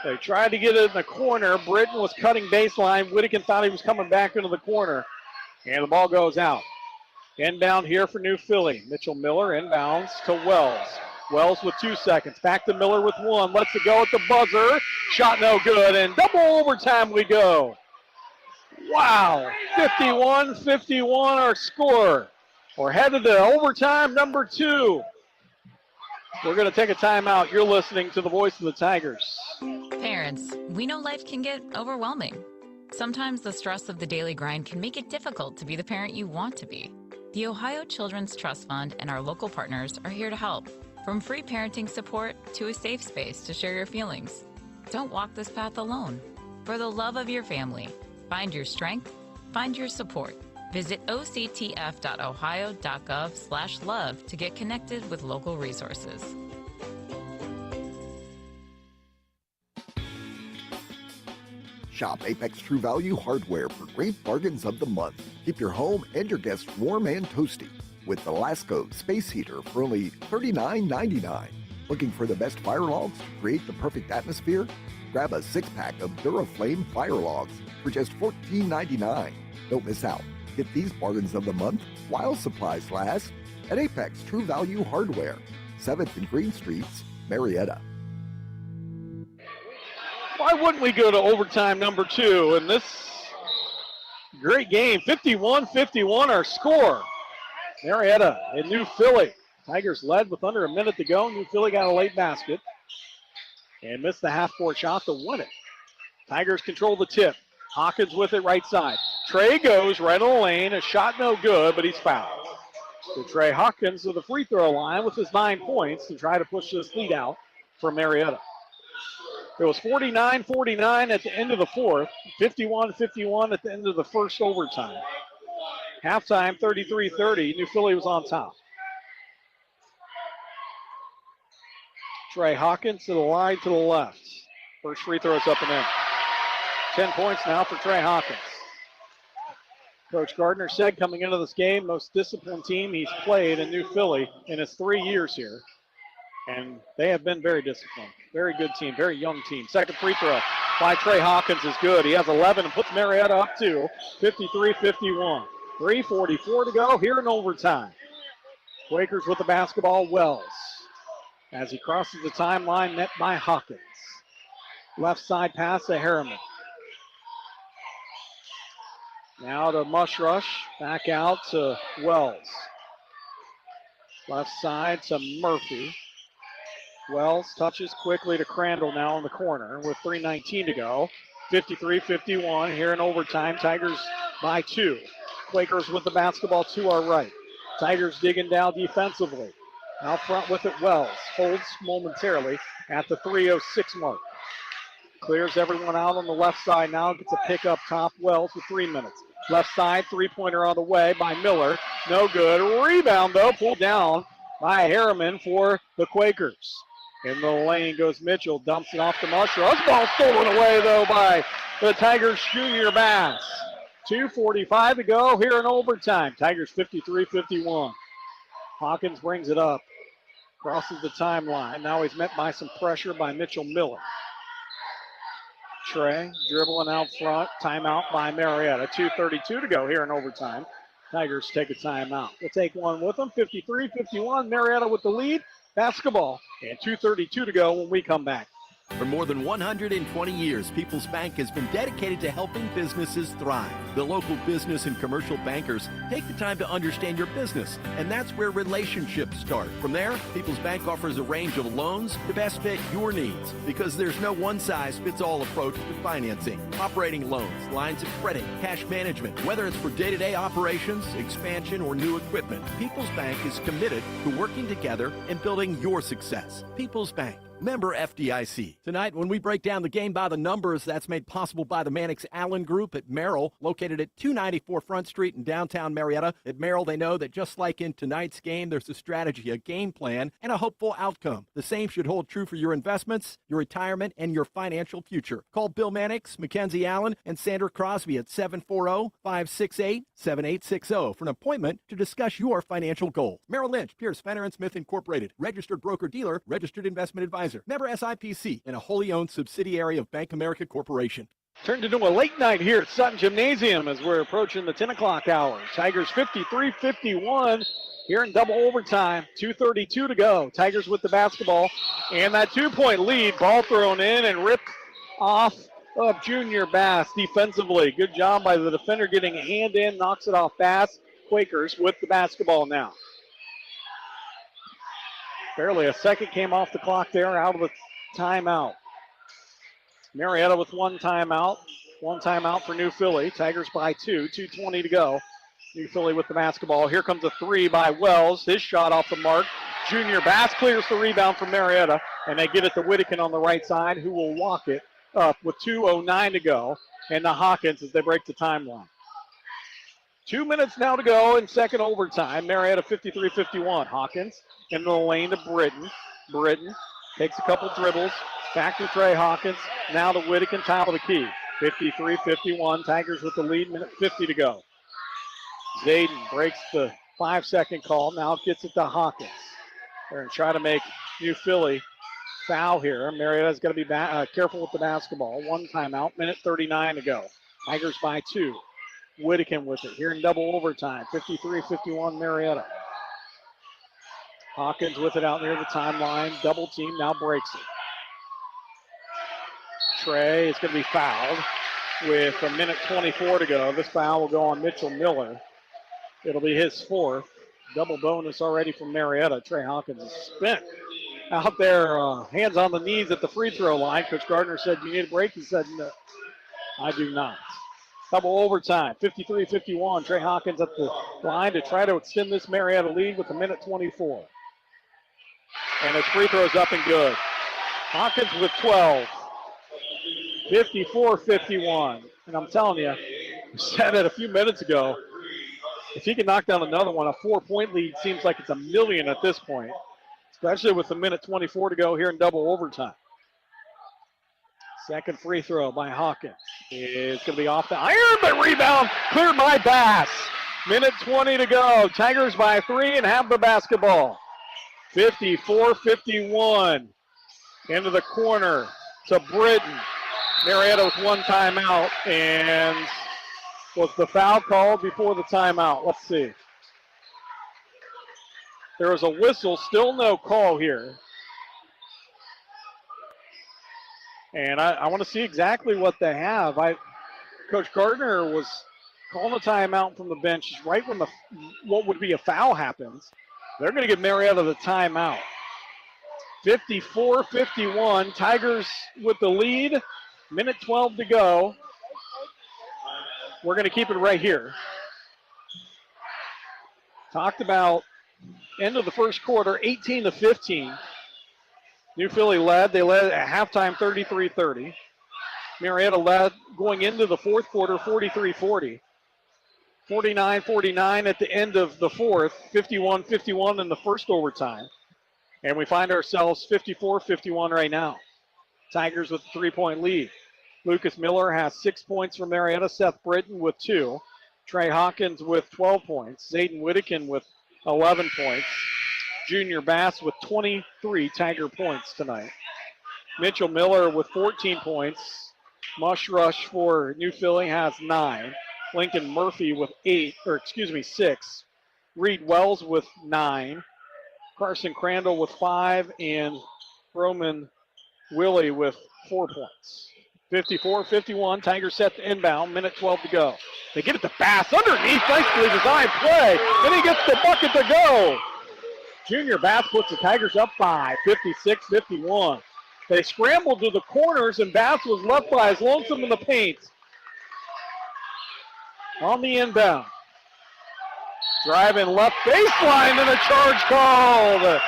Speaker 3: They tried to get it in the corner. Britton was cutting baseline. Whittakin thought he was coming back into the corner. And the ball goes out. Inbound here for New Philly. Mitchell Miller inbounds to Wells. Wells with 2 seconds. Back to Miller with 1. Lets it go at the buzzer. Shot no good. And double overtime we go. Wow. 51-51 our score. We're headed to overtime number 2. We're going to take a timeout. You're listening to the voice of the Tigers.
Speaker 12: Parents, we know life can get overwhelming. Sometimes the stress of the daily grind can make it difficult to be the parent you want to be. The Ohio Children's Trust Fund and our local partners are here to help. From free parenting support to a safe space to share your feelings. Don't walk this path alone. For the love of your family, find your strength, find your support. Visit octf.ohio.gov/love to get connected with local resources.
Speaker 11: Shop Apex True Value Hardware for great bargains of the month. Keep your home and your guests warm and toasty with the Lasco Space Heater for only $39.99. Looking for the best fire logs to create the perfect atmosphere? Grab a 6-pack of Duraflame fire logs for just $14.99. Don't miss out. Get these bargains of the month while supplies last at Apex True Value Hardware, 7th and Green Streets, Marietta.
Speaker 3: Why wouldn't we go to overtime number 2 in this great game? 51-51 our score. Marietta and New Philly. Tigers led with under a minute to go. New Philly got a late basket and missed the half-court shot to win it. Tigers control the tip. Hawkins with it right side. Trey goes right on the lane. A shot no good, but he's fouled. So Trey Hawkins to the free throw line with his 9 points to try to push this lead out for Marietta. It was 49-49 at the end of the fourth, 51-51 at the end of the first overtime. Halftime, 33-30. New Philly was on top. Trey Hawkins to the line to the left. First free throw is up and in. 10 points now for Trey Hawkins. Coach Gardner said coming into this game, most disciplined team he's played in New Philly in his 3 years here. And they have been very disciplined. Very good team, very young team. Second free throw by Trey Hawkins is good. He has 11 and puts Marietta up to 53-51. 3:44 to go here in overtime. Quakers with the basketball. Wells as he crosses the timeline, met by Hawkins. Left side pass to Harriman. Now to Mushrush. Back out to Wells. Left side to Murphy. Wells touches quickly to Crandall now in the corner with 3:19 to go. 53-51 here in overtime. Tigers by 2. Quakers with the basketball to our right. Tigers digging down defensively. Out front with it, Wells. Holds momentarily at the 3:06 mark. Clears everyone out on the left side now. Gets a pick up top. Wells with 3 minutes. Left side, three-pointer on the way by Miller. No good. Rebound, though, pulled down by Harriman for the Quakers. In the lane goes Mitchell. Dumps it off to Mushrush. Ball stolen away, though, by the Tigers' Junior Bass. 2:45 to go here in overtime. Tigers 53-51. Hawkins brings it up. Crosses the timeline. Now he's met by some pressure by Mitchell Miller. Trey dribbling out front. Timeout by Marietta. 2:32 to go here in overtime. Tigers take a timeout. We'll take one with them. 53-51. Marietta with the lead. Basketball. And 2:32 to go when we come back.
Speaker 4: For more than 120 years, People's Bank has been dedicated to helping businesses thrive. The local business and commercial bankers take the time to understand your business, and that's where relationships start. From there, People's Bank offers a range of loans to best fit your needs, because there's no one-size-fits-all approach to financing. Operating loans, lines of credit, cash management, whether it's for day-to-day operations, expansion, or new equipment, People's Bank is committed to working together and building your success. People's Bank. Member FDIC. Tonight, when we break down the game by the numbers, that's made possible by the Mannix Allen Group at Merrill, located at 294 Front Street in downtown Marietta. At Merrill, they know that just like in tonight's game, there's a strategy, a game plan, and a hopeful outcome. The same should hold true for your investments, your retirement, and your financial future. Call Bill Mannix, Mackenzie Allen, and Sandra Crosby at 740-568-7860 for an appointment to discuss your financial goals. Merrill Lynch, Pierce, Fenner & Smith Incorporated, registered broker-dealer, registered investment advisor. Member SIPC, and a wholly owned subsidiary of Bank America Corporation.
Speaker 3: Turned into a late night here at Sutton Gymnasium as we're approaching the 10 o'clock hour. Tigers 53-51 here in double overtime. 2:32 to go. Tigers with the basketball. And that 2-point lead. Ball thrown in and ripped off of Junior Bass defensively. Good job by the defender getting a hand in. Knocks it off Bass. Quakers with the basketball now. Barely a second came off the clock there, out of the timeout. Marietta with one timeout. One timeout for New Philly. Tigers by 2. 2:20 to go. New Philly with the basketball. Here comes a three by Wells. His shot off the mark. Junior Bass clears the rebound from Marietta, and they get it to Whittakin on the right side, who will walk it up with 2:09 to go. And the Hawkins as they break the timeline. 2 minutes now to go in second overtime. Marietta 53-51. Hawkins in the lane to Britton. Britton takes a couple dribbles. Back to Trey Hawkins. Now to Whittakin, top of the key. 53-51. Tigers with the lead, minute 50 to go. Zayden breaks the 5-second call. Now gets it to Hawkins. They're going to try to make New Philly foul here. Marietta's got to be careful with the basketball. One timeout, minute 39 to go. Tigers by 2. Whittakin with it here in double overtime. 53-51 Marietta. Hawkins with it out near the timeline. Double team, now breaks it. Trey is going to be fouled with a minute 24 to go. This foul will go on Mitchell Miller. It'll be his fourth. Double bonus already from Marietta. Trey Hawkins is spent out there, hands on the knees at the free throw line. Coach Gardner said, "You need a break?" He said, "No, I do not." Double overtime, 53-51. Trey Hawkins at the line to try to extend this Marietta lead with a minute 24. And his free throw's up and good. Hawkins with 12. 54-51. And I'm telling you, we said it a few minutes ago, if he can knock down another one, a 4-point lead seems like it's a million at this point, especially with a minute 24 to go here in double overtime. Second free throw by Hawkins is going to be off the iron, but rebound cleared by Bass. Minute 20 to go. Tigers by 3 and have the basketball. 54-51. Into the corner to Britton. Marietta with one timeout, and was the foul called before the timeout? Let's see. There was a whistle, still no call here. And I want to see exactly what they have. Coach Gardner was calling a timeout from the bench right when what would be a foul happens. They're going to give Marietta the timeout. 54-51, Tigers with the lead. Minute 12 to go. We're going to keep it right here. Talked about end of the first quarter, 18-15. New Philly led. They led at halftime 33-30. Marietta led going into the fourth quarter 43-40. 49-49 at the end of the fourth. 51-51 in the first overtime. And we find ourselves 54-51 right now. Tigers with a 3-point lead. Lucas Miller has 6 points for Marietta. Seth Britton with 2. Trey Hawkins with 12 points. Zayden Whittakin with 11 points. Junior Bass with 23 Tiger points tonight. Mitchell Miller with 14 points. Mush Rush for New Philly has 9. Lincoln Murphy with 6. Reed Wells with 9. Carson Crandall with 5. And Roman Willie with 4 points. 54-51, Tigers set to inbound, minute 12 to go. They get it to Bass underneath, nicely designed play, and he gets the bucket to go. Junior Bass puts the Tigers up by 56-51. They scrambled to the corners, and Bass was left by his lonesome in the paint. On the inbound. Driving left baseline, and a charge called.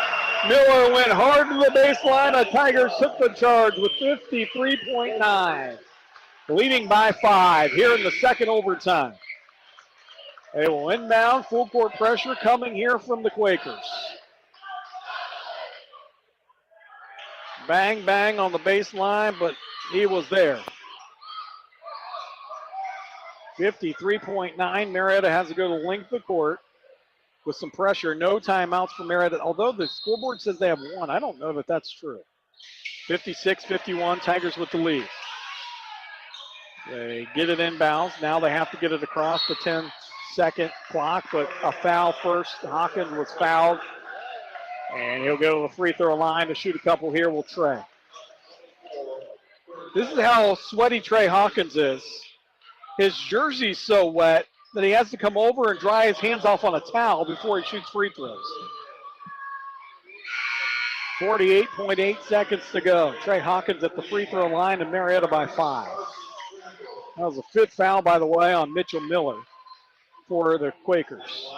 Speaker 3: Miller went hard to the baseline. The Tigers took the charge with 53.9. Leading by 5 here in the second overtime. They will inbound, full court pressure coming here from the Quakers. Bang, bang on the baseline, but he was there. 53.9. Marietta has to go the length of the court with some pressure. No timeouts for Marietta, although the scoreboard says they have 1. I don't know that that's true. 56-51, Tigers with the lead. They get it inbounds. Now they have to get it across the 10-second clock, but a foul first. Hawkins was fouled, and he'll go to the free throw line to shoot a couple here with Trey. This is how sweaty Trey Hawkins is. His jersey's so wet that he has to come over and dry his hands off on a towel before he shoots free throws. 48.8 seconds to go. Trey Hawkins at the free throw line and Marietta by 5. That was a 5th foul, by the way, on Mitchell Miller for the Quakers.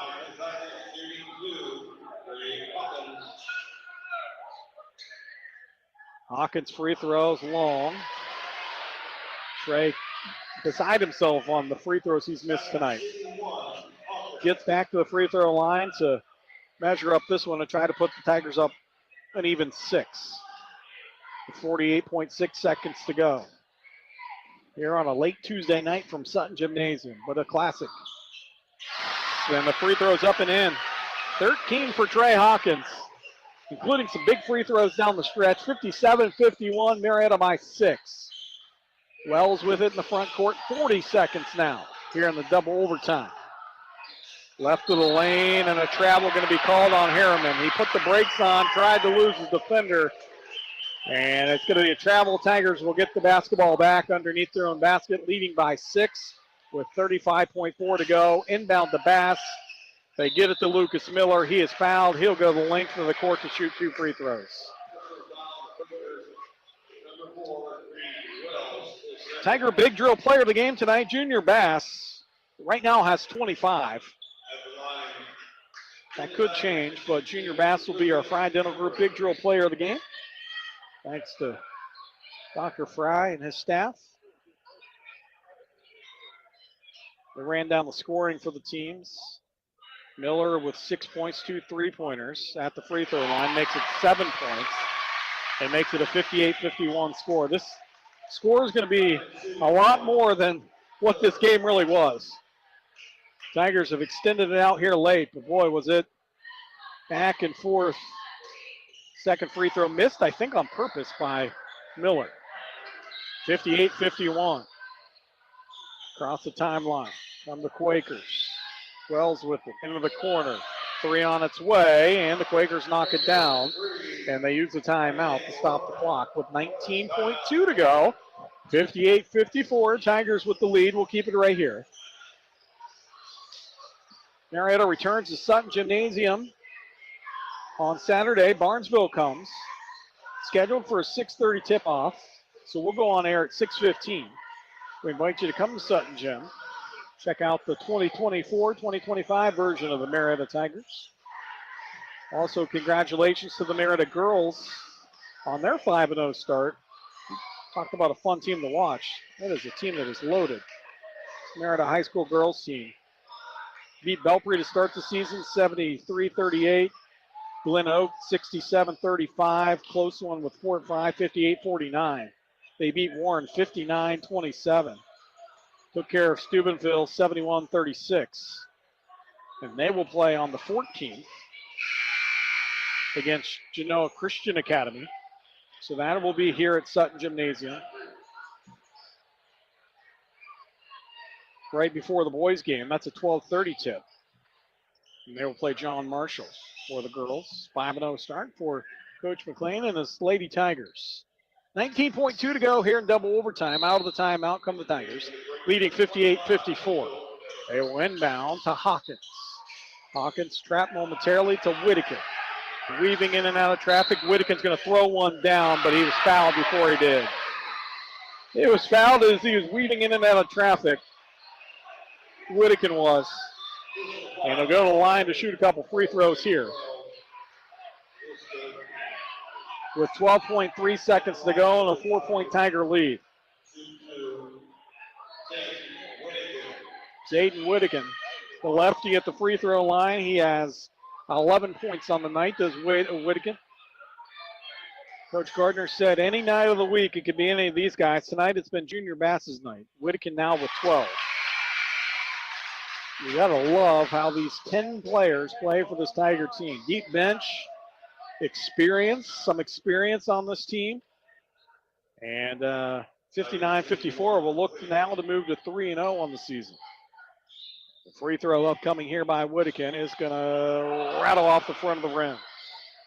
Speaker 3: Hawkins free throws long. Trey beside himself on the free throws he's missed tonight. Gets back to the free throw line to measure up this one and try to put the Tigers up an even 6. With 48.6 seconds to go. Here on a late Tuesday night from Sutton Gymnasium, but a classic. Then the free throws up and in. 13 for Trey Hawkins, including some big free throws down the stretch. 57-51, Marietta by 6. Wells with it in the front court. 40 seconds now here in the double overtime. Left of the lane, and a travel going to be called on Harriman. He put the brakes on, tried to lose his defender, and it's going to be a travel. Tigers will get the basketball back underneath their own basket, leading by 6 with 35.4 to go. Inbound to Bass. They get it to Lucas Miller. He is fouled. He'll go the length of the court to shoot 2 free throws. Tiger big drill player of the game tonight, Junior Bass, right now has 25. That could change, but Junior Bass will be our Fry Dental Group big drill player of the game. Thanks to Dr. Fry and his staff. They ran down the scoring for the teams. Miller with 6 points, 2 3-pointers at the free throw line, makes it 7 points. And makes it a 58-51 score. This score is going to be a lot more than what this game really was. Tigers have extended it out here late, but boy, was it back and forth. Second free throw missed, I think on purpose by Miller. 58-51. Across the timeline from the Quakers. Wells with it into the corner. 3 on its way, and the Quakers knock it down. And they use the timeout to stop the clock with 19.2 to go. 58-54. Tigers with the lead. We'll keep it right here. Marietta returns to Sutton Gymnasium on Saturday. Barnesville comes. Scheduled for a 6:30 tip-off. So we'll go on air at 6:15. We invite you to come to Sutton Gym. Check out the 2024-2025 version of the Marietta Tigers. Also, congratulations to the Marietta girls on their 5-0 start. Talk about a fun team to watch. That is a team that is loaded. Marietta High School girls team beat Belpre to start the season, 73-38. Glen Oak, 67-35. Close one with 4-5, 58-49. They beat Warren, 59-27. Took care of Steubenville, 71-36. And they will play on the 14th against Genoa Christian Academy. So that will be here at Sutton Gymnasium. Right before the boys' game. That's a 12:30 tip. And they will play John Marshall for the girls. 5-0 start for Coach McLean and his Lady Tigers. 19.2 to go here in double overtime. Out of the timeout come the Tigers, leading 58-54. They will inbound to Hawkins. Hawkins trapped momentarily to Whittaker. Weaving in and out of traffic. Whittaker's going to throw one down, but he was fouled before he did. He was fouled as he was weaving in and out of traffic. Whittaker was. And he'll go to the line to shoot a couple free throws here. With 12.3 seconds to go and a 4-point Tiger lead. Jaden Whittaker, the lefty at the free throw line. He has 11 points on the night, does Whittaker. Coach Gardner said any night of the week it could be any of these guys. Tonight it's been Junior Bass's night. Whittaker now with 12. You gotta love how these 10 players play for this Tiger team. Deep bench, some experience on this team. And 59-54 will look now to move to 3-0 on the season. The free throw upcoming here by Whittaker is going to rattle off the front of the rim.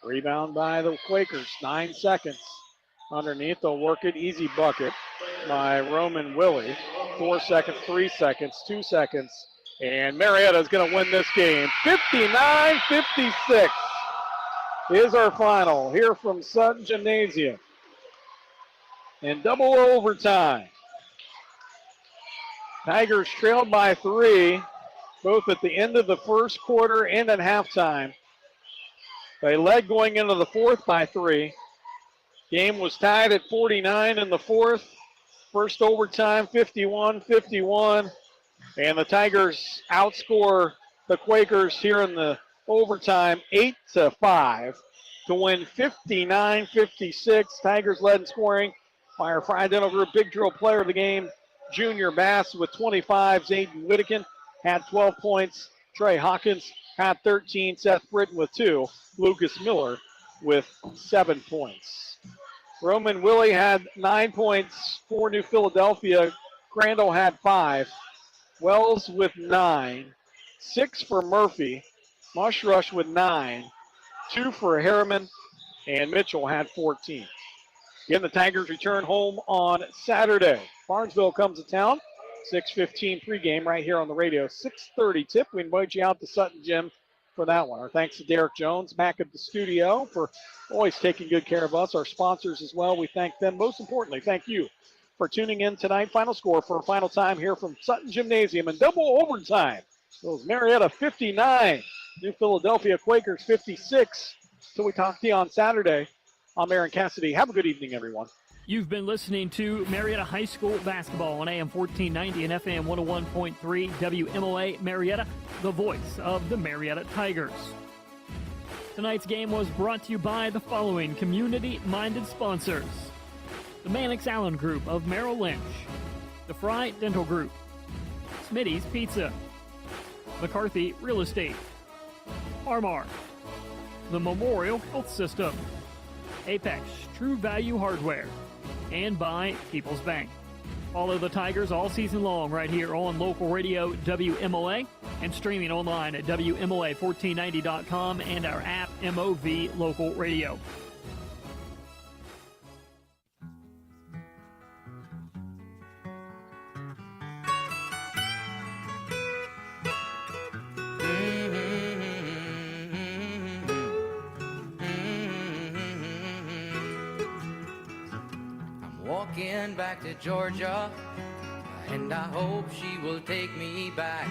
Speaker 3: Rebound by the Quakers, 9 seconds. Underneath, they'll work it, easy bucket by Roman Willie. 4 seconds, 3 seconds, 2 seconds. And Marietta is going to win this game. 59-56 is our final here from Sutton Gymnasium. In double overtime. Tigers trailed by 3, both at the end of the first quarter and at halftime. They led going into the fourth by 3. Game was tied at 49 in the fourth. First overtime, 51-51. And the Tigers outscore the Quakers here in the overtime 8-5 to win 59-56. Tigers led in scoring by our Fry Dental Group Big Drill player of the game, Junior Bass with 25. Zayden Whittaker had 12 points. Trey Hawkins had 13. Seth Britton with 2. Lucas Miller with 7 points. Roman Willie had 9 points for New Philadelphia. Crandall had 5. Wells with 9. 6 for Murphy. Mushrush with 9. 2 for Harriman. And Mitchell had 14. Again, the Tigers return home on Saturday. Barnesville comes to town. 6:15 pregame right here on the radio. 6:30 tip. We invite you out to Sutton Gym for that one. Our thanks to Derek Jones back at the studio for always taking good care of us. Our sponsors as well. We thank them. Most importantly, thank you for tuning in tonight. Final score for a final time here from Sutton Gymnasium in double overtime. It was Marietta 59, New Philadelphia Quakers 56. So we talk to you on Saturday. I'm Aaron Cassidy. Have a good evening, everyone.
Speaker 2: You've been listening to Marietta High School basketball on AM 1490 and FM 101.3 WMLA Marietta, the voice of the Marietta Tigers. Tonight's game was brought to you by the following community-minded sponsors: the Mannix Allen Group of Merrill Lynch, the Fry Dental Group, Smitty's Pizza, McCarthy Real Estate, Armar, the Memorial Health System, Apex True Value Hardware, and by People's Bank. Follow the Tigers all season long right here on local radio WMLA and streaming online at WMLA1490.com and our app MOV Local Radio.
Speaker 14: walking back to Georgia, and I hope she will take me back.